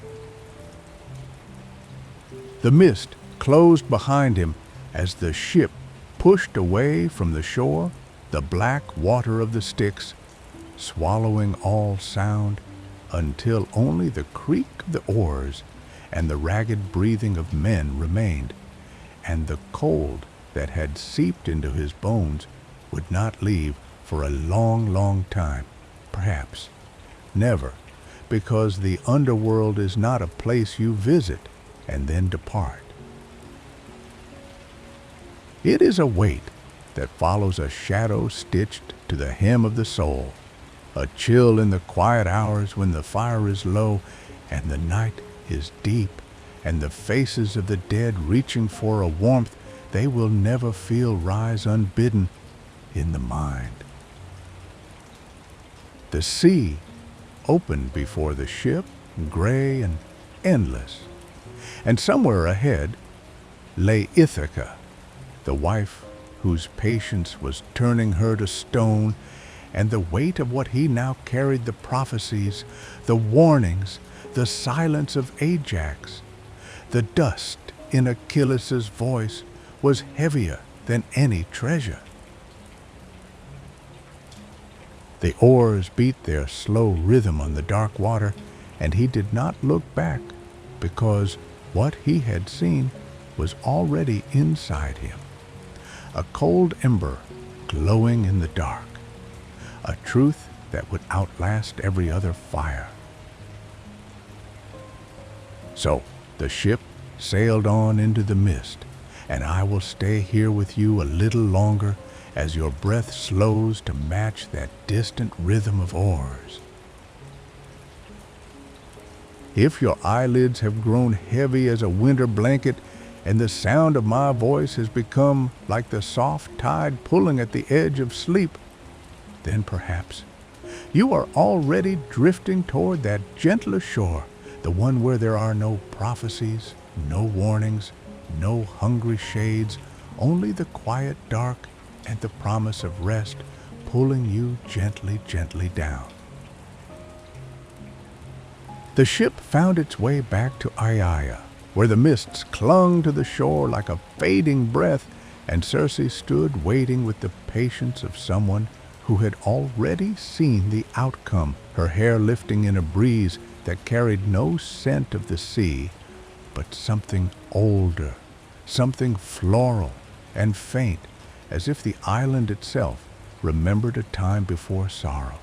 The mist closed behind him as the ship pushed away from the shore, the black water of the Styx, swallowing all sound until only the creak of the oars and the ragged breathing of men remained, and the cold that had seeped into his bones would not leave for a long, long time, perhaps never, because the underworld is not a place you visit and then depart. It is a weight that follows a shadow stitched to the hem of the soul, a chill in the quiet hours when the fire is low and the night is deep, and the faces of the dead reaching for a warmth they will never feel rise unbidden in the mind. The sea opened before the ship, gray and endless, and somewhere ahead lay Ithaca, the wife whose patience was turning her to stone, and the weight of what he now carried, the prophecies, the warnings, the silence of Ajax, the dust in Achilles' voice was heavier than any treasure. The oars beat their slow rhythm on the dark water, and he did not look back, because what he had seen was already inside him. A cold ember glowing in the dark, a truth that would outlast every other fire. So the ship sailed on into the mist, and I will stay here with you a little longer as your breath slows to match that distant rhythm of oars. If your eyelids have grown heavy as a winter blanket, and the sound of my voice has become like the soft tide pulling at the edge of sleep, then perhaps you are already drifting toward that gentler shore, the one where there are no prophecies, no warnings, no hungry shades, only the quiet dark and the promise of rest pulling you gently, gently down. The ship found its way back to Aiaia, where the mists clung to the shore like a fading breath, and Circe stood waiting with the patience of someone who had already seen the outcome, her hair lifting in a breeze that carried no scent of the sea, but something older, something floral and faint, as if the island itself remembered a time before sorrow.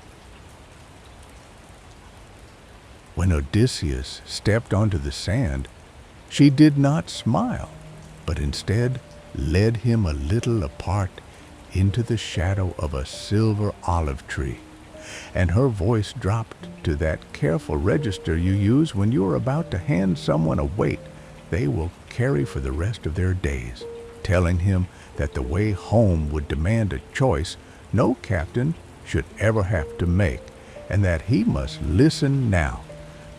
When Odysseus stepped onto the sand, she did not smile, but instead led him a little apart into the shadow of a silver olive tree, and her voice dropped to that careful register you use when you are about to hand someone a weight they will carry for the rest of their days, telling him that the way home would demand a choice no captain should ever have to make, and that he must listen now,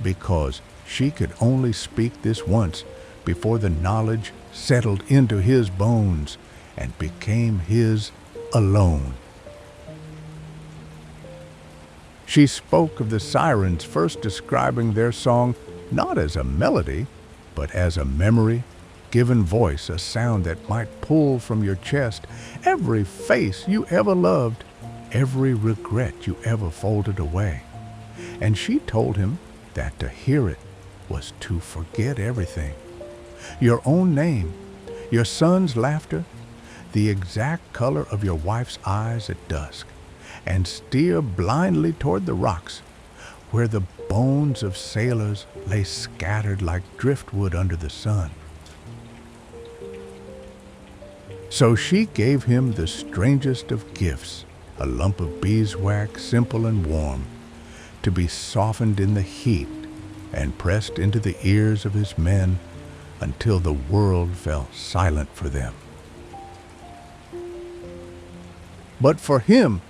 because she could only speak this once before the knowledge settled into his bones and became his alone. She spoke of the sirens first describing their song not as a melody, but as a memory, given voice, a sound that might pull from your chest every face you ever loved, every regret you ever folded away. And she told him that to hear it was to forget everything. Your own name, your son's laughter, the exact color of your wife's eyes at dusk, and steer blindly toward the rocks, where the bones of sailors lay scattered like driftwood under the sun. So she gave him the strangest of gifts, a lump of beeswax, simple and warm, to be softened in the heat and pressed into the ears of his men until the world fell silent for them. But for him,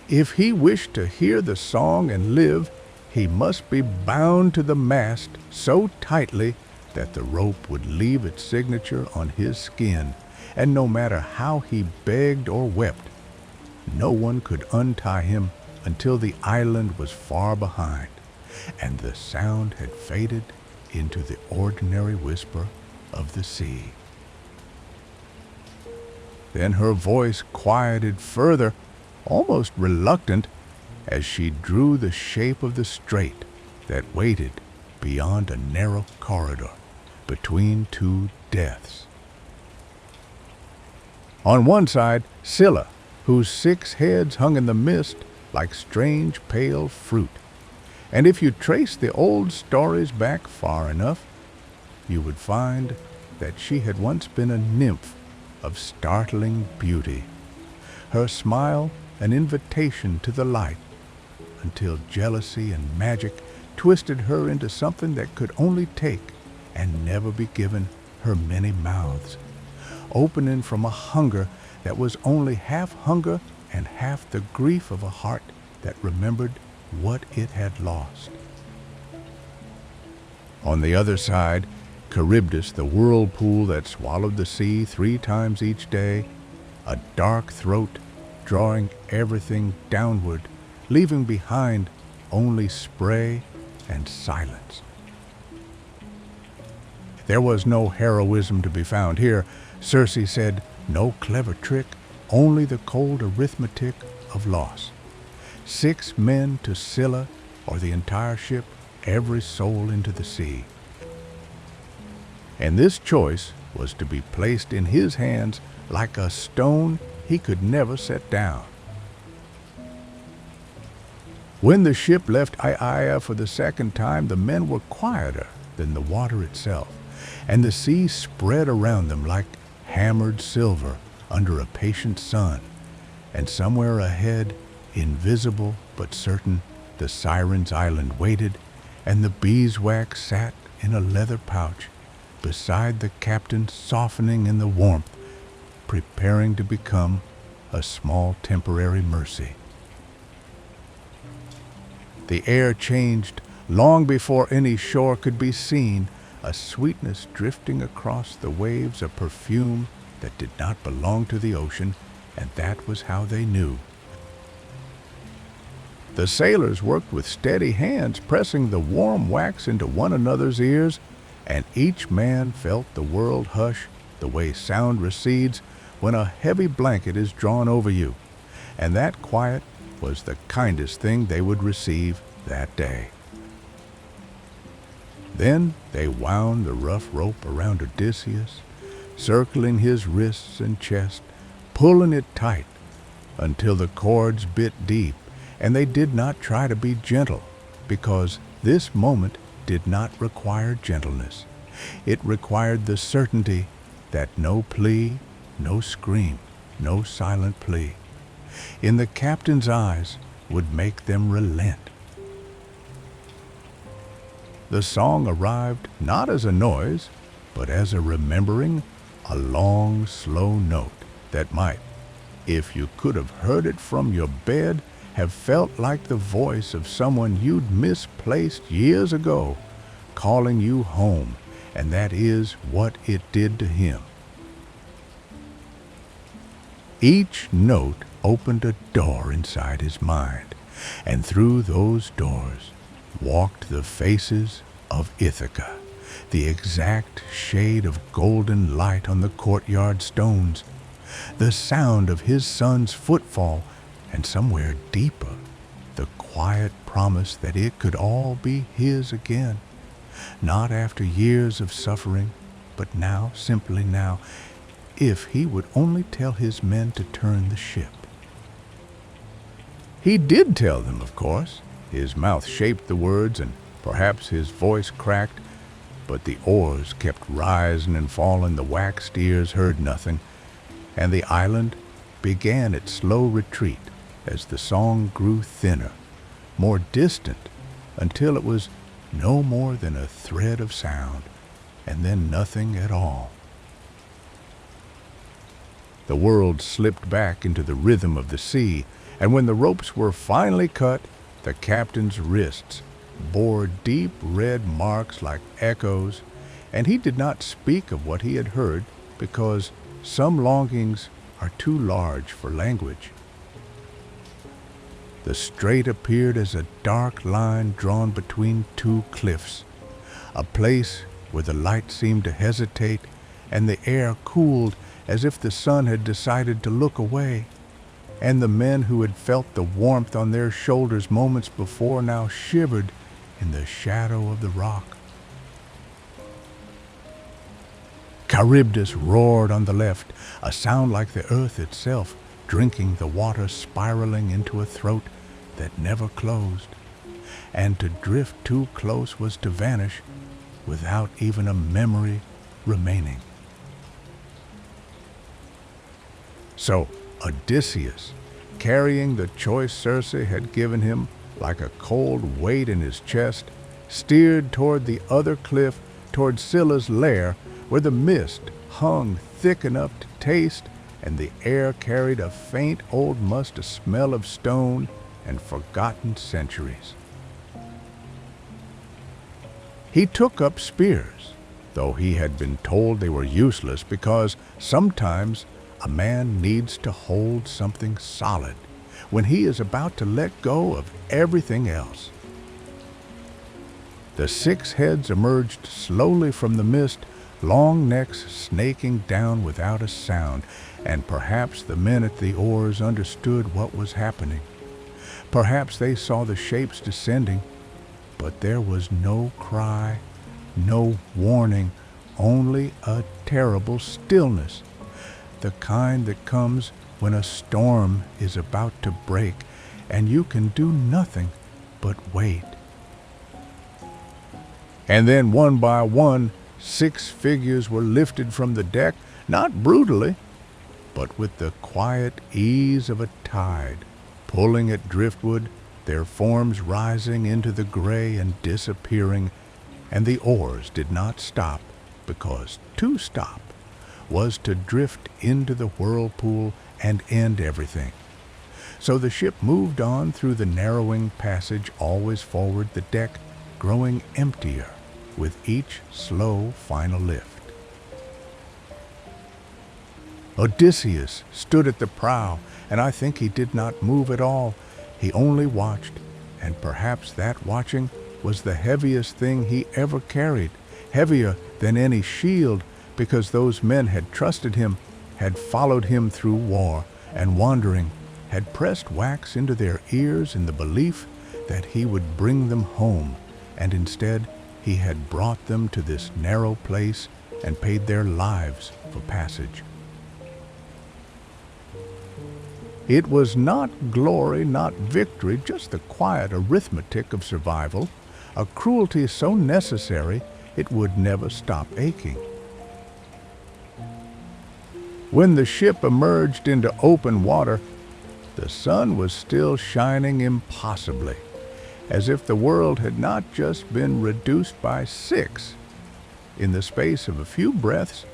if he wished to hear the song and live, he must be bound to the mast so tightly that the rope would leave its signature on his skin, and no matter how he begged or wept, no one could untie him until the island was far behind, and the sound had faded into the ordinary whisper of the sea. Then her voice quieted further almost reluctant, as she drew the shape of the strait that waited beyond a narrow corridor between two deaths. On one side, Scylla, whose 6 heads hung in the mist like strange pale fruit. And if you trace the old stories back far enough, you would find that she had once been a nymph of startling beauty, her smile an invitation to the light, until jealousy and magic twisted her into something that could only take and never be given her many mouths, opening from a hunger that was only half hunger and half the grief of a heart that remembered what it had lost. On the other side, Charybdis, the whirlpool that swallowed the sea 3 times each day, a dark throat drawing everything downward, leaving behind only spray and silence. There was no heroism to be found here. Circe said, no clever trick, only the cold arithmetic of loss. 6 men to Scylla, or the entire ship, every soul into the sea. And this choice was to be placed in his hands like a stone he could never set down. When the ship left Aiaia for the 2nd time, the men were quieter than the water itself, and the sea spread around them like hammered silver under a patient sun. And somewhere ahead, invisible but certain, the Siren's island waited, and the beeswax sat in a leather pouch beside the captain, softening in the warmth, preparing to become a small temporary mercy. The air changed long before any shore could be seen, a sweetness drifting across the waves, a perfume that did not belong to the ocean, and that was how they knew. The sailors worked with steady hands, pressing the warm wax into one another's ears, and each man felt the world hush the way sound recedes when a heavy blanket is drawn over you, and that quiet was the kindest thing they would receive that day. Then they wound the rough rope around Odysseus, circling his wrists and chest, pulling it tight until the cords bit deep, and they did not try to be gentle, because this moment did not require gentleness. It required the certainty that no plea, no scream, no silent plea, in the captain's eyes would make them relent. The song arrived not as a noise, but as a remembering, a long, slow note that might, if you could have heard it from your bed, have felt like the voice of someone you'd misplaced years ago, calling you home, and that is what it did to him. Each note opened a door inside his mind, and through those doors walked the faces of Ithaca, the exact shade of golden light on the courtyard stones, the sound of his son's footfall, and somewhere deeper, the quiet promise that it could all be his again, not after years of suffering, but now, simply now, if he would only tell his men to turn the ship. He did tell them, of course. His mouth shaped the words, and perhaps his voice cracked, but the oars kept rising and falling, the waxed ears heard nothing, and the island began its slow retreat as the song grew thinner, more distant, until it was no more than a thread of sound, and then nothing at all. The world slipped back into the rhythm of the sea, and when the ropes were finally cut, the captain's wrists bore deep red marks like echoes, and he did not speak of what he had heard, because some longings are too large for language. The strait appeared as a dark line drawn between 2 cliffs, a place where the light seemed to hesitate and the air cooled as if the sun had decided to look away. and the men who had felt the warmth on their shoulders moments before now shivered in the shadow of the rock. Charybdis roared on the left, a sound like the earth itself, drinking the water, spiraling into a throat that never closed. And to drift too close was to vanish without even a memory remaining. So Odysseus, carrying the choice Circe had given him like a cold weight in his chest, steered toward the other cliff, toward Scylla's lair, where the mist hung thick enough to taste, and the air carried a faint old musty smell of stone and forgotten centuries. He took up spears, though he had been told they were useless because sometimes a man needs to hold something solid when he is about to let go of everything else. The 6 heads emerged slowly from the mist, long necks snaking down without a sound, and perhaps the men at the oars understood what was happening. Perhaps they saw the shapes descending, but there was no cry, no warning, only a terrible stillness, the kind that comes when a storm is about to break and you can do nothing but wait. And then one by one, 6 figures were lifted from the deck, not brutally, but with the quiet ease of a tide, pulling at driftwood, their forms rising into the gray and disappearing, and the oars did not stop, because to stop was to drift into the whirlpool and end everything. So the ship moved on through the narrowing passage, always forward, the deck growing emptier with each slow final lift. Odysseus stood at the prow, and I think he did not move at all. He only watched, and perhaps that watching was the heaviest thing he ever carried, heavier than any shield, because those men had trusted him, had followed him through war, and wandering, had pressed wax into their ears in the belief that he would bring them home, and instead he had brought them to this narrow place and paid their lives for passage. It was not glory, not victory, just the quiet arithmetic of survival, a cruelty so necessary it would never stop aching. When the ship emerged into open water, the sun was still shining impossibly, as if the world had not just been reduced by 6 in the space of a few breaths,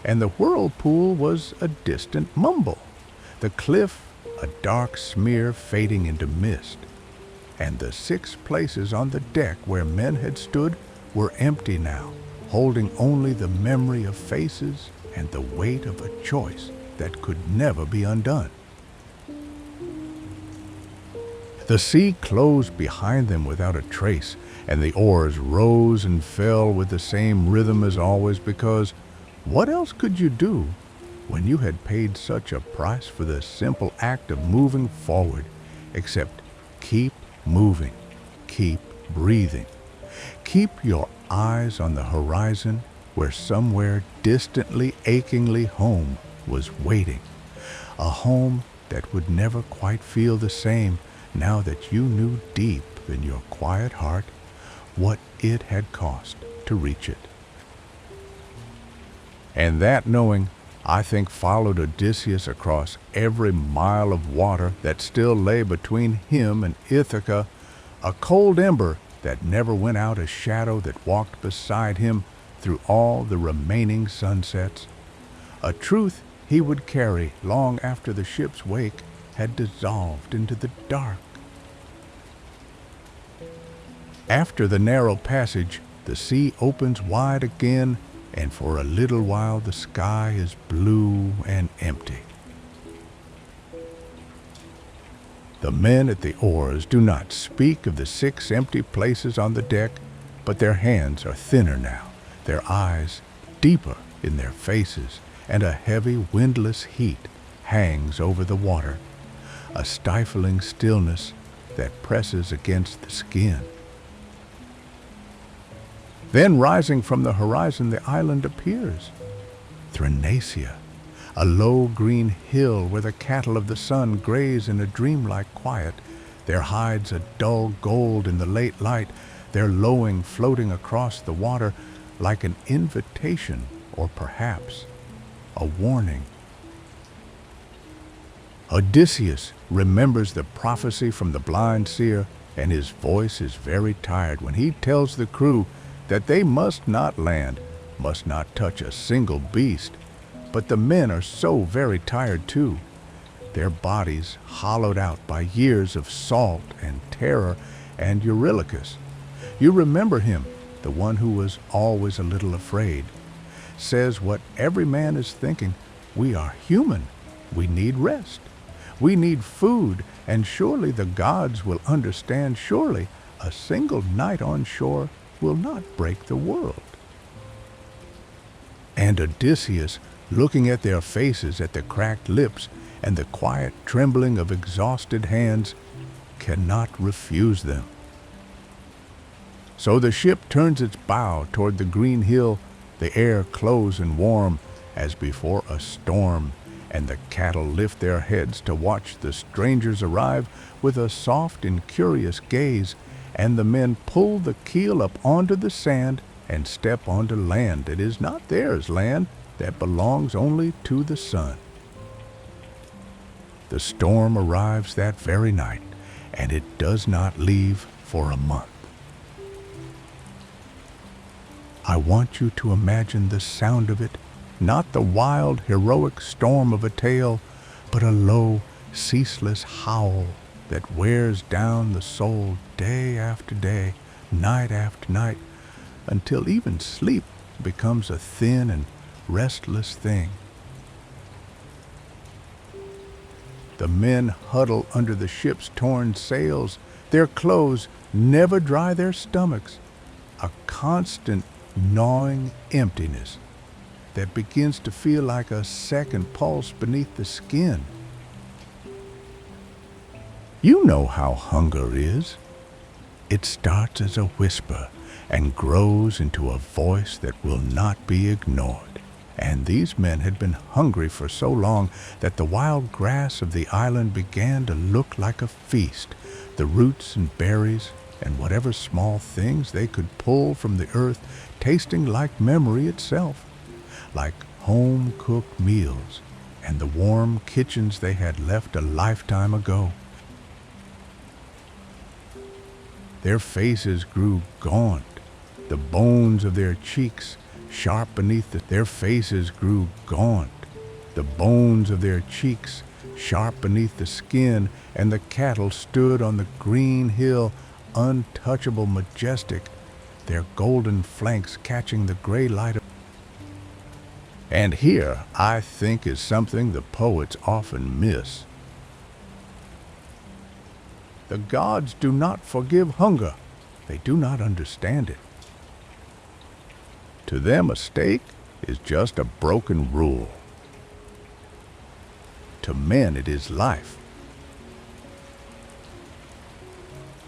and the whirlpool was a distant mumble, the cliff a dark smear fading into mist, and the 6 places on the deck where men had stood were empty now, holding only the memory of faces and the weight of a choice that could never be undone. The sea closed behind them without a trace, and the oars rose and fell with the same rhythm as always, because what else could you do when you had paid such a price for the simple act of moving forward, except keep moving, keep breathing, keep your eyes on the horizon where somewhere distantly, achingly home was waiting, a home that would never quite feel the same now that you knew deep in your quiet heart what it had cost to reach it. And that knowing, I think, followed Odysseus across every mile of water that still lay between him and Ithaca, a cold ember that never went out, a shadow that walked beside him through all the remaining sunsets, a truth he would carry long after the ship's wake had dissolved into the dark. After the narrow passage, the sea opens wide again, and for a little while the sky is blue and empty. The men at the oars do not speak of the 6 empty places on the deck, but their hands are thinner now, their eyes deeper in their faces, and a heavy windless heat hangs over the water, a stifling stillness that presses against the skin. Then rising from the horizon, the island appears. Thrinacia, a low green hill where the cattle of the sun graze in a dreamlike quiet, their hides a dull gold in the late light, their lowing floating across the water like an invitation or perhaps a warning. Odysseus remembers the prophecy from the blind seer, and his voice is very tired when he tells the crew that they must not land, must not touch a single beast. But the men are so very tired too, their bodies hollowed out by years of salt and terror and Eurylochus. You remember him, the one who was always a little afraid, says what every man is thinking: we are human, we need rest, we need food, and surely the gods will understand. Surely a single night on shore will not break the world. And Odysseus, looking at their faces, at the cracked lips, and the quiet trembling of exhausted hands, cannot refuse them. So the ship turns its bow toward the green hill, the air close and warm as before a storm, and the cattle lift their heads to watch the strangers arrive with a soft and curious gaze, and the men pull the keel up onto the sand and step onto land. It is not theirs, land that belongs only to the sun. The storm arrives that very night, and it does not leave for a month. I want you to imagine the sound of it, not the wild, heroic storm of a tale, but a low, ceaseless howl that wears down the soul day after day, night after night, until even sleep becomes a thin and restless thing. The men huddle under the ship's torn sails. Their clothes never dry their stomachs. A constant gnawing emptiness that begins to feel like a second pulse beneath the skin. You know how hunger is. It starts as a whisper and grows into a voice that will not be ignored. And these men had been hungry for so long that the wild grass of the island began to look like a feast. The roots and berries and whatever small things they could pull from the earth, tasting like memory itself, like home-cooked meals and the warm kitchens they had left a lifetime ago. Their faces grew gaunt, the bones of their cheeks sharp beneath their faces grew gaunt, the bones of their cheeks sharp beneath the skin, and the cattle stood on the green hill, untouchable, majestic, their golden flanks catching the gray light of. And here, I think, is something the poets often miss. The gods do not forgive hunger. They do not understand it. To them, a steak is just a broken rule. To men, it is life.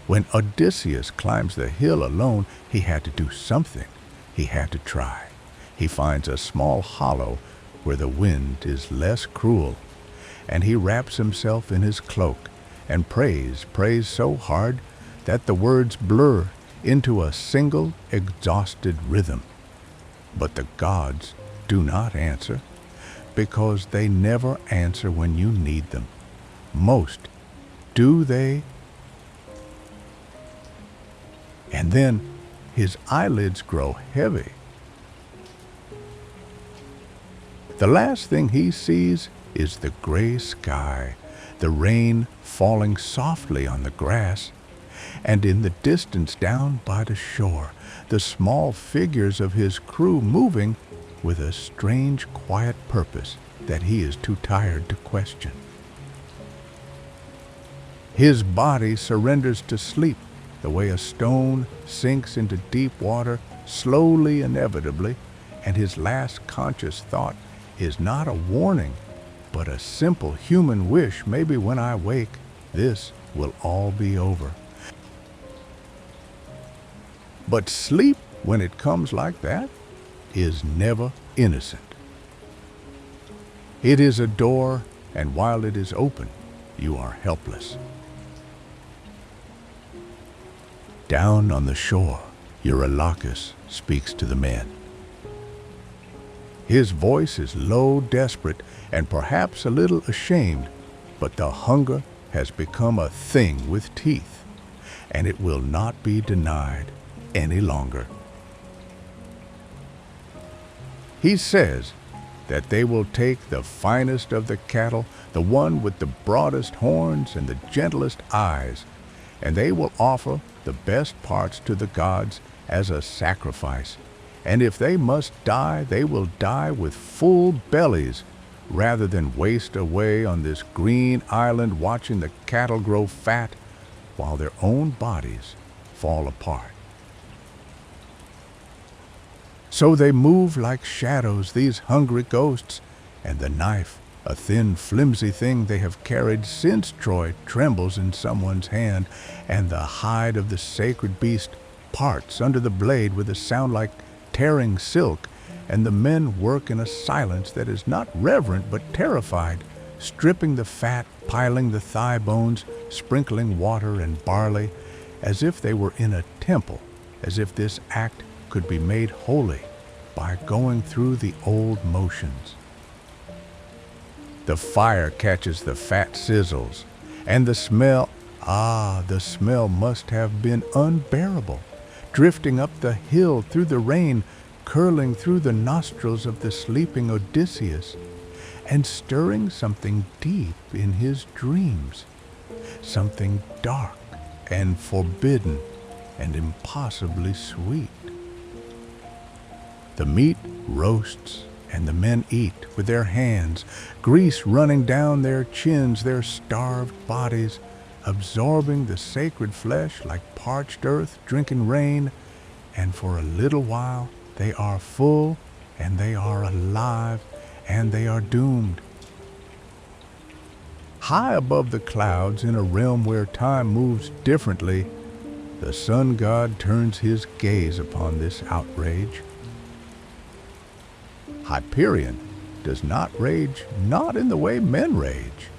When Odysseus climbs the hill alone, he had to do something. He had to try. He finds a small hollow where the wind is less cruel, and he wraps himself in his cloak and prays so hard that the words blur into a single exhausted rhythm. But the gods do not answer, because they never answer when you need them most, do they? And then his eyelids grow heavy. The last thing he sees is the gray sky, the rain falling softly on the grass, and in the distance down by the shore, the small figures of his crew moving with a strange, quiet purpose that he is too tired to question. His body surrenders to sleep the way a stone sinks into deep water, slowly, inevitably, and his last conscious thought is not a warning, but a simple human wish, maybe when I wake, this will all be over. But sleep, when it comes like that, is never innocent. It is a door, and while it is open, you are helpless. Down on the shore, Eurylochus speaks to the men. His voice is low, desperate, and perhaps a little ashamed, but the hunger has become a thing with teeth, and it will not be denied any longer. He says that they will take the finest of the cattle, the one with the broadest horns and the gentlest eyes, and they will offer the best parts to the gods as a sacrifice. And if they must die, they will die with full bellies, rather than waste away on this green island watching the cattle grow fat while their own bodies fall apart. So they move like shadows, these hungry ghosts, and the knife, a thin, flimsy thing they have carried since Troy, trembles in someone's hand, and the hide of the sacred beast parts under the blade with a sound like tearing silk, and the men work in a silence that is not reverent but terrified, stripping the fat, piling the thigh bones, sprinkling water and barley, as if they were in a temple, as if this act could be made holy by going through the old motions. The fire catches the fat sizzles, and the smell must have been unbearable, drifting up the hill through the rain, curling through the nostrils of the sleeping Odysseus, and stirring something deep in his dreams, something dark and forbidden and impossibly sweet. The meat roasts, and the men eat with their hands, grease running down their chins, their starved bodies, absorbing the sacred flesh like parched earth drinking rain, and for a little while they are full, and they are alive, and they are doomed. High above the clouds, in a realm where time moves differently, the sun god turns his gaze upon this outrage. Hyperion does not rage, not in the way men rage.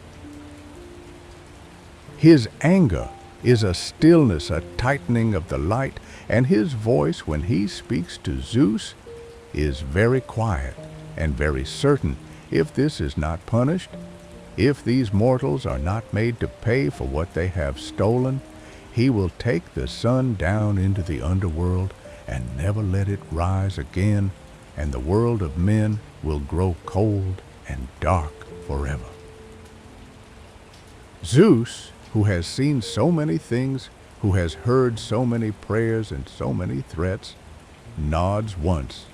His anger is a stillness, a tightening of the light, and his voice, when he speaks to Zeus, is very quiet and very certain. If this is not punished, if these mortals are not made to pay for what they have stolen, he will take the sun down into the underworld and never let it rise again, and the world of men will grow cold and dark forever. Zeus, who has seen so many things, who has heard so many prayers and so many threats, nods once.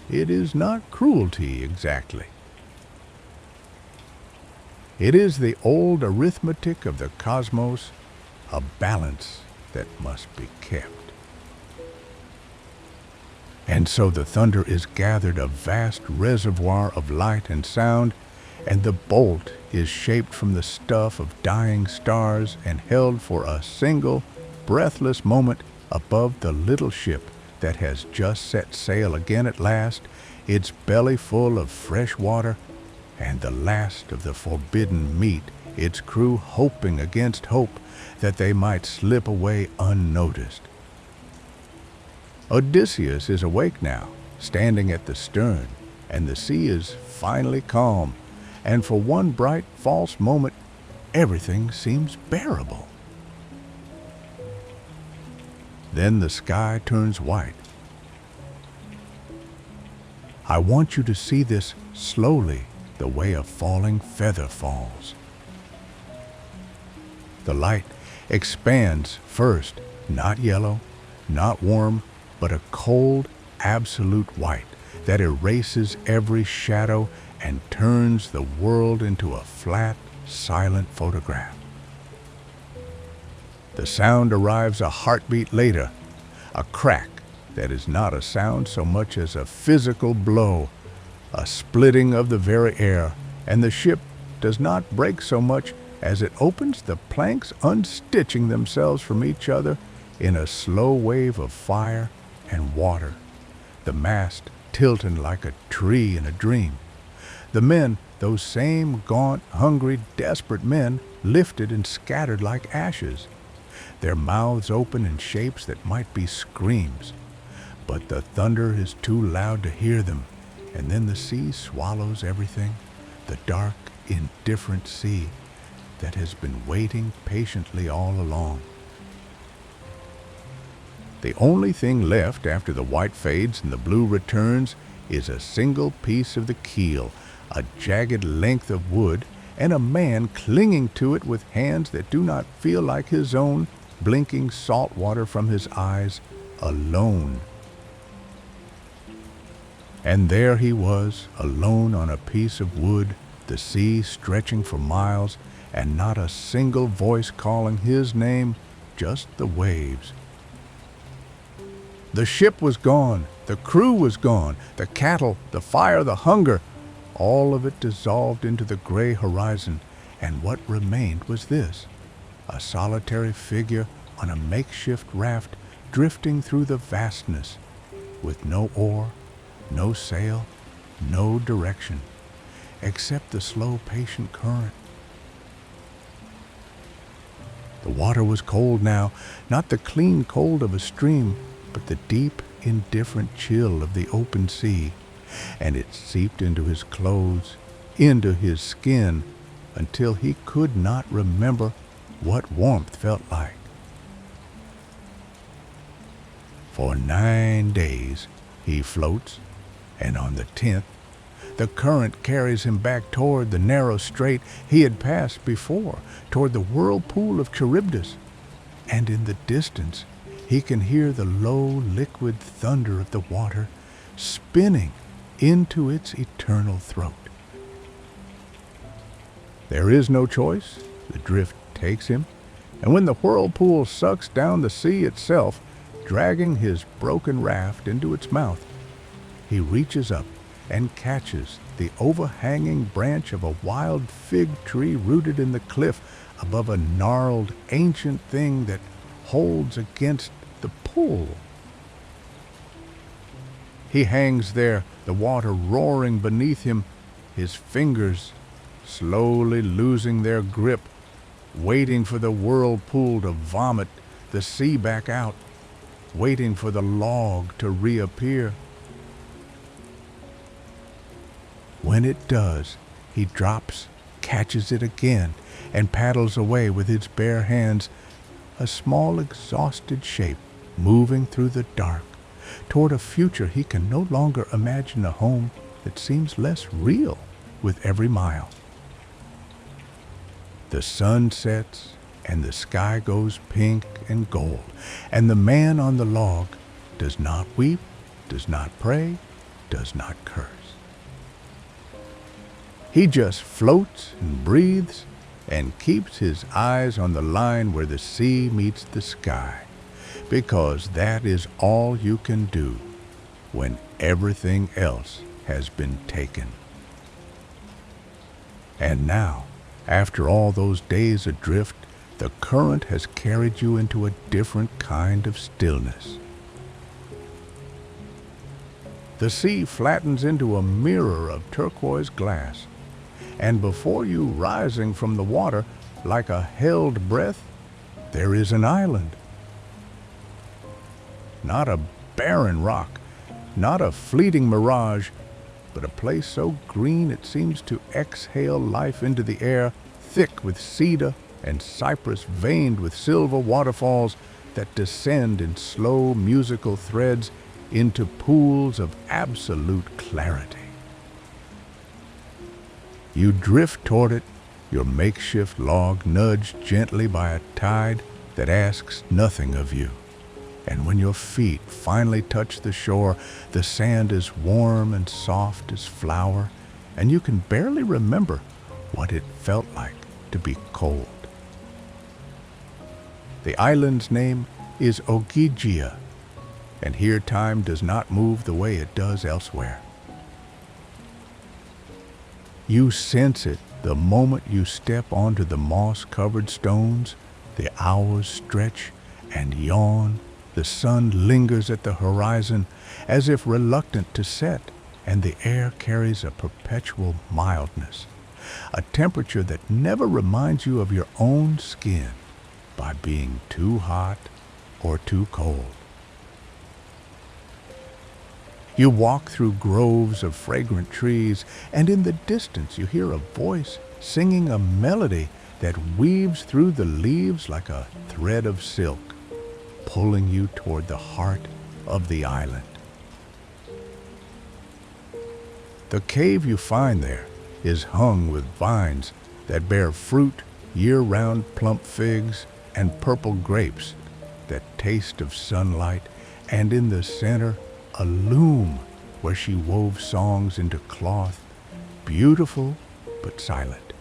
It is not cruelty exactly. It is the old arithmetic of the cosmos, a balance that must be kept. And so the thunder is gathered, a vast reservoir of light and sound, and the bolt is shaped from the stuff of dying stars and held for a single, breathless moment above the little ship that has just set sail again at last, its belly full of fresh water, and the last of the forbidden meat, its crew hoping against hope that they might slip away unnoticed. Odysseus is awake now, standing at the stern, and the sea is finally calm, and for one bright, false moment, everything seems bearable. Then the sky turns white. I want you to see this slowly, the way a falling feather falls. The light expands first, not yellow, not warm, but a cold, absolute white that erases every shadow and turns the world into a flat, silent photograph. The sound arrives a heartbeat later, a crack that is not a sound so much as a physical blow, a splitting of the very air, and the ship does not break so much as it opens, the planks unstitching themselves from each other in a slow wave of fire and water, the mast tilting like a tree in a dream. The men, those same gaunt, hungry, desperate men, lifted and scattered like ashes, their mouths open in shapes that might be screams. But the thunder is too loud to hear them, and then the sea swallows everything, the dark, indifferent sea that has been waiting patiently all along. The only thing left after the white fades and the blue returns is a single piece of the keel, a jagged length of wood, and a man clinging to it with hands that do not feel like his own, blinking salt water from his eyes, alone. And there he was, alone on a piece of wood, the sea stretching for miles, and not a single voice calling his name, just the waves. The ship was gone, the crew was gone, the cattle, the fire, the hunger, all of it dissolved into the gray horizon, and what remained was this, a solitary figure on a makeshift raft drifting through the vastness, with no oar, no sail, no direction, except the slow, patient current. The water was cold now, not the clean cold of a stream, but the deep, indifferent chill of the open sea, and it seeped into his clothes, into his skin, until he could not remember what warmth felt like. For 9 days he floats, and on the 10th, the current carries him back toward the narrow strait he had passed before, toward the whirlpool of Charybdis, and in the distance he can hear the low, liquid thunder of the water spinning into its eternal throat. There is no choice. The drift takes him, and when the whirlpool sucks down the sea itself, dragging his broken raft into its mouth, he reaches up and catches the overhanging branch of a wild fig tree rooted in the cliff above a gnarled, ancient thing that holds against the pull. He hangs there, the water roaring beneath him, his fingers slowly losing their grip, waiting for the whirlpool to vomit the sea back out, waiting for the log to reappear. When it does, he drops, catches it again, and paddles away with his bare hands, a small exhausted shape moving through the dark, toward a future he can no longer imagine, a home that seems less real with every mile. The sun sets, and the sky goes pink and gold, and the man on the log does not weep, does not pray, does not curse. He just floats and breathes and keeps his eyes on the line where the sea meets the sky, because that is all you can do when everything else has been taken. And now, after all those days adrift, the current has carried you into a different kind of stillness. The sea flattens into a mirror of turquoise glass, and before you, rising from the water like a held breath, there is an island. Not a barren rock, not a fleeting mirage, but a place so green it seems to exhale life into the air, thick with cedar and cypress veined with silver waterfalls that descend in slow musical threads into pools of absolute clarity. You drift toward it, your makeshift log nudged gently by a tide that asks nothing of you. And when your feet finally touch the shore, the sand is warm and soft as flour, and you can barely remember what it felt like to be cold. The island's name is Ogygia, and here time does not move the way it does elsewhere. You sense it the moment you step onto the moss-covered stones. The hours stretch and yawn. The sun lingers at the horizon as if reluctant to set, and the air carries a perpetual mildness, a temperature that never reminds you of your own skin by being too hot or too cold. You walk through groves of fragrant trees, and in the distance you hear a voice singing a melody that weaves through the leaves like a thread of silk, pulling you toward the heart of the island. The cave you find there is hung with vines that bear fruit, year-round plump figs, and purple grapes that taste of sunlight, and in the center, a loom where she wove songs into cloth, beautiful but silent.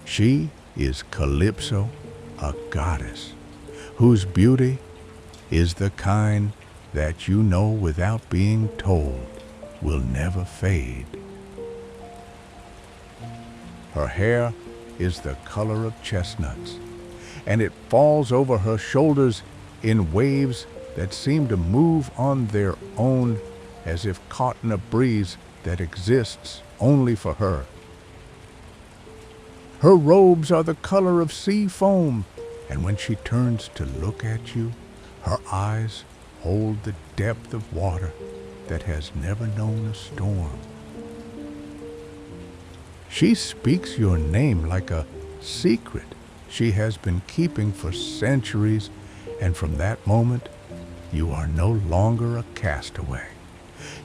She is Calypso, a goddess, whose beauty is the kind that you know without being told will never fade. Her hair is the color of chestnuts, and it falls over her shoulders in waves that seem to move on their own, as if caught in a breeze that exists only for her. Her robes are the color of sea foam, and when she turns to look at you, her eyes hold the depth of water that has never known a storm. She speaks your name like a secret she has been keeping for centuries, and from that moment, you are no longer a castaway.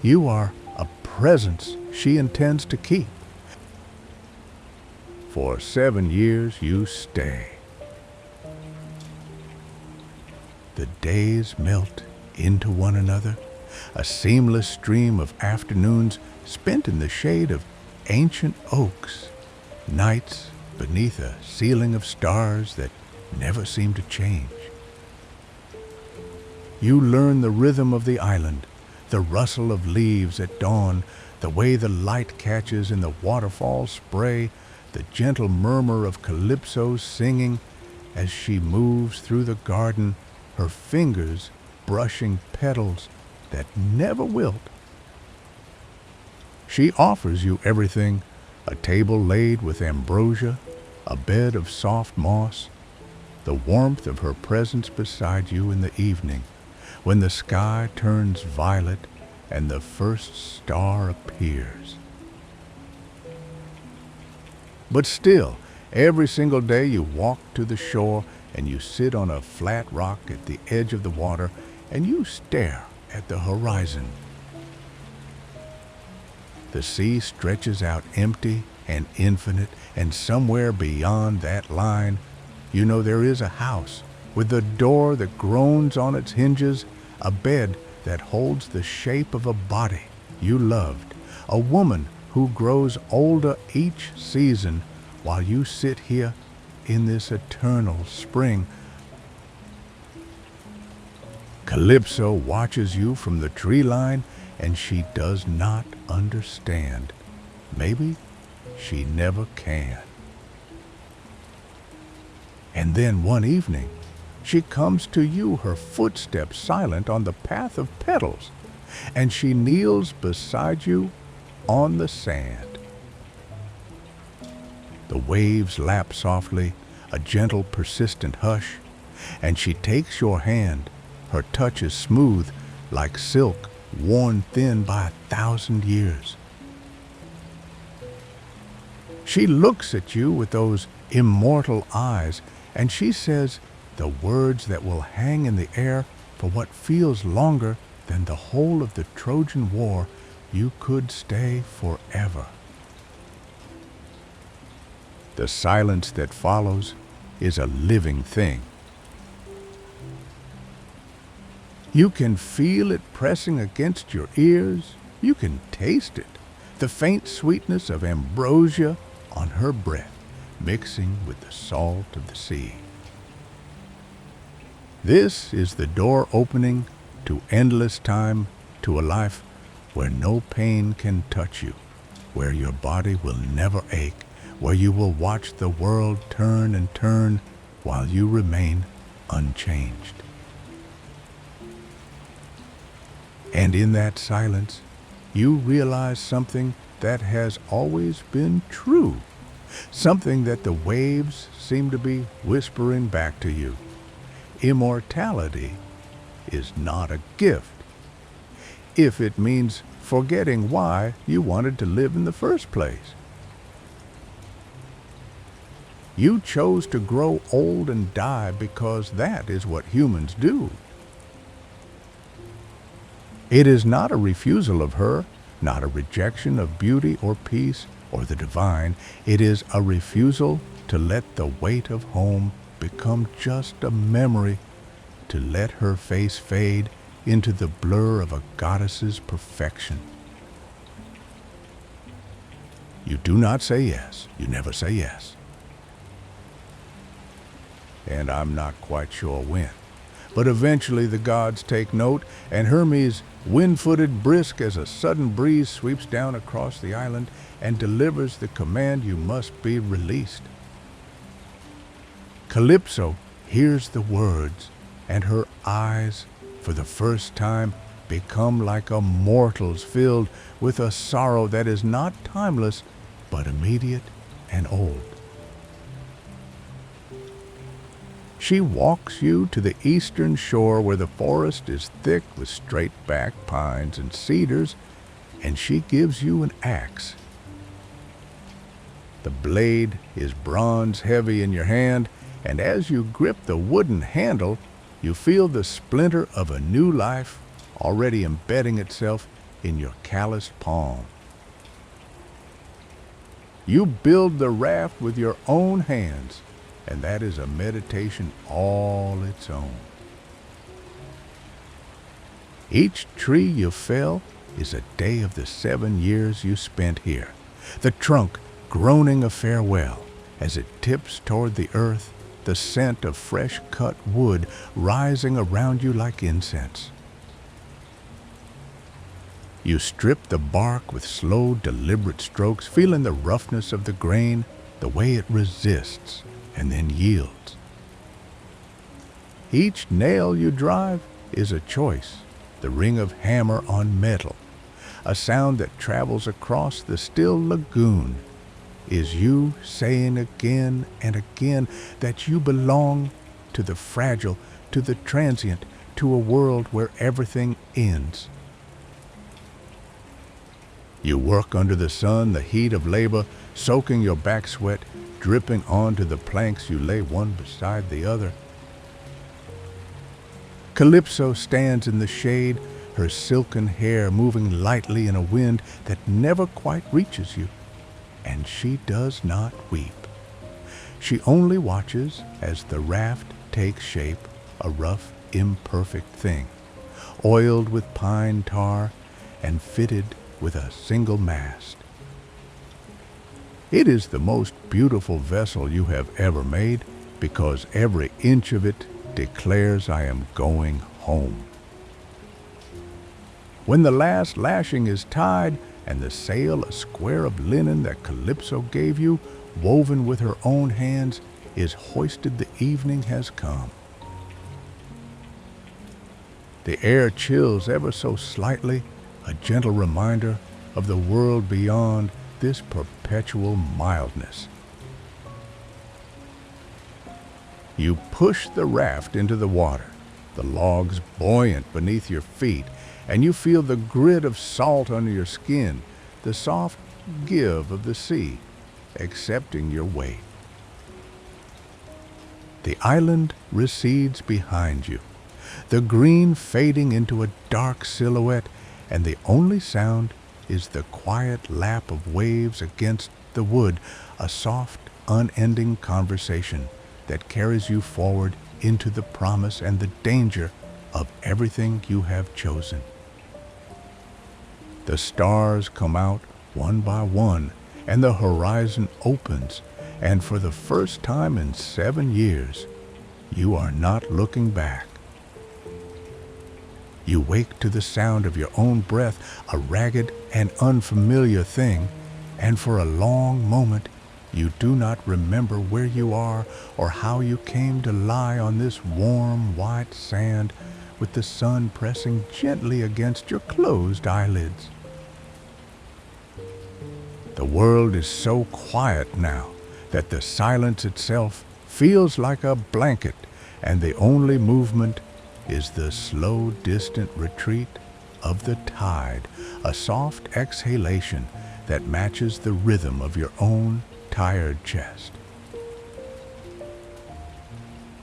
You are a presence she intends to keep. For 7 years you stay. The days melt into one another, a seamless stream of afternoons spent in the shade of ancient oaks, nights beneath a ceiling of stars that never seem to change. You learn the rhythm of the island, the rustle of leaves at dawn, the way the light catches in the waterfall spray, the gentle murmur of Calypso's singing as she moves through the garden, her fingers brushing petals that never wilt. She offers you everything, a table laid with ambrosia, a bed of soft moss, the warmth of her presence beside you in the evening, when the sky turns violet and the first star appears. But still, every single day you walk to the shore and you sit on a flat rock at the edge of the water and you stare at the horizon. The sea stretches out empty and infinite, and somewhere beyond that line, you know there is a house with a door that groans on its hinges, a bed that holds the shape of a body you loved, a woman who grows older each season while you sit here in this eternal spring. Calypso watches you from the tree line, and she does not understand. Maybe she never can. And then one evening, she comes to you, her footsteps silent on the path of petals, and she kneels beside you on the sand. The waves lap softly, a gentle, persistent hush, and she takes your hand. Her touch is smooth, like silk worn thin by 1,000 years. She looks at you with those immortal eyes, and she says the words that will hang in the air for what feels longer than the whole of the Trojan War. You could stay forever. The silence that follows is a living thing. You can feel it pressing against your ears. You can taste it, the faint sweetness of ambrosia on her breath, mixing with the salt of the sea. This is the door opening to endless time, to a life where no pain can touch you, where your body will never ache, where you will watch the world turn and turn while you remain unchanged. And in that silence, you realize something that has always been true, something that the waves seem to be whispering back to you. Immortality is not a gift, if it means forgetting why you wanted to live in the first place. You chose to grow old and die because that is what humans do. It is not a refusal of her, not a rejection of beauty or peace or the divine. It is a refusal to let the weight of home become just a memory, to let her face fade into the blur of a goddess's perfection. You do not say yes. You never say yes. And I'm not quite sure when. But eventually the gods take note, and Hermes, wind-footed, brisk as a sudden breeze, sweeps down across the island and delivers the command you must be released. Calypso hears the words, and her eyes, for the first time, become like a mortal's, filled with a sorrow that is not timeless, but immediate and old. She walks you to the eastern shore where the forest is thick with straight-backed pines and cedars, and she gives you an axe. The blade is bronze-heavy in your hand, and as you grip the wooden handle, you feel the splinter of a new life already embedding itself in your calloused palm. You build the raft with your own hands, and that is a meditation all its own. Each tree you fell is a day of the 7 years you spent here, the trunk groaning a farewell as it tips toward the earth, the scent of fresh-cut wood rising around you like incense. You strip the bark with slow, deliberate strokes, feeling the roughness of the grain, the way it resists and then yields. Each nail you drive is a choice, the ring of hammer on metal, a sound that travels across the still lagoon, is you saying again and again that you belong to the fragile, to the transient, to a world where everything ends. You work under the sun, the heat of labor, soaking your back sweat, dripping onto the planks you lay one beside the other. Calypso stands in the shade, her silken hair moving lightly in a wind that never quite reaches you, and she does not weep. She only watches as the raft takes shape, a rough, imperfect thing, oiled with pine tar and fitted with a single mast. It is the most beautiful vessel you have ever made, because every inch of it declares I am going home. When the last lashing is tied and the sail, a square of linen that Calypso gave you, woven with her own hands, is hoisted, the evening has come. The air chills ever so slightly, a gentle reminder of the world beyond this perpetual mildness. You push the raft into the water, the logs buoyant beneath your feet, and you feel the grit of salt under your skin, the soft give of the sea, accepting your weight. The island recedes behind you, the green fading into a dark silhouette, and the only sound is the quiet lap of waves against the wood, a soft, unending conversation that carries you forward into the promise and the danger of everything you have chosen. The stars come out one by one, and the horizon opens, and for the first time in 7 years, you are not looking back. You wake to the sound of your own breath, a ragged and unfamiliar thing, and for a long moment you do not remember where you are or how you came to lie on this warm white sand with the sun pressing gently against your closed eyelids. The world is so quiet now that the silence itself feels like a blanket, and the only movement is the slow, distant retreat of the tide, a soft exhalation that matches the rhythm of your own tired chest.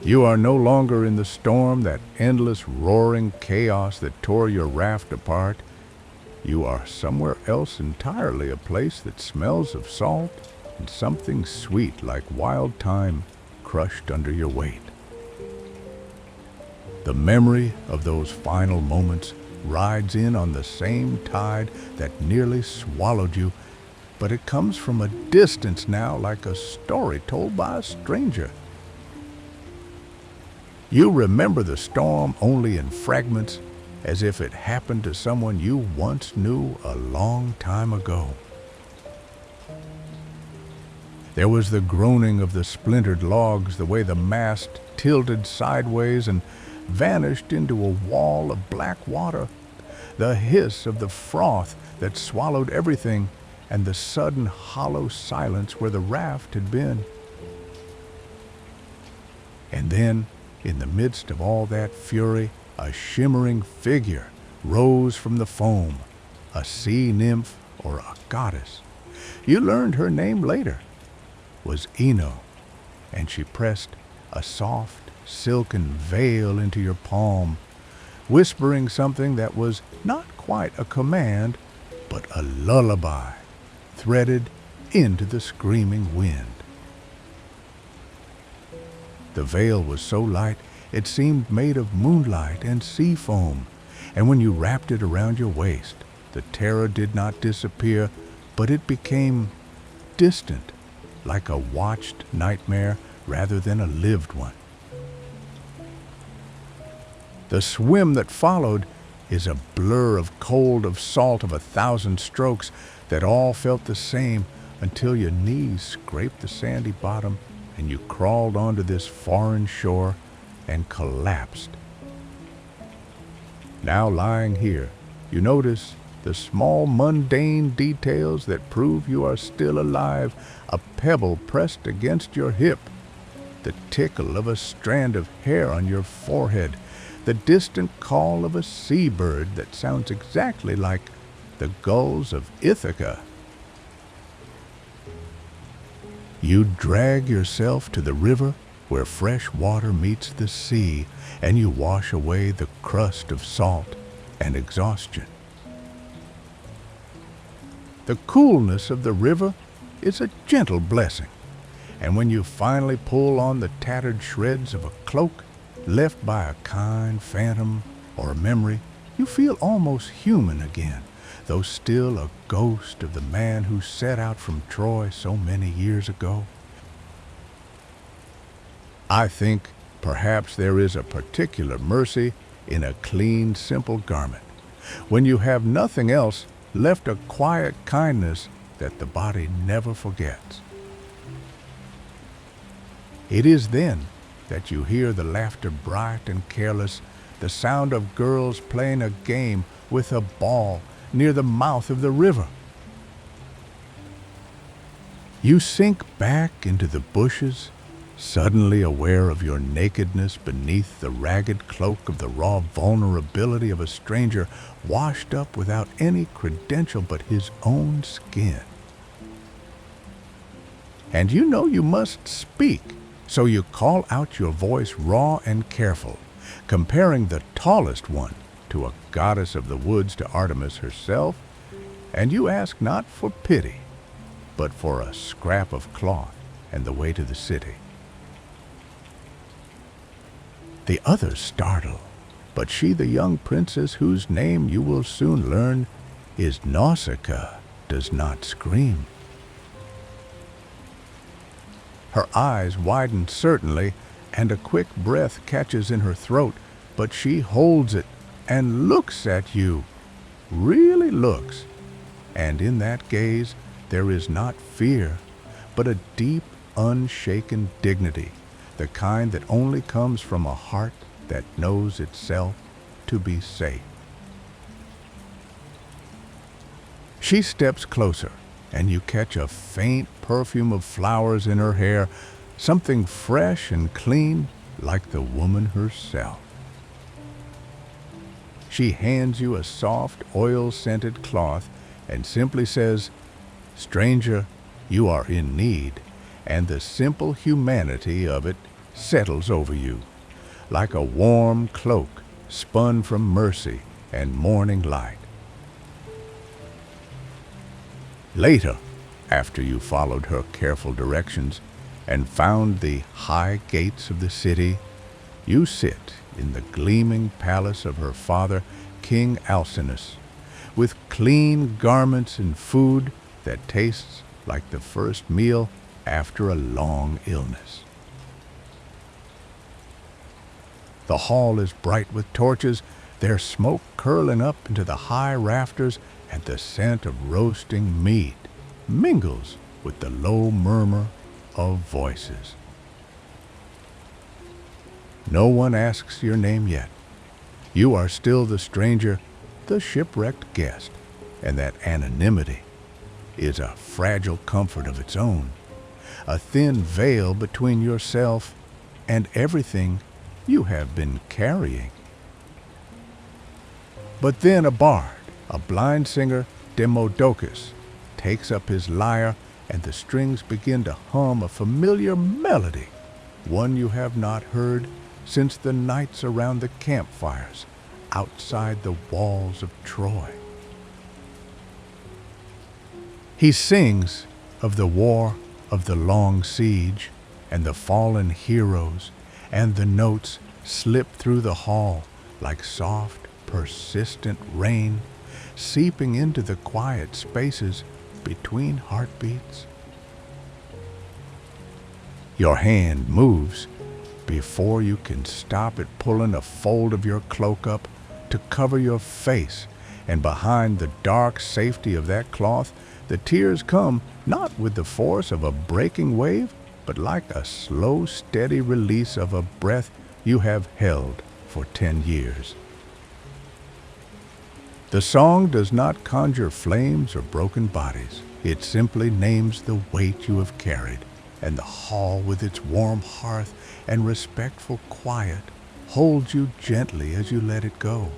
You are no longer in the storm, that endless roaring chaos that tore your raft apart. You are somewhere else entirely, a place that smells of salt and something sweet like wild thyme crushed under your weight. The memory of those final moments rides in on the same tide that nearly swallowed you, but it comes from a distance now, like a story told by a stranger. You remember the storm only in fragments, as if it happened to someone you once knew a long time ago. There was the groaning of the splintered logs, the way the mast tilted sideways and vanished into a wall of black water, the hiss of the froth that swallowed everything, and the sudden hollow silence where the raft had been. And then, in the midst of all that fury, a shimmering figure rose from the foam, a sea nymph or a goddess. You learned her name later was Ino, and she pressed a soft, silken veil into your palm, whispering something that was not quite a command, but a lullaby threaded into the screaming wind. The veil was so light it seemed made of moonlight and sea foam, and when you wrapped it around your waist, the terror did not disappear, but it became distant, like a watched nightmare rather than a lived one. The swim that followed is a blur of cold, of salt, of 1,000 strokes that all felt the same until your knees scraped the sandy bottom and you crawled onto this foreign shore and collapsed. Now lying here, you notice the small mundane details that prove you are still alive, a pebble pressed against your hip, the tickle of a strand of hair on your forehead, the distant call of a seabird that sounds exactly like the gulls of Ithaca. You drag yourself to the river where fresh water meets the sea, and you wash away the crust of salt and exhaustion. The coolness of the river is a gentle blessing, and when you finally pull on the tattered shreds of a cloak left by a kind phantom or a memory, you feel almost human again, though still a ghost of the man who set out from Troy so many years ago. I think perhaps there is a particular mercy in a clean, simple garment. When you have nothing else, left a quiet kindness that the body never forgets. It is then that you hear the laughter bright and careless, the sound of girls playing a game with a ball near the mouth of the river. You sink back into the bushes, suddenly aware of your nakedness beneath the ragged cloak of the raw vulnerability of a stranger washed up without any credential but his own skin. And you know you must speak, so you call out your voice raw and careful, comparing the tallest one to a goddess of the woods, to Artemis herself, and you ask not for pity, but for a scrap of cloth and the way to the city. The others startle, but she, the young princess whose name you will soon learn is Nausicaa, does not scream. Her eyes widen certainly, and a quick breath catches in her throat, but she holds it and looks at you, really looks, and in that gaze there is not fear, but a deep, unshaken dignity, the kind that only comes from a heart that knows itself to be safe. She steps closer, and you catch a faint perfume of flowers in her hair, something fresh and clean like the woman herself. She hands you a soft, oil-scented cloth and simply says, "Stranger, you are in need," and the simple humanity of it settles over you, like a warm cloak spun from mercy and morning light. Later, after you followed her careful directions and found the high gates of the city, you sit in the gleaming palace of her father, King Alcinous, with clean garments and food that tastes like the first meal after a long illness. The hall is bright with torches, their smoke curling up into the high rafters, and the scent of roasting meat mingles with the low murmur of voices. No one asks your name yet. You are still the stranger, the shipwrecked guest, and that anonymity is a fragile comfort of its own, a thin veil between yourself and everything you have been carrying. But then a bard, a blind singer, Demodocus, takes up his lyre, and the strings begin to hum a familiar melody, one you have not heard since the nights around the campfires outside the walls of Troy. He sings of the war of the long siege and the fallen heroes, and the notes slip through the hall like soft, persistent rain, seeping into the quiet spaces between heartbeats. Your hand moves before you can stop it, pulling a fold of your cloak up to cover your face, and behind the dark safety of that cloth, the tears come not with the force of a breaking wave, but like a slow, steady release of a breath you have held for 10 years. The song does not conjure flames or broken bodies. It simply names the weight you have carried, and the hall with its warm hearth and respectful quiet holds you gently as you let it go.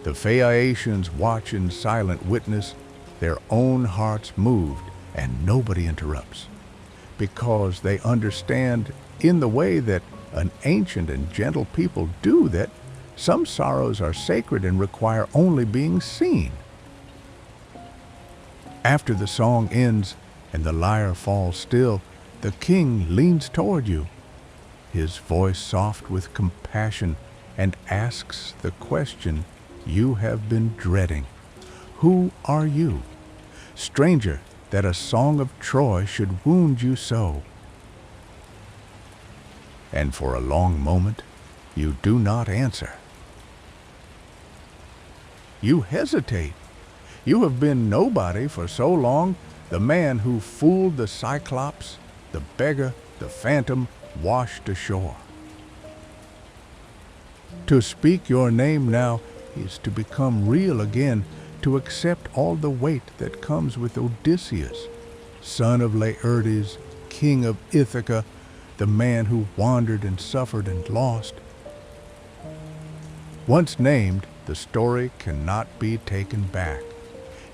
The Phaeacians watch in silent witness, their own hearts moved, and nobody interrupts, because they understand in the way that an ancient and gentle people do that some sorrows are sacred and require only being seen. After the song ends and the lyre falls still, the king leans toward you, his voice soft with compassion, and asks the question you have been dreading. Who are you, stranger, that a song of Troy should wound you so? And for a long moment, you do not answer. You hesitate. You have been nobody for so long, the man who fooled the Cyclops, the beggar, the phantom, washed ashore. To speak your name now is to become real again, to accept all the weight that comes with Odysseus, son of Laertes, king of Ithaca, the man who wandered and suffered and lost. Once named, the story cannot be taken back.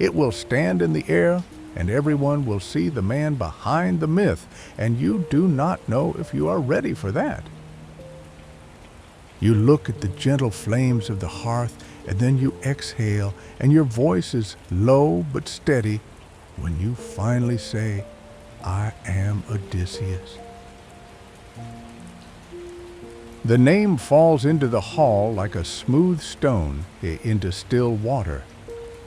It will stand in the air, and everyone will see the man behind the myth, and you do not know if you are ready for that. You look at the gentle flames of the hearth, and then you exhale, and your voice is low but steady when you finally say, "I am Odysseus." The name falls into the hall like a smooth stone into still water,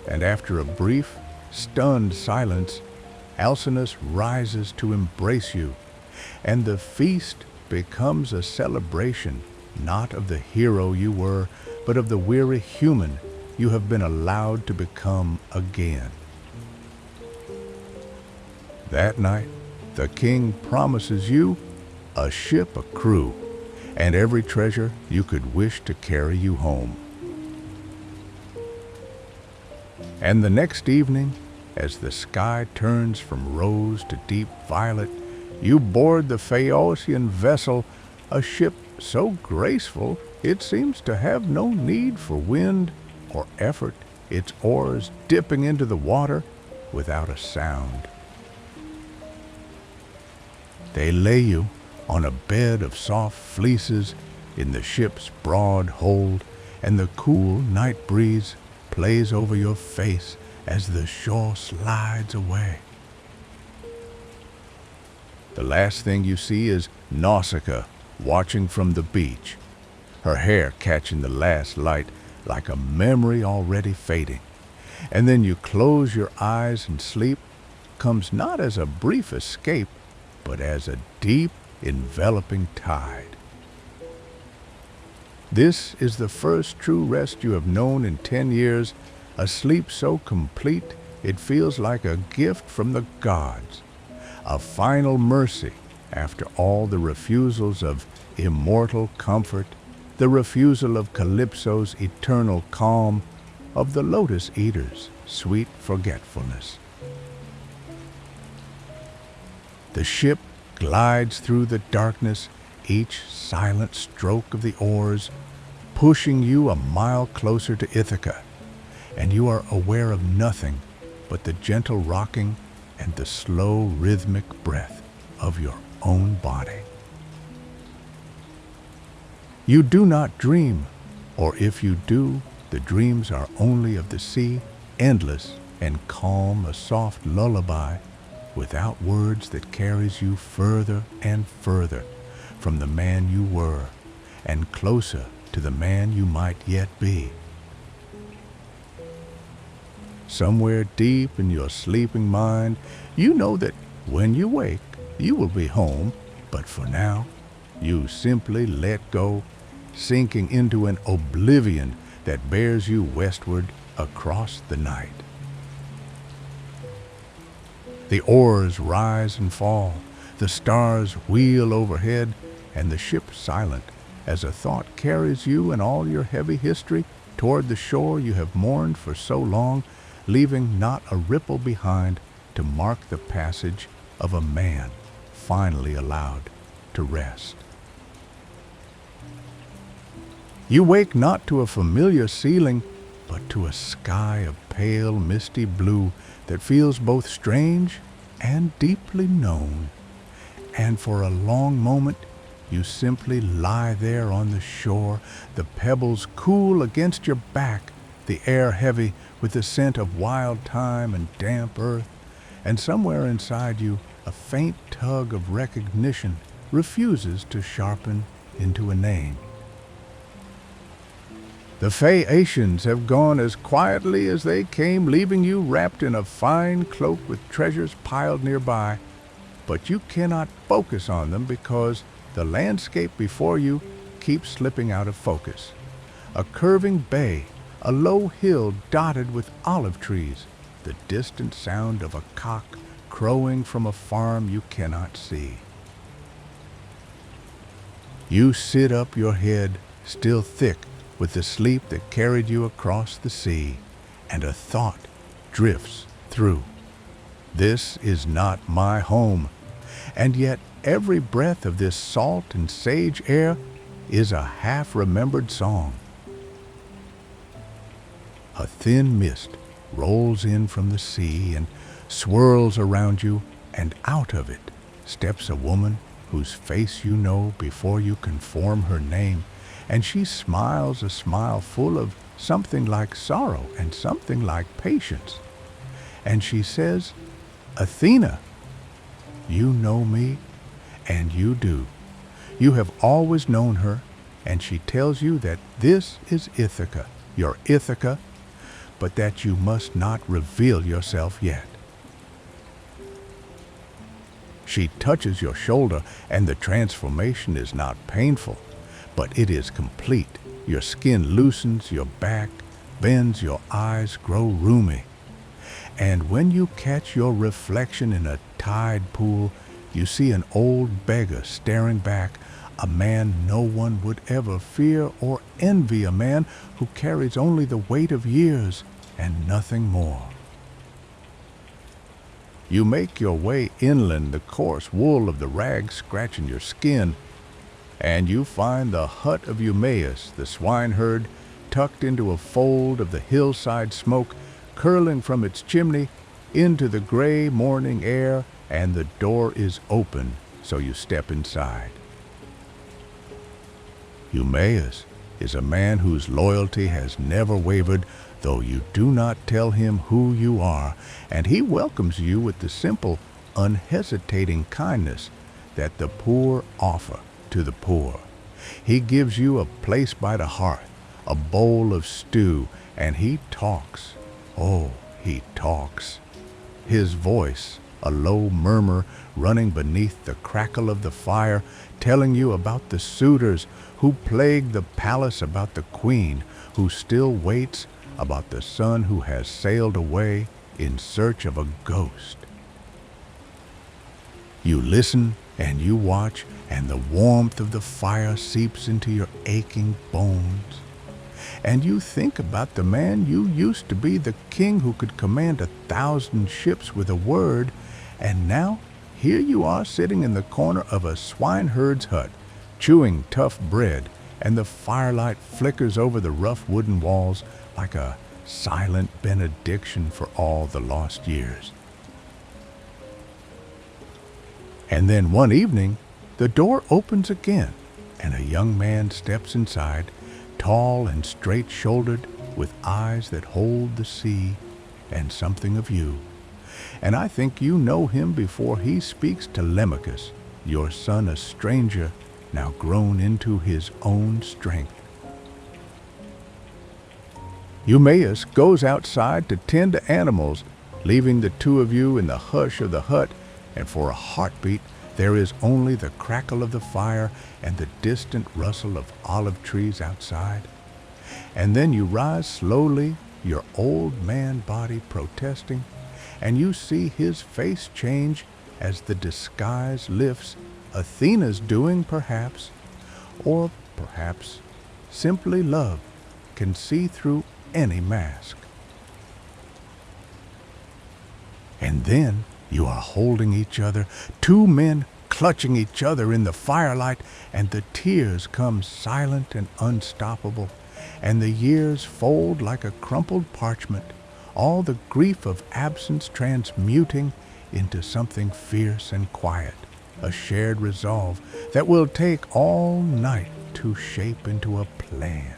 and after a brief, stunned silence, Alcinous rises to embrace you, and the feast becomes a celebration not of the hero you were, but of the weary human you have been allowed to become again. That night, the king promises you a ship, a crew, and every treasure you could wish to carry you home. And the next evening, as the sky turns from rose to deep violet, you board the Phaeacian vessel, a ship so graceful it seems to have no need for wind or effort, its oars dipping into the water without a sound. They lay you on a bed of soft fleeces in the ship's broad hold, and the cool night breeze plays over your face as the shore slides away. The last thing you see is Nausicaa watching from the beach, her hair catching the last light like a memory already fading. And then you close your eyes and sleep comes not as a brief escape, but as a deep, enveloping tide. This is the first true rest you have known in 10 years, a sleep so complete it feels like a gift from the gods, a final mercy after all the refusals of immortal comfort, the refusal of Calypso's eternal calm, of the lotus eater's sweet forgetfulness. The ship glides through the darkness, each silent stroke of the oars pushing you a mile closer to Ithaca, and you are aware of nothing but the gentle rocking and the slow rhythmic breath of your own body. You do not dream, or if you do, the dreams are only of the sea, endless and calm, a soft lullaby without words that carries you further and further from the man you were and closer to the man you might yet be. Somewhere deep in your sleeping mind, you know that when you wake, you will be home, but for now, you simply let go, sinking into an oblivion that bears you westward across the night. The oars rise and fall, the stars wheel overhead, and the ship silent as a thought carries you and all your heavy history toward the shore you have mourned for so long, leaving not a ripple behind to mark the passage of a man finally allowed to rest. You wake not to a familiar ceiling, but to a sky of pale, misty blue that feels both strange and deeply known. And for a long moment, you simply lie there on the shore, the pebbles cool against your back, the air heavy with the scent of wild thyme and damp earth, and somewhere inside you, a faint tug of recognition refuses to sharpen into a name. The Phaeacians have gone as quietly as they came, leaving you wrapped in a fine cloak with treasures piled nearby, but you cannot focus on them because the landscape before you keeps slipping out of focus. A curving bay, a low hill dotted with olive trees, the distant sound of a cock crowing from a farm you cannot see. You sit up, your head still thick with the sleep that carried you across the sea, and a thought drifts through. This is not my home, and yet every breath of this salt and sage air is a half-remembered song. A thin mist rolls in from the sea and swirls around you, and out of it steps a woman whose face you know before you can form her name, and she smiles a smile full of something like sorrow and something like patience. And she says, "Athena, you know me, and you do. You have always known her, and she tells you that this is Ithaca, your Ithaca, but that you must not reveal yourself yet." She touches your shoulder, and the transformation is not painful, but it is complete. Your skin loosens, your back bends, your eyes grow rheumy. And when you catch your reflection in a tide pool, you see an old beggar staring back, a man no one would ever fear or envy, a man who carries only the weight of years and nothing more. You make your way inland, the coarse wool of the rags scratching your skin, and you find the hut of Eumaeus, the swineherd, tucked into a fold of the hillside smoke curling from its chimney into the gray morning air, and the door is open, so you step inside. Eumaeus is a man whose loyalty has never wavered, though you do not tell him who you are, and he welcomes you with the simple, unhesitating kindness that the poor offer to the poor. He gives you a place by the hearth, a bowl of stew, and he talks. Oh, he talks. His voice, a low murmur running beneath the crackle of the fire, telling you about the suitors who plague the palace, about the queen who still waits, about the son who has sailed away in search of a ghost. You listen and you watch, and the warmth of the fire seeps into your aching bones. And you think about the man you used to be, the king who could command 1,000 ships with a word, and now here you are sitting in the corner of a swineherd's hut, chewing tough bread, and the firelight flickers over the rough wooden walls like a silent benediction for all the lost years. And then one evening, the door opens again, and a young man steps inside, tall and straight-shouldered, with eyes that hold the sea and something of you. And I think you know him before he speaks to Telemachus, your son, a stranger, now grown into his own strength. Eumaeus goes outside to tend to animals, leaving the two of you in the hush of the hut, and for a heartbeat there is only the crackle of the fire and the distant rustle of olive trees outside. And then you rise slowly, your old man body protesting, and you see his face change as the disguise lifts, Athena's doing perhaps, or perhaps simply love can see through any mask. And then you are holding each other, two men clutching each other in the firelight, and the tears come silent and unstoppable, and the years fold like a crumpled parchment, all the grief of absence transmuting into something fierce and quiet, a shared resolve that will take all night to shape into a plan.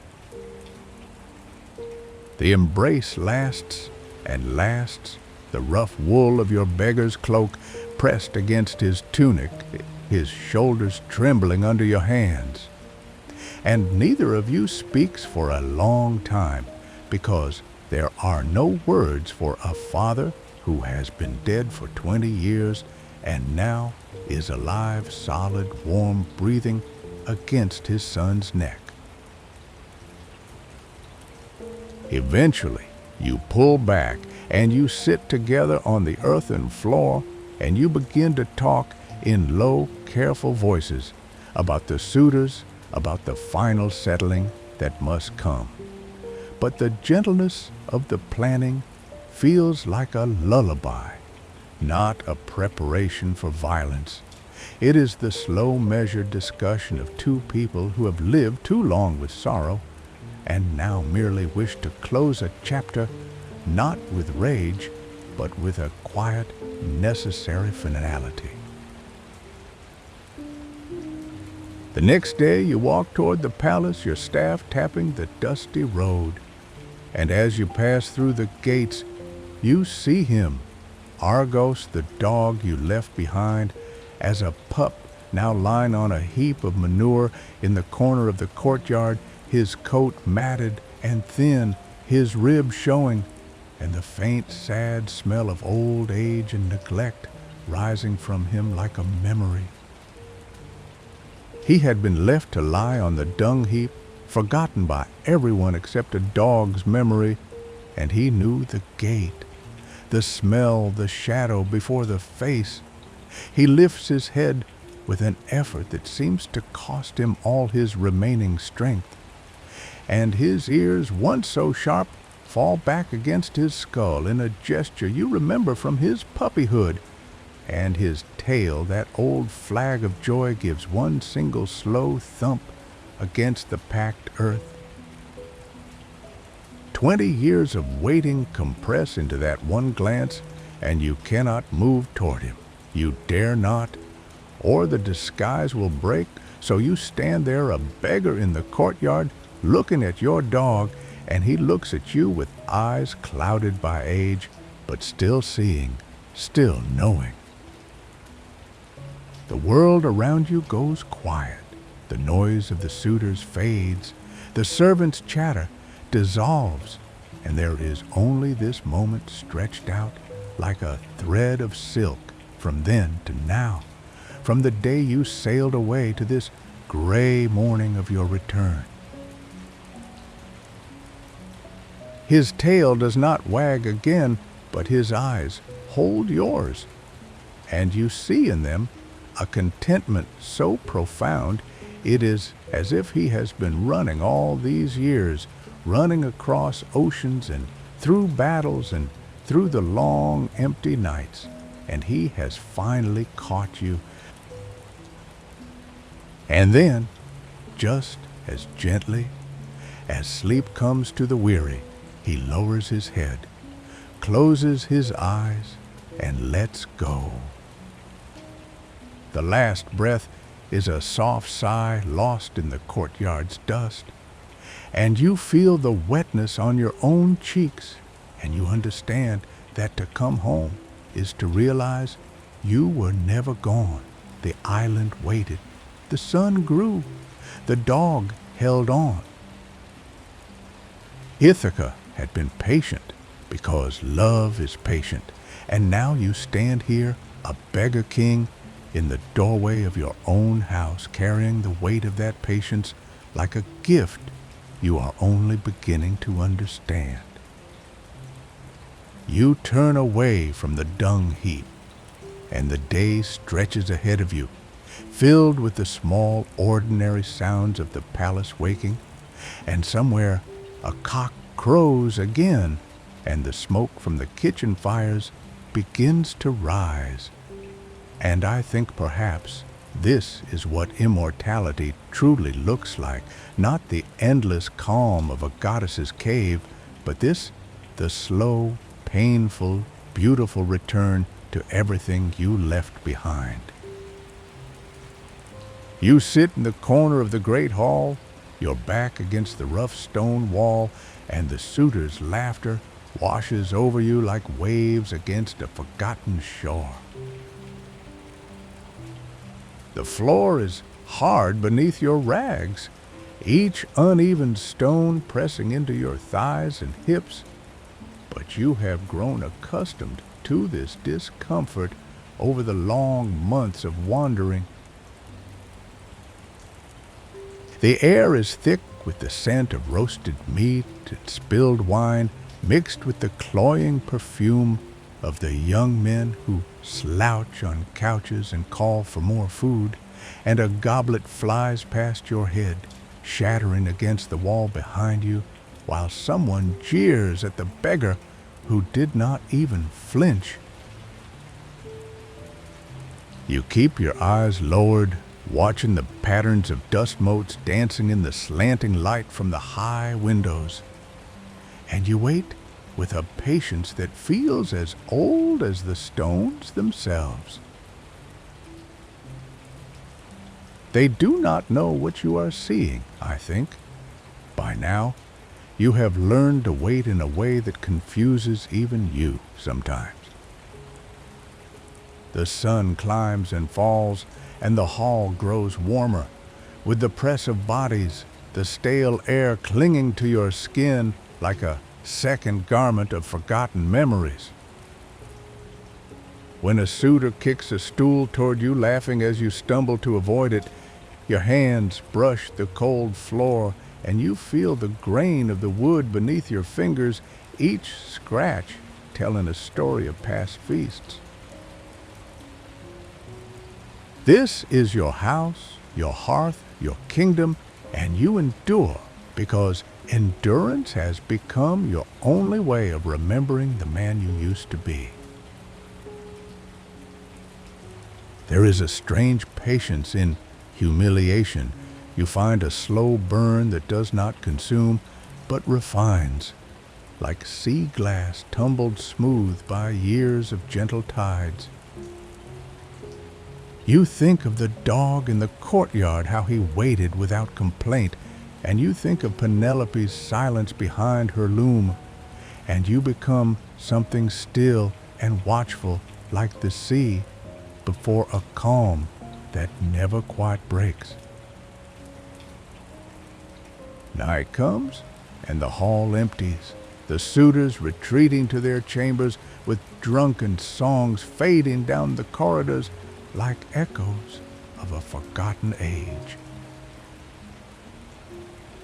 The embrace lasts and lasts, the rough wool of your beggar's cloak pressed against his tunic, his shoulders trembling under your hands. And neither of you speaks for a long time, because there are no words for a father who has been dead for 20 years and now is alive, solid, warm, breathing against his son's neck. Eventually, you pull back and you sit together on the earthen floor, and you begin to talk in low, careful voices about the suitors, about the final settling that must come. But the gentleness of the planning feels like a lullaby, not a preparation for violence. It is the slow, measured discussion of two people who have lived too long with sorrow and now merely wish to close a chapter not with rage, but with a quiet, necessary finality. The next day you walk toward the palace, your staff tapping the dusty road. And as you pass through the gates, you see him, Argos, the dog you left behind, as a pup now lying on a heap of manure in the corner of the courtyard, his coat matted and thin, his ribs showing, and the faint, sad smell of old age and neglect rising from him like a memory. He had been left to lie on the dung heap, forgotten by everyone except a dog's memory, and he knew the gait. the smell, the shadow before the face. He lifts his head with an effort that seems to cost him all his remaining strength, and his ears, once so sharp, fall back against his skull in a gesture you remember from his puppyhood, and his tail, that old flag of joy, gives one single slow thump against the packed earth. 20 years of waiting compress into that one glance, and you cannot move toward him. You dare not, or the disguise will break, so you stand there a beggar in the courtyard, looking at your dog, and he looks at you with eyes clouded by age, but still seeing, still knowing. The world around you goes quiet. The noise of the suitors fades. The servants' chatter dissolves, and there is only this moment stretched out like a thread of silk from then to now, from the day you sailed away to this gray morning of your return. His tail does not wag again, but his eyes hold yours, and you see in them a contentment so profound it is as if he has been running all these years, running across oceans and through battles and through the long empty nights, and he has finally caught you. And then, just as gently as sleep comes to the weary, he lowers his head, closes his eyes, and lets go. The last breath is a soft sigh lost in the courtyard's dust, and you feel the wetness on your own cheeks, and you understand that to come home is to realize you were never gone. The island waited, the sun grew, the dog held on. Ithaca had been patient because love is patient, and now you stand here, a beggar king, in the doorway of your own house, carrying the weight of that patience like a gift you are only beginning to understand. You turn away from the dung heap, and the day stretches ahead of you, filled with the small, ordinary sounds of the palace waking, and somewhere a cock crows again, and the smoke from the kitchen fires begins to rise. And I think perhaps this is what immortality truly looks like, not the endless calm of a goddess's cave, but this, the slow, painful, beautiful return to everything you left behind. You sit in the corner of the great hall, your back against the rough stone wall, and the suitors' laughter washes over you like waves against a forgotten shore. The floor is hard beneath your rags, each uneven stone pressing into your thighs and hips, but you have grown accustomed to this discomfort over the long months of wandering. The air is thick with the scent of roasted meat and spilled wine, mixed with the cloying perfume of the young men who slouch on couches and call for more food, and a goblet flies past your head, shattering against the wall behind you, while someone jeers at the beggar who did not even flinch. You keep your eyes lowered, watching the patterns of dust motes dancing in the slanting light from the high windows, and you wait with a patience that feels as old as the stones themselves. They do not know what you are seeing, I think. By now, you have learned to wait in a way that confuses even you sometimes. The sun climbs and falls, and the hall grows warmer, with the press of bodies, the stale air clinging to your skin like a second garment of forgotten memories. When a suitor kicks a stool toward you, laughing as you stumble to avoid it, your hands brush the cold floor, and you feel the grain of the wood beneath your fingers, each scratch telling a story of past feasts. This is your house, your hearth, your kingdom, and you endure because endurance has become your only way of remembering the man you used to be. There is a strange patience in humiliation. You find a slow burn that does not consume, but refines, like sea glass tumbled smooth by years of gentle tides. You think of the dog in the courtyard, how he waited without complaint, and you think of Penelope's silence behind her loom, and you become something still and watchful like the sea before a calm that never quite breaks. Night comes, and the hall empties, the suitors retreating to their chambers with drunken songs fading down the corridors like echoes of a forgotten age.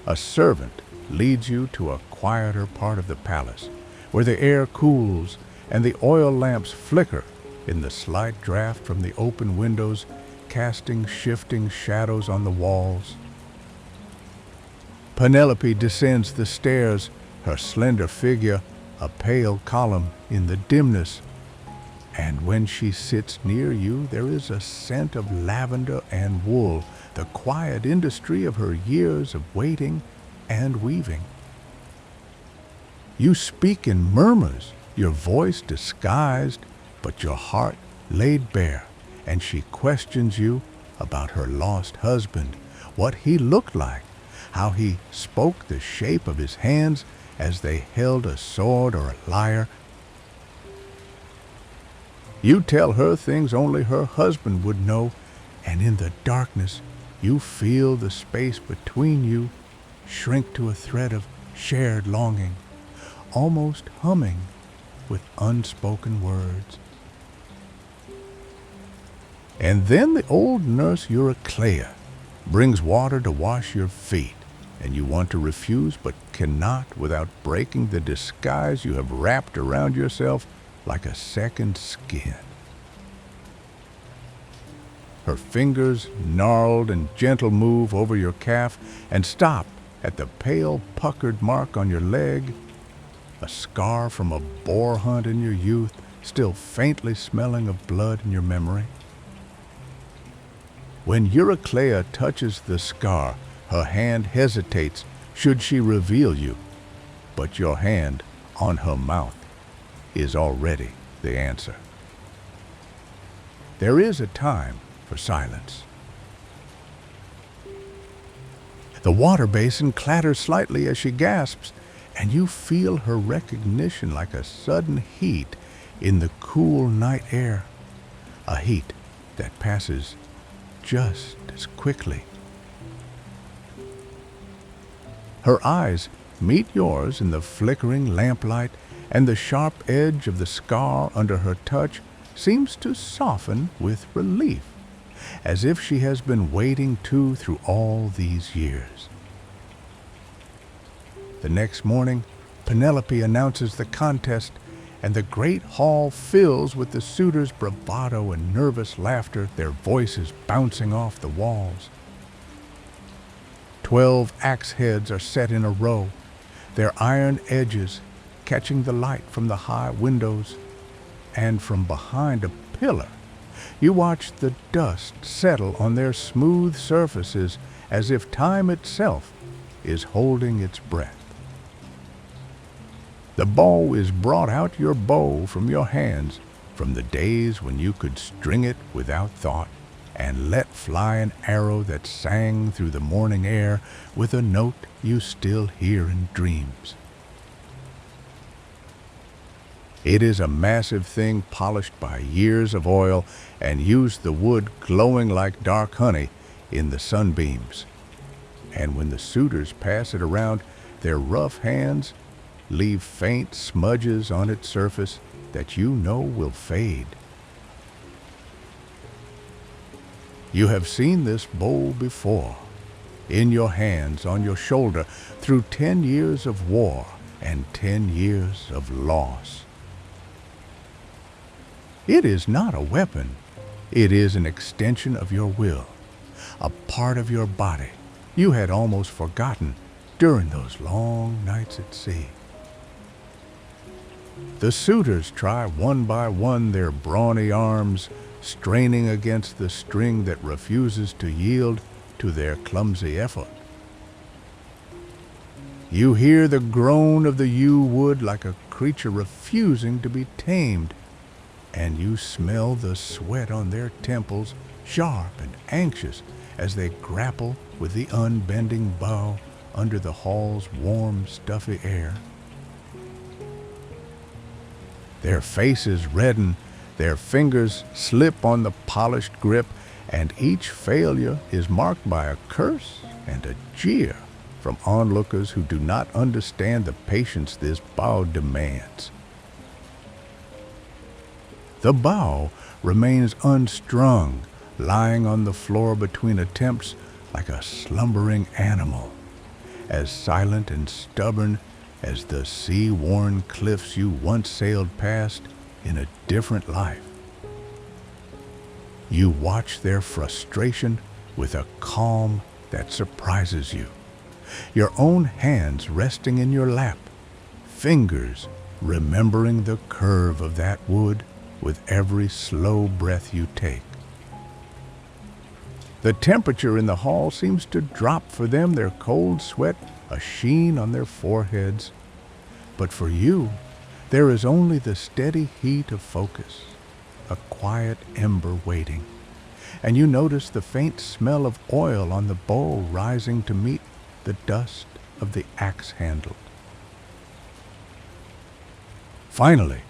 A servant leads you to a quieter part of the palace, where the air cools and the oil lamps flicker in the slight draft from the open windows, casting shifting shadows on the walls. Penelope descends the stairs, her slender figure a pale column in the dimness, and when she sits near you, there is a scent of lavender and wool, the quiet industry of her years of waiting and weaving. You speak in murmurs, your voice disguised, but your heart laid bare, and she questions you about her lost husband, what he looked like, how he spoke, the shape of his hands as they held a sword or a lyre. You tell her things only her husband would know, and in the darkness you feel the space between you shrink to a thread of shared longing, almost humming with unspoken words. And then the old nurse Eurycleia brings water to wash your feet, and you want to refuse but cannot without breaking the disguise you have wrapped around yourself like a second skin. Her fingers, gnarled and gentle, move over your calf and stop at the pale puckered mark on your leg, a scar from a boar hunt in your youth, still faintly smelling of blood in your memory. When Eurycleia touches the scar, her hand hesitates should she reveal you, but your hand on her mouth is already the answer. There is a time for silence. The water basin clatters slightly as she gasps, and you feel her recognition like a sudden heat in the cool night air, a heat that passes just as quickly. Her eyes meet yours in the flickering lamplight, and the sharp edge of the scar under her touch seems to soften with relief, as if she has been waiting too through all these years. The next morning, Penelope announces the contest, and the great hall fills with the suitors' bravado and nervous laughter, their voices bouncing off the walls. 12 axe heads are set in a row, their iron edges catching the light from the high windows, and from behind a pillar you watch the dust settle on their smooth surfaces as if time itself is holding its breath. The bow is brought out, your bow from your hands, from the days when you could string it without thought and let fly an arrow that sang through the morning air with a note you still hear in dreams. It is a massive thing polished by years of oil and used the wood glowing like dark honey in the sunbeams. And when the suitors pass it around, their rough hands leave faint smudges on its surface that you know will fade. You have seen this bow before, in your hands, on your shoulder, through 10 years of war and 10 years of loss. It is not a weapon. It is an extension of your will, a part of your body you had almost forgotten during those long nights at sea. The suitors try one by one their brawny arms, straining against the string that refuses to yield to their clumsy effort. You hear the groan of the yew wood like a creature refusing to be tamed, and you smell the sweat on their temples, sharp and anxious as they grapple with the unbending bough under the hall's warm, stuffy air. Their faces redden, their fingers slip on the polished grip, and each failure is marked by a curse and a jeer from onlookers who do not understand the patience this bow demands. The bow remains unstrung, lying on the floor between attempts like a slumbering animal, as silent and stubborn as the sea-worn cliffs you once sailed past in a different life. You watch their frustration with a calm that surprises you, your own hands resting in your lap, fingers remembering the curve of that wood with every slow breath you take. The temperature in the hall seems to drop for them, their cold sweat a sheen on their foreheads. But for you, there is only the steady heat of focus, a quiet ember waiting, and you notice the faint smell of oil on the bowl rising to meet the dust of the axe handle. Finally,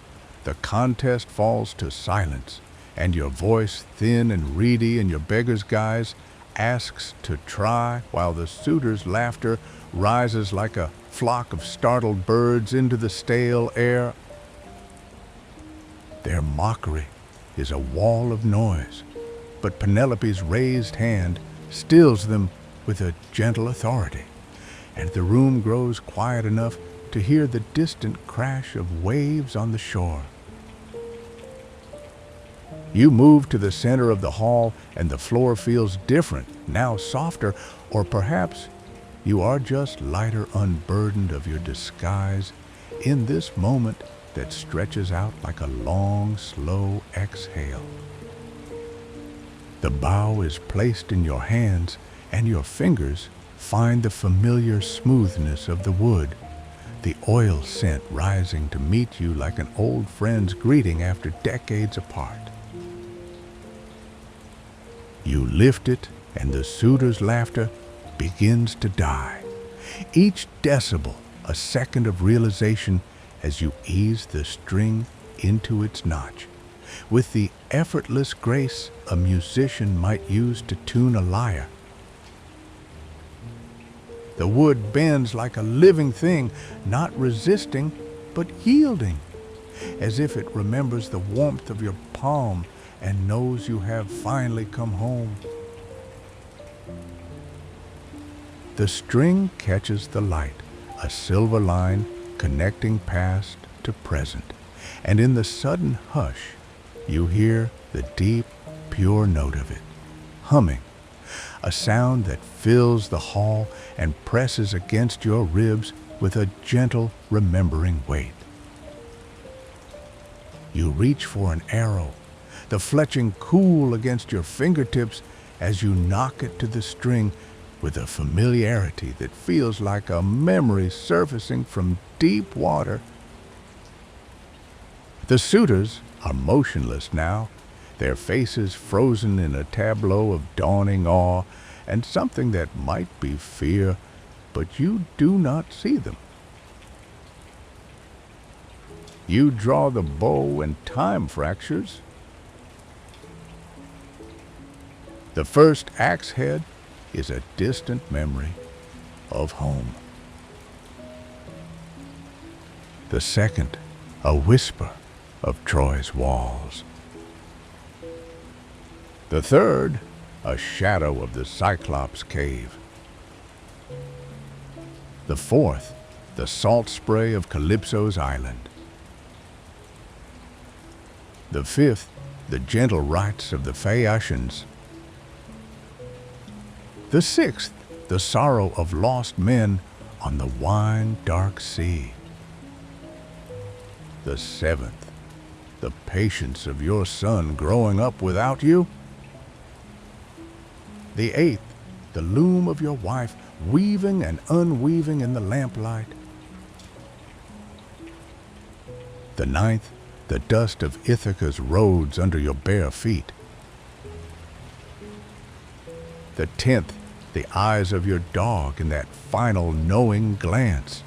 the contest falls to silence, and your voice, thin and reedy in your beggar's guise, asks to try, while the suitor's laughter rises like a flock of startled birds into the stale air. Their mockery is a wall of noise, but Penelope's raised hand stills them with a gentle authority, and the room grows quiet enough to hear the distant crash of waves on the shore. You move to the center of the hall, and the floor feels different, now softer, or perhaps you are just lighter, unburdened of your disguise in this moment that stretches out like a long, slow exhale. The bow is placed in your hands, and your fingers find the familiar smoothness of the wood, the oil scent rising to meet you like an old friend's greeting after decades apart. You lift it, and the suitor's laughter begins to die, each decibel a second of realization as you ease the string into its notch, with the effortless grace a musician might use to tune a lyre. The wood bends like a living thing, not resisting, but yielding, as if it remembers the warmth of your palm and knows you have finally come home. The string catches the light, a silver line connecting past to present, and in the sudden hush, you hear the deep, pure note of it, humming, a sound that fills the hall and presses against your ribs with a gentle, remembering weight. You reach for an arrow, the fletching cool against your fingertips as you knock it to the string with a familiarity that feels like a memory surfacing from deep water. The suitors are motionless now, their faces frozen in a tableau of dawning awe and something that might be fear, but you do not see them. You draw the bow and time fractures. The first axe head is a distant memory of home. The second, a whisper of Troy's walls. The third, a shadow of the Cyclops cave. The fourth, the salt spray of Calypso's island. The fifth, the gentle rites of the Phaeacians. The sixth, the sorrow of lost men on the wine-dark sea. The seventh, the patience of your son growing up without you. The eighth, the loom of your wife weaving and unweaving in the lamplight. The ninth, the dust of Ithaca's roads under your bare feet. The 10th, the eyes of your dog in that final knowing glance.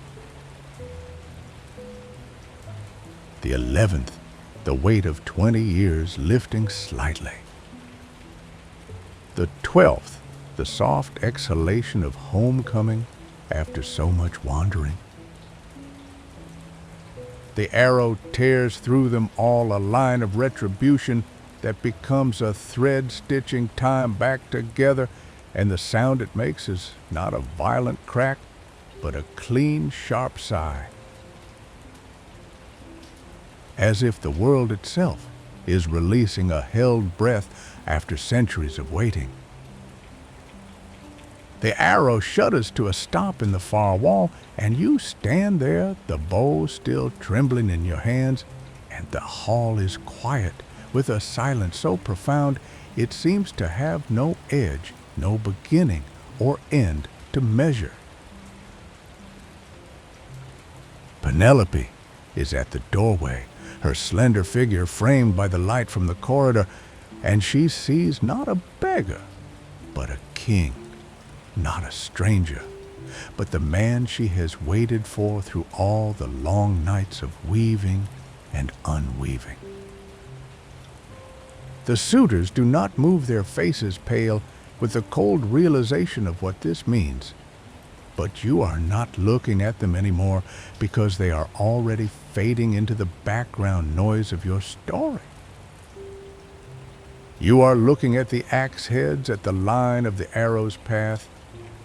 The 11th, the weight of 20 years lifting slightly. The 12th, the soft exhalation of homecoming after so much wandering. The arrow tears through them all a line of retribution that becomes a thread stitching time back together, and the sound it makes is not a violent crack, but a clean, sharp sigh. As if the world itself is releasing a held breath after centuries of waiting. The arrow shudders to a stop in the far wall, and you stand there, the bow still trembling in your hands, and the hall is quiet, with a silence so profound it seems to have no edge, no beginning or end to measure. Penelope is at the doorway, her slender figure framed by the light from the corridor, and she sees not a beggar, but a king. Not a stranger, but the man she has waited for through all the long nights of weaving and unweaving. The suitors do not move their faces pale with the cold realization of what this means, but you are not looking at them anymore because they are already fading into the background noise of your story. You are looking at the axe heads at the line of the arrow's path,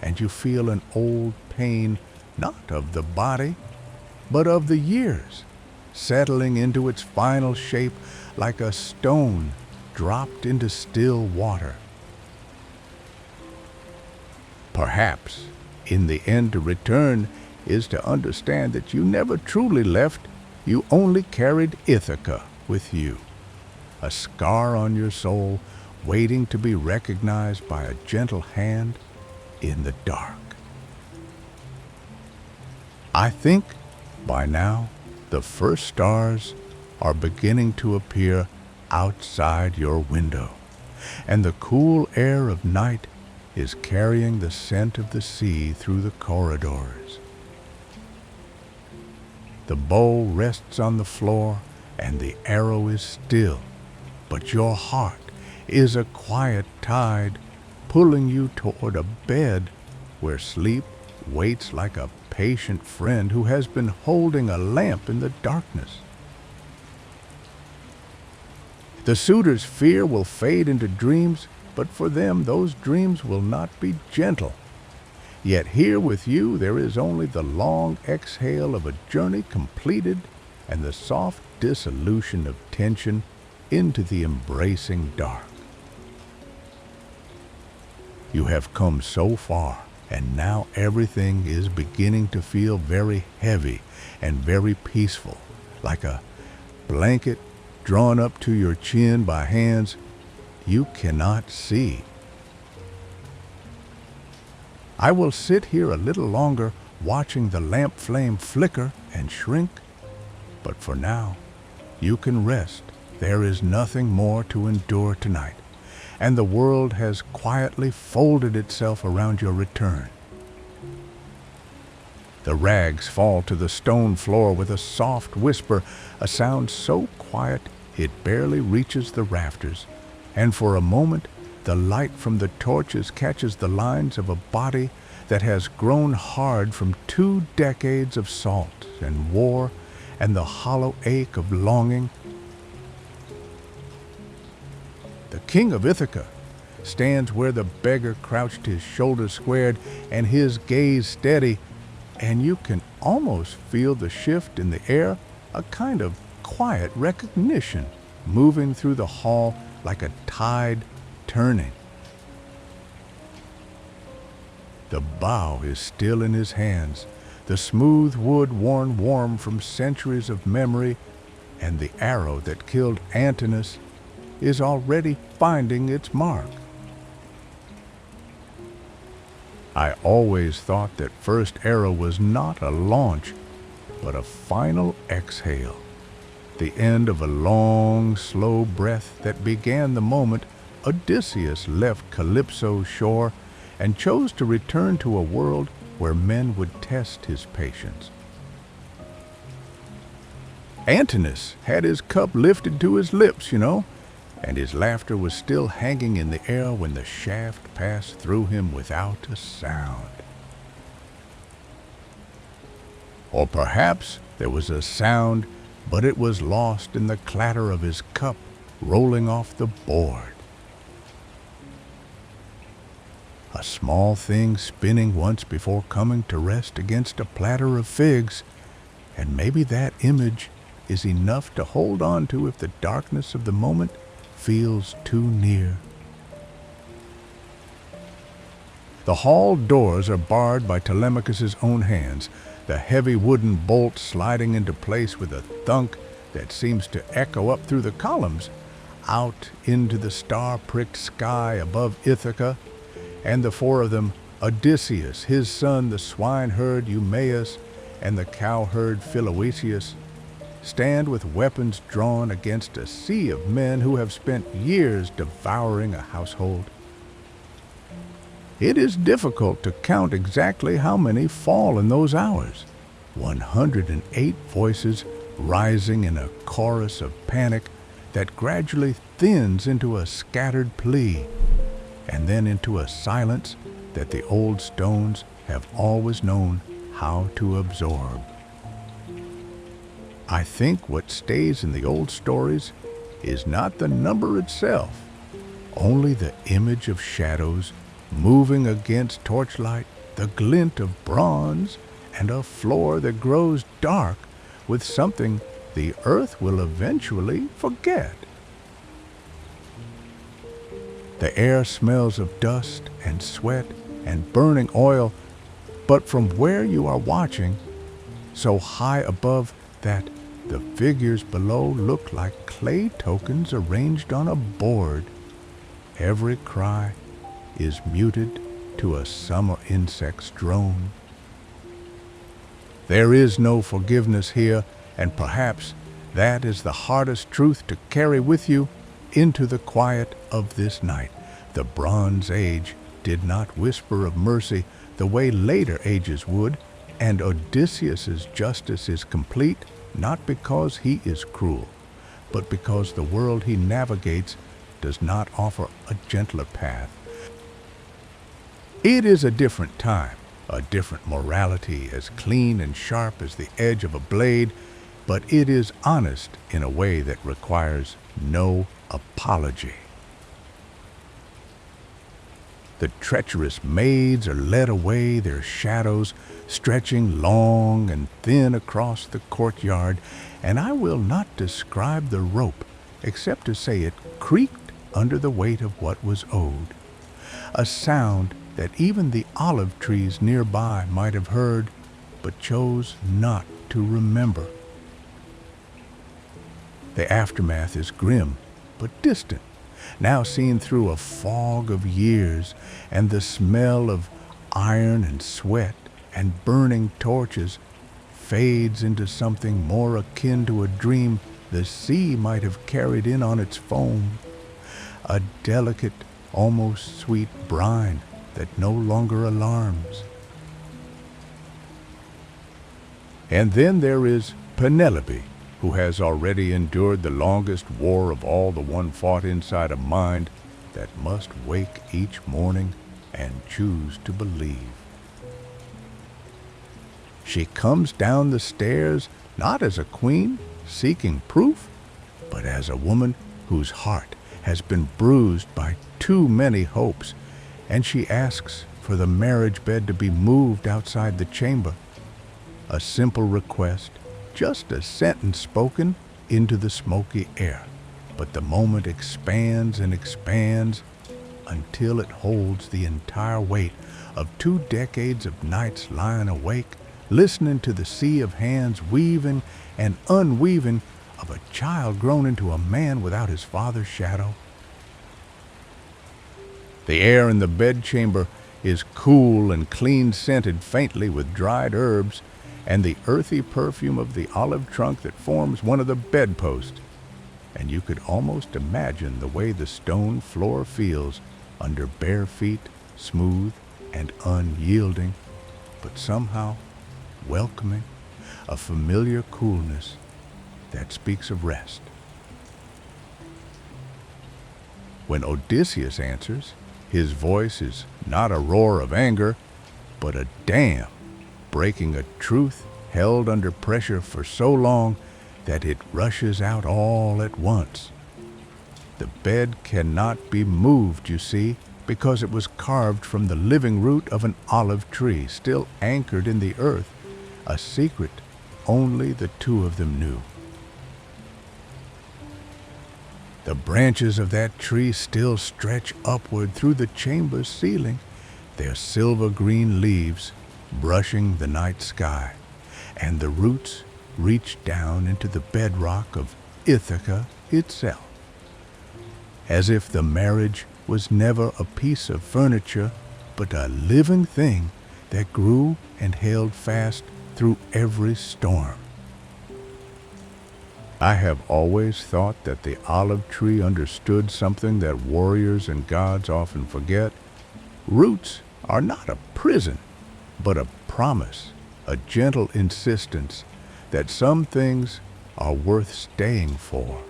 and you feel an old pain, not of the body, but of the years, settling into its final shape like a stone dropped into still water. Perhaps, in the end, to return is to understand that you never truly left, you only carried Ithaca with you, a scar on your soul waiting to be recognized by a gentle hand in the dark. I think by now the first stars are beginning to appear outside your window, and the cool air of night is carrying the scent of the sea through the corridors. The bow rests on the floor and the arrow is still, but your heart is a quiet tide pulling you toward a bed where sleep waits like a patient friend who has been holding a lamp in the darkness. The suitor's fear will fade into dreams, but for them those dreams will not be gentle. Yet here with you there is only the long exhale of a journey completed and the soft dissolution of tension into the embracing dark. You have come so far, and now everything is beginning to feel very heavy and very peaceful, like a blanket drawn up to your chin by hands you cannot see. I will sit here a little longer watching the lamp flame flicker and shrink, but for now you can rest. There is nothing more to endure tonight, and the world has quietly folded itself around your return. The rags fall to the stone floor with a soft whisper, a sound so quiet it barely reaches the rafters, and for a moment the light from the torches catches the lines of a body that has grown hard from 2 decades of salt and war and the hollow ache of longing. The king of Ithaca stands where the beggar crouched, his shoulders squared and his gaze steady, and you can almost feel the shift in the air, a kind of quiet recognition moving through the hall like a tide turning. The bow is still in his hands, the smooth wood worn warm from centuries of memory, and the arrow that killed Antinous is already finding its mark. I always thought that first arrow was not a launch, but a final exhale, the end of a long, slow breath that began the moment Odysseus left Calypso's shore and chose to return to a world where men would test his patience. Antinous had his cup lifted to his lips, and his laughter was still hanging in the air when the shaft passed through him without a sound. Or perhaps there was a sound, but it was lost in the clatter of his cup rolling off the board. A small thing spinning once before coming to rest against a platter of figs, and maybe that image is enough to hold on to if the darkness of the moment feels too near. The hall doors are barred by Telemachus's own hands, the heavy wooden bolt sliding into place with a thunk that seems to echo up through the columns, out into the star-pricked sky above Ithaca, and the four of them, Odysseus, his son, the swineherd Eumaeus, and the cowherd Philoetius, stand with weapons drawn against a sea of men who have spent years devouring a household. It is difficult to count exactly how many fall in those hours. 108 voices rising in a chorus of panic that gradually thins into a scattered plea, and then into a silence that the old stones have always known how to absorb. I think what stays in the old stories is not the number itself, only the image of shadows moving against torchlight, the glint of bronze, and a floor that grows dark with something the earth will eventually forget. The air smells of dust and sweat and burning oil, but from where you are watching, so high above that the figures below look like clay tokens arranged on a board, every cry is muted to a summer insect's drone. There is no forgiveness here, and perhaps that is the hardest truth to carry with you into the quiet of this night. The Bronze Age did not whisper of mercy the way later ages would, and Odysseus's justice is complete not because he is cruel, but because the world he navigates does not offer a gentler path. It is a different time, a different morality, as clean and sharp as the edge of a blade, but it is honest in a way that requires no apology. The treacherous maids are led away, their shadows stretching long and thin across the courtyard, and I will not describe the rope, except to say it creaked under the weight of what was owed, a sound that even the olive trees nearby might have heard, but chose not to remember. The aftermath is grim, but distant, now seen through a fog of years, and the smell of iron and sweat and burning torches fades into something more akin to a dream the sea might have carried in on its foam, a delicate, almost sweet brine that no longer alarms. And then there is Penelope, who has already endured the longest war of all, the one fought inside a mind that must wake each morning and choose to believe. She comes down the stairs not as a queen seeking proof, but as a woman whose heart has been bruised by too many hopes, and she asks for the marriage bed to be moved outside the chamber. A simple request, just a sentence spoken into the smoky air, but the moment expands and expands until it holds the entire weight of 2 decades of nights lying awake, listening to the sea of hands weaving and unweaving of a child grown into a man without his father's shadow. The air in the bedchamber is cool and clean-scented faintly with dried herbs and the earthy perfume of the olive trunk that forms one of the bedposts, and you could almost imagine the way the stone floor feels under bare feet, smooth and unyielding, but somehow welcoming, a familiar coolness that speaks of rest. When Odysseus answers, his voice is not a roar of anger, but a dam breaking a truth held under pressure for so long that it rushes out all at once. The bed cannot be moved, you see, because it was carved from the living root of an olive tree, still anchored in the earth, a secret only the two of them knew. The branches of that tree still stretch upward through the chamber's ceiling, their silver-green leaves brushing the night sky, and the roots reach down into the bedrock of Ithaca itself. As if the marriage was never a piece of furniture, but a living thing that grew and held fast through every storm. I have always thought that the olive tree understood something that warriors and gods often forget. Roots are not a prison, but a promise, a gentle insistence that some things are worth staying for,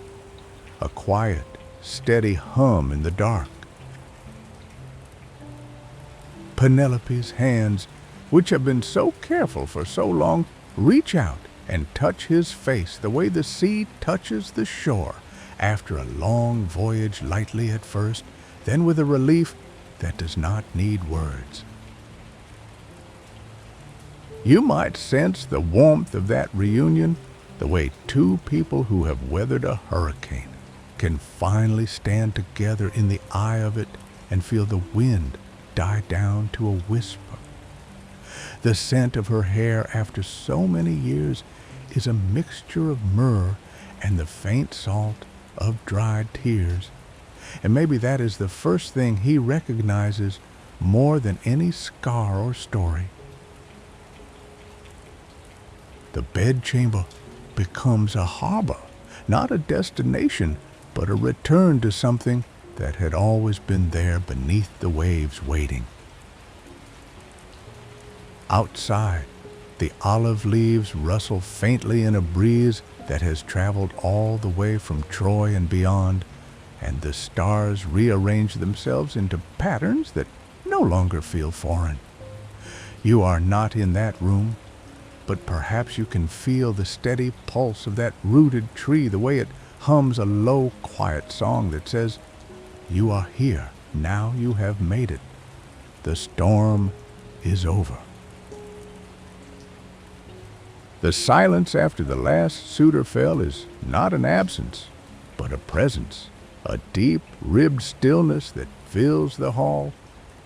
a quiet, steady hum in the dark. Penelope's hands, which have been so careful for so long, reach out and touch his face the way the sea touches the shore after a long voyage, lightly at first, then with a relief that does not need words. You might sense the warmth of that reunion, the way two people who have weathered a hurricane can finally stand together in the eye of it and feel the wind die down to a whisper. The scent of her hair after so many years is a mixture of myrrh and the faint salt of dried tears. And maybe that is the first thing he recognizes more than any scar or story. The bedchamber becomes a harbor, not a destination, but a return to something that had always been there beneath the waves waiting. Outside, the olive leaves rustle faintly in a breeze that has traveled all the way from Troy and beyond, and the stars rearrange themselves into patterns that no longer feel foreign. You are not in that room, but perhaps you can feel the steady pulse of that rooted tree, the way it hums a low, quiet song that says, "You are here, now you have made it. The storm is over." The silence after the last suitor fell is not an absence, but a presence, a deep, ribbed stillness that fills the hall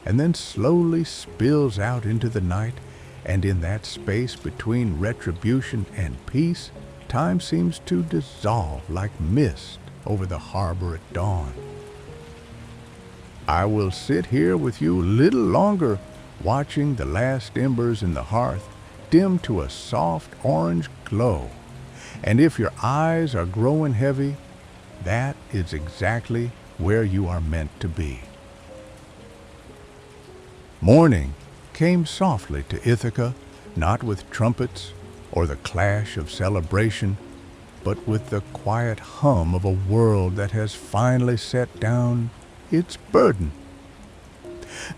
and then slowly spills out into the night, and in that space between retribution and peace, time seems to dissolve like mist over the harbor at dawn. I will sit here with you a little longer, watching the last embers in the hearth dim to a soft orange glow. And if your eyes are growing heavy, that is exactly where you are meant to be. Morning came softly to Ithaca, not with trumpets or the clash of celebration, but with the quiet hum of a world that has finally set down its burden.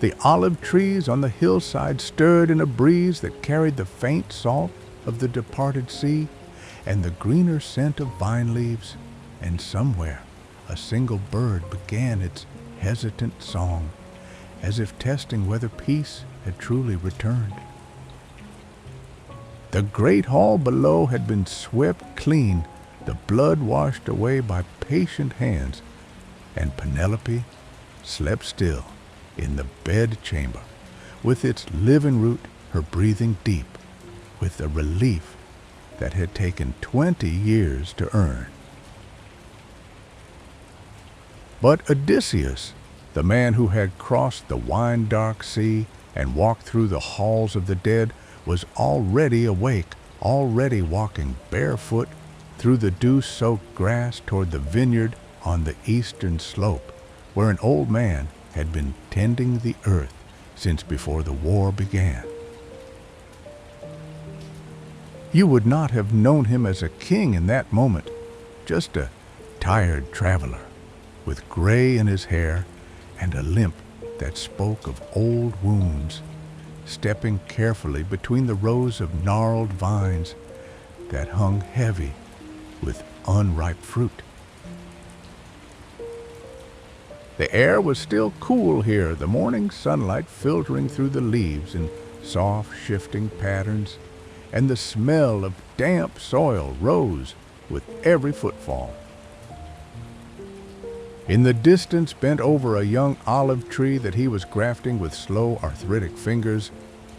The olive trees on the hillside stirred in a breeze that carried the faint salt of the departed sea and the greener scent of vine leaves, and somewhere a single bird began its hesitant song, as if testing whether peace had truly returned. The great hall below had been swept clean, the blood washed away by patient hands, and Penelope slept still in the bed chamber, with its living root, her breathing deep, with a relief that had taken 20 years to earn. But Odysseus, the man who had crossed the wine-dark sea and walked through the halls of the dead, was already awake, already walking barefoot through the dew-soaked grass toward the vineyard on the eastern slope, where an old man had been tending the earth since before the war began. You would not have known him as a king in that moment, just a tired traveler, with gray in his hair and a limp that spoke of old wounds, stepping carefully between the rows of gnarled vines that hung heavy with unripe fruit. The air was still cool here, the morning sunlight filtering through the leaves in soft, shifting patterns, and the smell of damp soil rose with every footfall. In the distance, bent over a young olive tree that he was grafting with slow, arthritic fingers,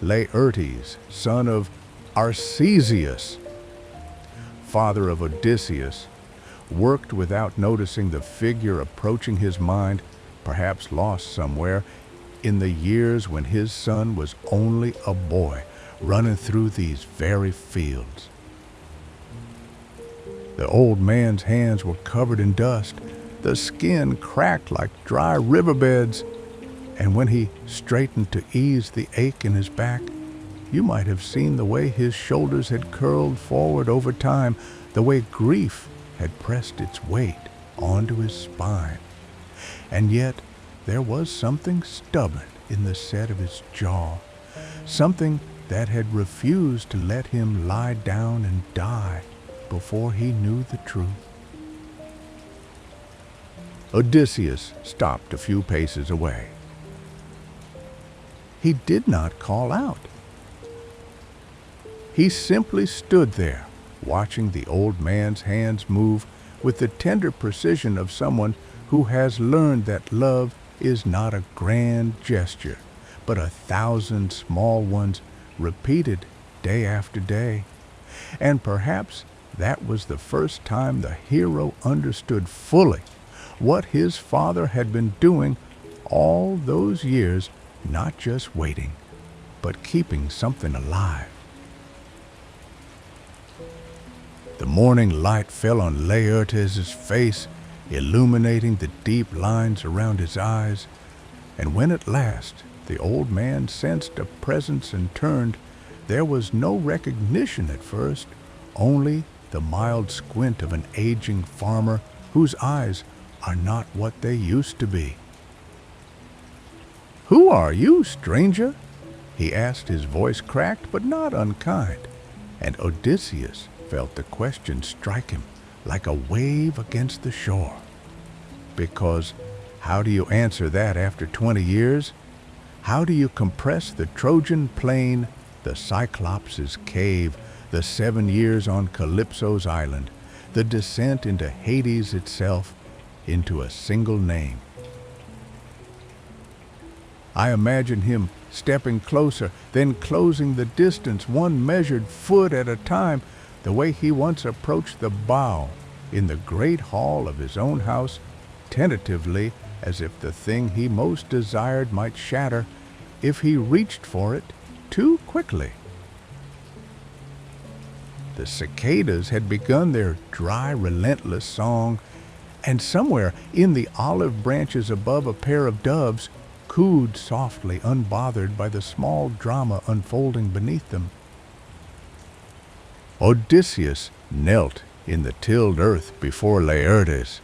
lay Laertes, son of Arcesius, father of Odysseus, worked without noticing the figure approaching his mind, perhaps lost somewhere in the years when his son was only a boy running through these very fields. The old man's hands were covered in dust, the skin cracked like dry riverbeds, and when he straightened to ease the ache in his back, you might have seen the way his shoulders had curled forward over time, the way grief had pressed its weight onto his spine. And yet there was something stubborn in the set of his jaw, something that had refused to let him lie down and die before he knew the truth. Odysseus stopped a few paces away. He did not call out. He simply stood there, watching the old man's hands move with the tender precision of someone who has learned that love is not a grand gesture, but 1,000 small ones repeated day after day. And perhaps that was the first time the hero understood fully what his father had been doing all those years, not just waiting, but keeping something alive. The morning light fell on Laertes' face, illuminating the deep lines around his eyes, and when at last the old man sensed a presence and turned, there was no recognition at first, only the mild squint of an aging farmer whose eyes are not what they used to be. "Who are you, stranger?" he asked, his voice cracked but not unkind, and Odysseus felt the question strike him like a wave against the shore. Because how do you answer that after 20 years? How do you compress the Trojan plain, the Cyclops' cave, the 7 years on Calypso's island, the descent into Hades itself, into a single name? I imagine him stepping closer, then closing the distance one measured foot at a time, the way he once approached the bow in the great hall of his own house, tentatively, as if the thing he most desired might shatter if he reached for it too quickly. The cicadas had begun their dry, relentless song, and somewhere in the olive branches above a pair of doves cooed softly, unbothered by the small drama unfolding beneath them. Odysseus knelt in the tilled earth before Laertes,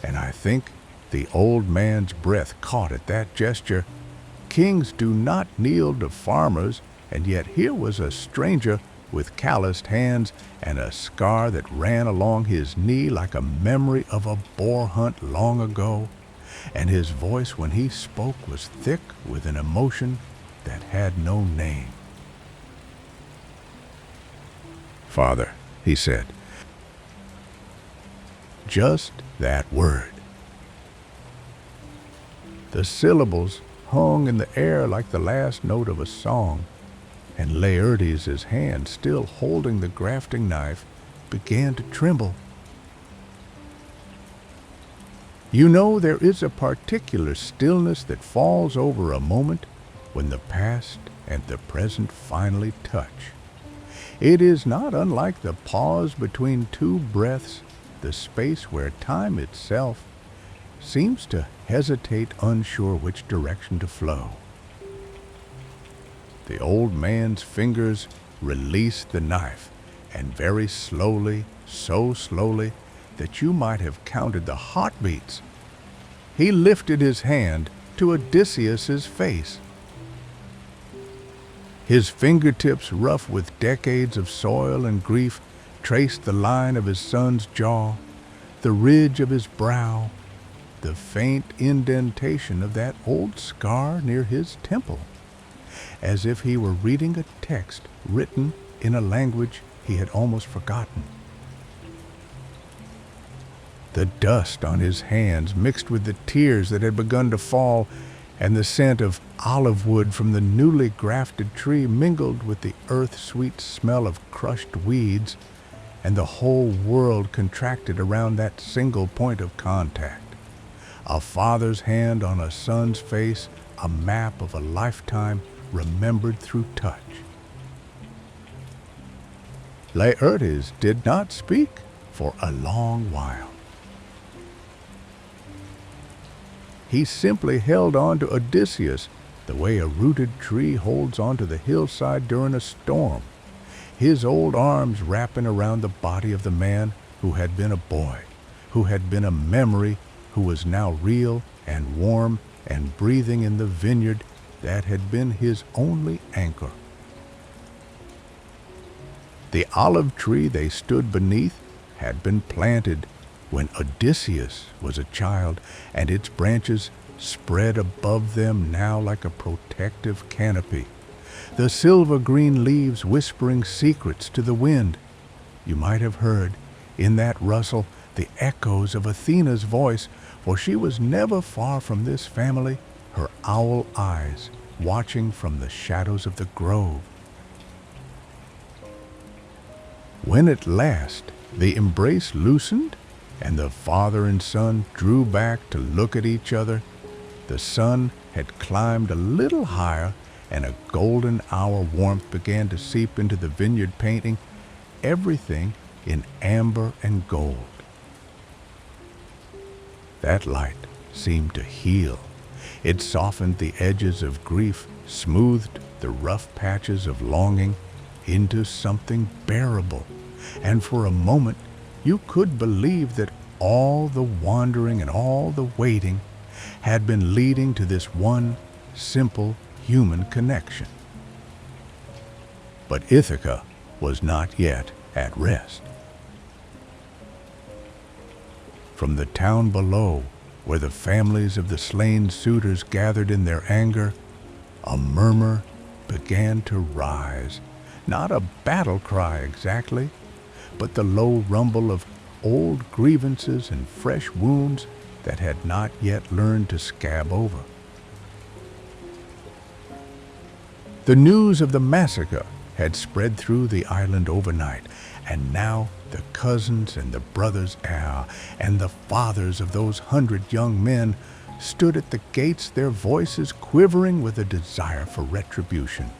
and I think the old man's breath caught at that gesture. Kings do not kneel to farmers, and yet here was a stranger with calloused hands and a scar that ran along his knee like a memory of a boar hunt long ago, and his voice when he spoke was thick with an emotion that had no name. "Father," he said, Just that word. The syllables hung in the air like the last note of a song, and Laertes' hand, still holding the grafting knife, began to tremble. You know, there is a particular stillness that falls over a moment when the past and the present finally touch. It is not unlike the pause between two breaths, the space where time itself seems to hesitate, unsure which direction to flow. The old man's fingers released the knife, and very slowly, so slowly that you might have counted the heartbeats, he lifted his hand to Odysseus's face. His fingertips, rough with decades of soil and grief, traced the line of his son's jaw, the ridge of his brow, the faint indentation of that old scar near his temple, as if he were reading a text written in a language he had almost forgotten. The dust on his hands mixed with the tears that had begun to fall, and the scent of olive wood from the newly grafted tree mingled with the earth-sweet smell of crushed weeds, and the whole world contracted around that single point of contact. A father's hand on a son's face, a map of a lifetime remembered through touch. Laertes did not speak for a long while. He simply held on to Odysseus the way a rooted tree holds onto the hillside during a storm, his old arms wrapping around the body of the man who had been a boy, who had been a memory, who was now real and warm and breathing in the vineyard that had been his only anchor. The olive tree they stood beneath had been planted when Odysseus was a child, and its branches spread above them now like a protective canopy, the silver-green leaves whispering secrets to the wind. You might have heard, in that rustle, the echoes of Athena's voice, for she was never far from this family, her owl eyes watching from the shadows of the grove. When at last the embrace loosened, and the father and son drew back to look at each other, the sun had climbed a little higher, and a golden hour warmth began to seep into the vineyard painting everything in amber and gold. That light seemed to heal. It softened the edges of grief, smoothed the rough patches of longing into something bearable, and for a moment you could believe that all the wandering and all the waiting had been leading to this one simple human connection. But Ithaca was not yet at rest. From the town below, where the families of the slain suitors gathered in their anger, a murmur began to rise, not a battle cry exactly, but the low rumble of old grievances and fresh wounds that had not yet learned to scab over. The news of the massacre had spread through the island overnight, and now the cousins and the brothers and the fathers of those 100 young men stood at the gates, their voices quivering with a desire for retribution,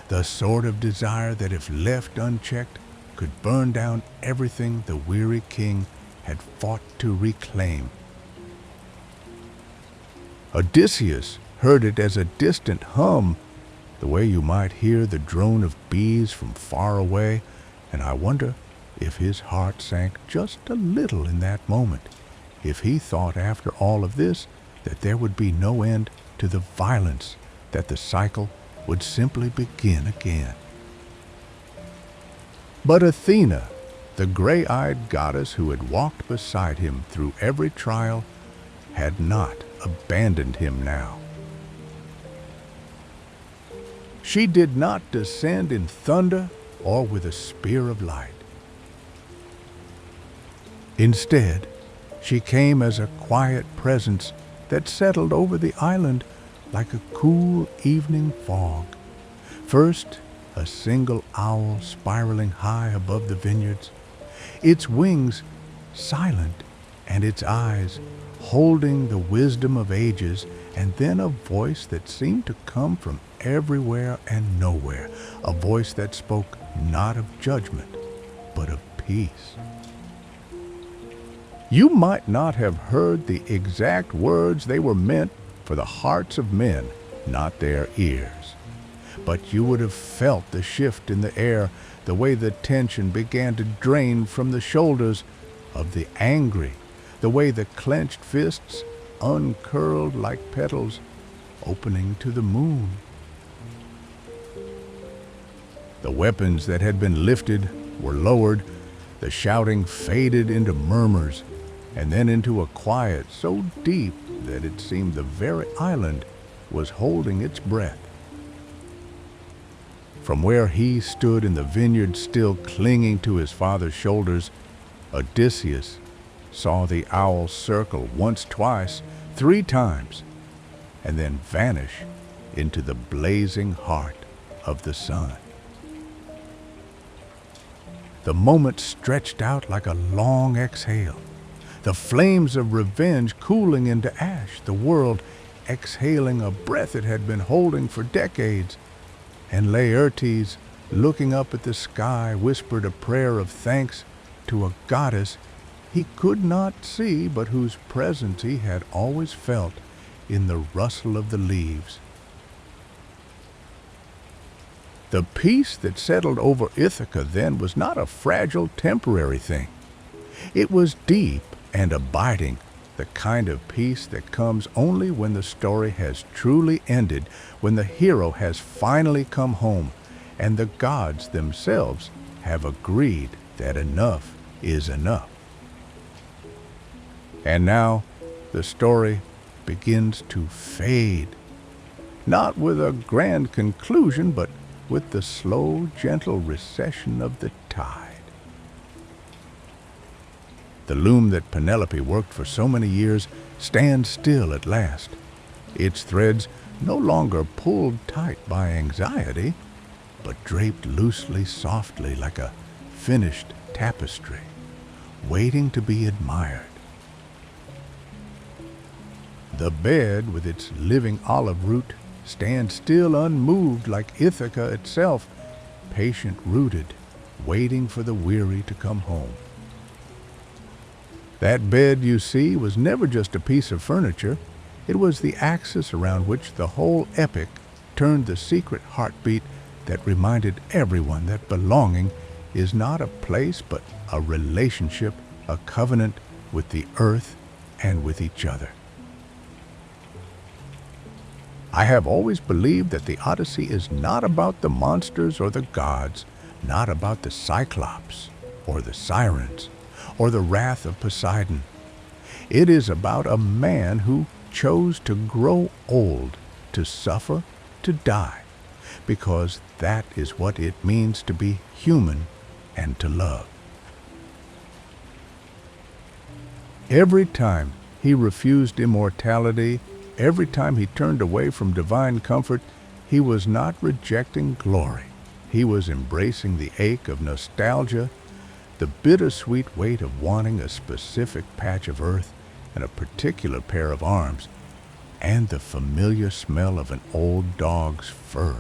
the sort of desire that, if left unchecked, could burn down everything the weary king had fought to reclaim. Odysseus heard it as a distant hum, the way you might hear the drone of bees from far away, and I wonder if his heart sank just a little in that moment, if he thought after all of this that there would be no end to the violence, that the cycle would simply begin again. But Athena, the gray-eyed goddess who had walked beside him through every trial, had not abandoned him now. She did not descend in thunder or with a spear of light. Instead, She came as a quiet presence that settled over the island like a cool evening fog. First, a single owl spiraling high above the vineyards, its wings silent and its eyes holding the wisdom of ages, and then a voice that seemed to come from everywhere and nowhere, a voice that spoke not of judgment, but of peace. You might not have heard the exact words, they were meant for the hearts of men, not their ears. But you would have felt the shift in the air, the way the tension began to drain from the shoulders of the angry, the way the clenched fists uncurled like petals opening to the moon. The weapons that had been lifted were lowered, the shouting faded into murmurs, and then into a quiet so deep that it seemed the very island was holding its breath. From where he stood in the vineyard, still clinging to his father's shoulders, Odysseus saw the owl circle once, twice, 3 times, and then vanish into the blazing heart of the sun. The moment stretched out like a long exhale, the flames of revenge cooling into ash, the world exhaling a breath it had been holding for decades, and Laertes, looking up at the sky, whispered a prayer of thanks to a goddess he could not see, but whose presence he had always felt in the rustle of the leaves. The peace that settled over Ithaca then was not a fragile, temporary thing. It was deep and abiding, the kind of peace that comes only when the story has truly ended, when the hero has finally come home, and the gods themselves have agreed that enough is enough. And now the story begins to fade, not with a grand conclusion, but with the slow, gentle recession of the tide. The loom that Penelope worked for so many years stands still at last, its threads no longer pulled tight by anxiety, but draped loosely, softly, like a finished tapestry, waiting to be admired. The bed, with its living olive root, stands still unmoved like Ithaca itself, patient-rooted, waiting for the weary to come home. That bed, you see, was never just a piece of furniture. It was the axis around which the whole epic turned, the secret heartbeat that reminded everyone that belonging is not a place but a relationship, a covenant with the earth and with each other. I have always believed that the Odyssey is not about the monsters or the gods, not about the Cyclops or the Sirens or the wrath of Poseidon. It is about a man who chose to grow old, to suffer, to die, because that is what it means to be human and to love. Every time he refused immortality, every time he turned away from divine comfort, he was not rejecting glory. He was embracing the ache of nostalgia, the bittersweet weight of wanting a specific patch of earth and a particular pair of arms, and the familiar smell of an old dog's fur.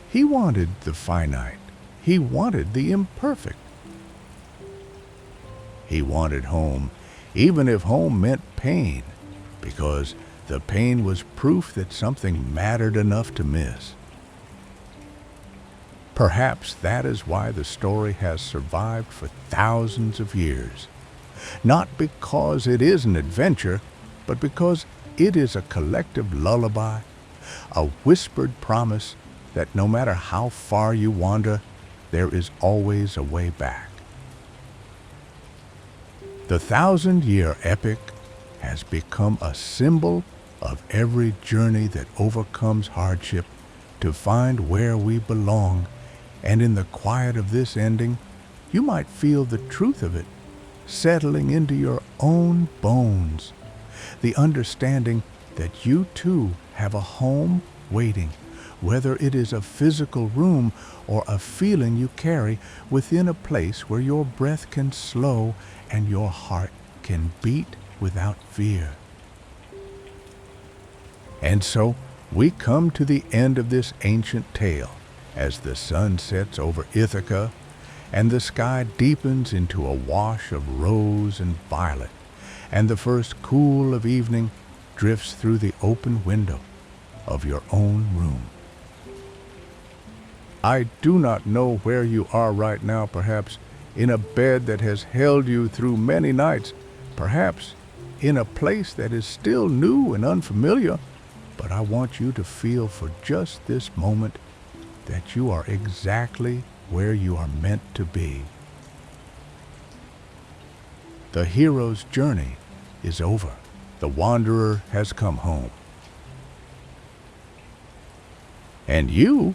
He wanted the finite. He wanted the imperfect. He wanted home, even if home meant pain, because the pain was proof that something mattered enough to miss. Perhaps that is why the story has survived for thousands of years. Not because it is an adventure, but because it is a collective lullaby, a whispered promise that no matter how far you wander, there is always a way back. The 1,000-year epic has become a symbol of every journey that overcomes hardship to find where we belong, and in the quiet of this ending, you might feel the truth of it. settling into your own bones. The understanding that you too have a home waiting, whether it is a physical room or a feeling you carry within a place where your breath can slow and your heart can beat without fear. And so we come to the end of this ancient tale as the sun sets over Ithaca and the sky deepens into a wash of rose and violet, and the first cool of evening drifts through the open window of your own room. I do not know where you are right now, perhaps in a bed that has held you through many nights, perhaps in a place that is still new and unfamiliar, but I want you to feel for just this moment that you are exactly where you are meant to be. The hero's journey is over. The wanderer has come home. And you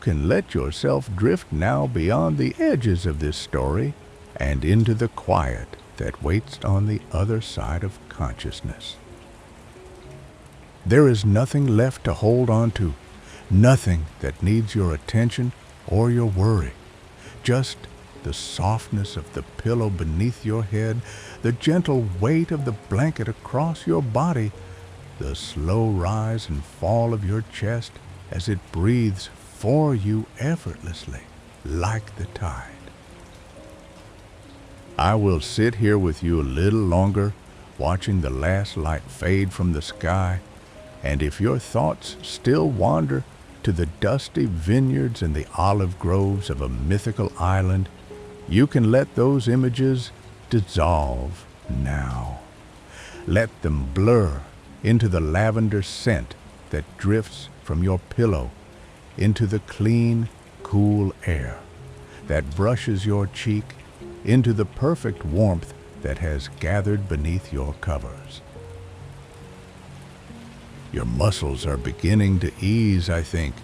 can let yourself drift now beyond the edges of this story and into the quiet that waits on the other side of consciousness. There is nothing left to hold on to, nothing that needs your attention or your worry, just the softness of the pillow beneath your head, the gentle weight of the blanket across your body, the slow rise and fall of your chest as it breathes for you effortlessly, like the tide. I will sit here with you a little longer, watching the last light fade from the sky, and if your thoughts still wander to the dusty vineyards and the olive groves of a mythical island, you can let those images dissolve now. Let them blur into the lavender scent that drifts from your pillow into the clean, cool air that brushes your cheek into the perfect warmth that has gathered beneath your covers. Your muscles are beginning to ease, I think.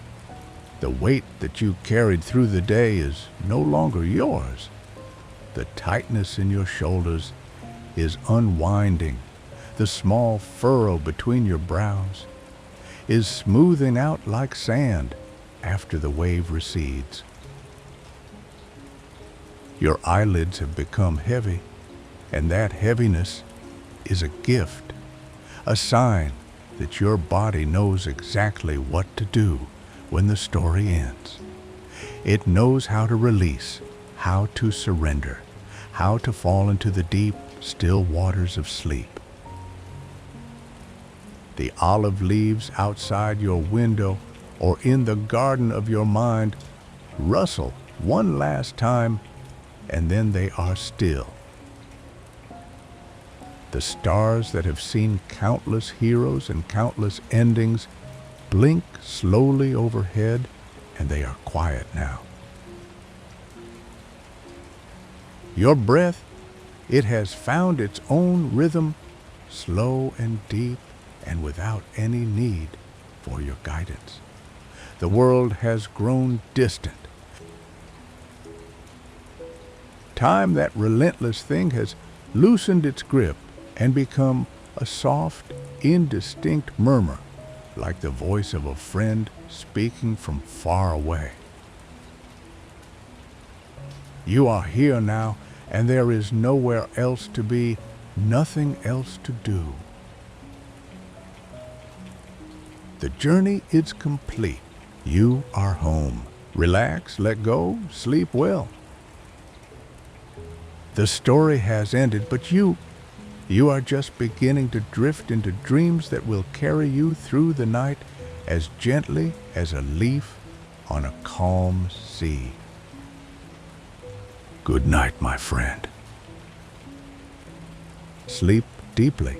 The weight that you carried through the day is no longer yours. The tightness in your shoulders is unwinding. The small furrow between your brows is smoothing out like sand after the wave recedes. Your eyelids have become heavy, and that heaviness is a gift, a sign that your body knows exactly what to do when the story ends. It knows how to release, how to surrender, how to fall into the deep, still waters of sleep. The olive leaves outside your window or in the garden of your mind rustle one last time, and then they are still. The stars that have seen countless heroes and countless endings blink slowly overhead, and they are quiet now. Your breath, it has found its own rhythm, slow and deep and without any need for your guidance. The world has grown distant. Time, that relentless thing, has loosened its grip and become a soft, indistinct murmur, like the voice of a friend speaking from far away. You are here now, and there is nowhere else to be, nothing else to do. The journey is complete. You are home. Relax, let go, sleep well. The story has ended, but you are just beginning to drift into dreams that will carry you through the night as gently as a leaf on a calm sea. Good night, my friend. Sleep deeply.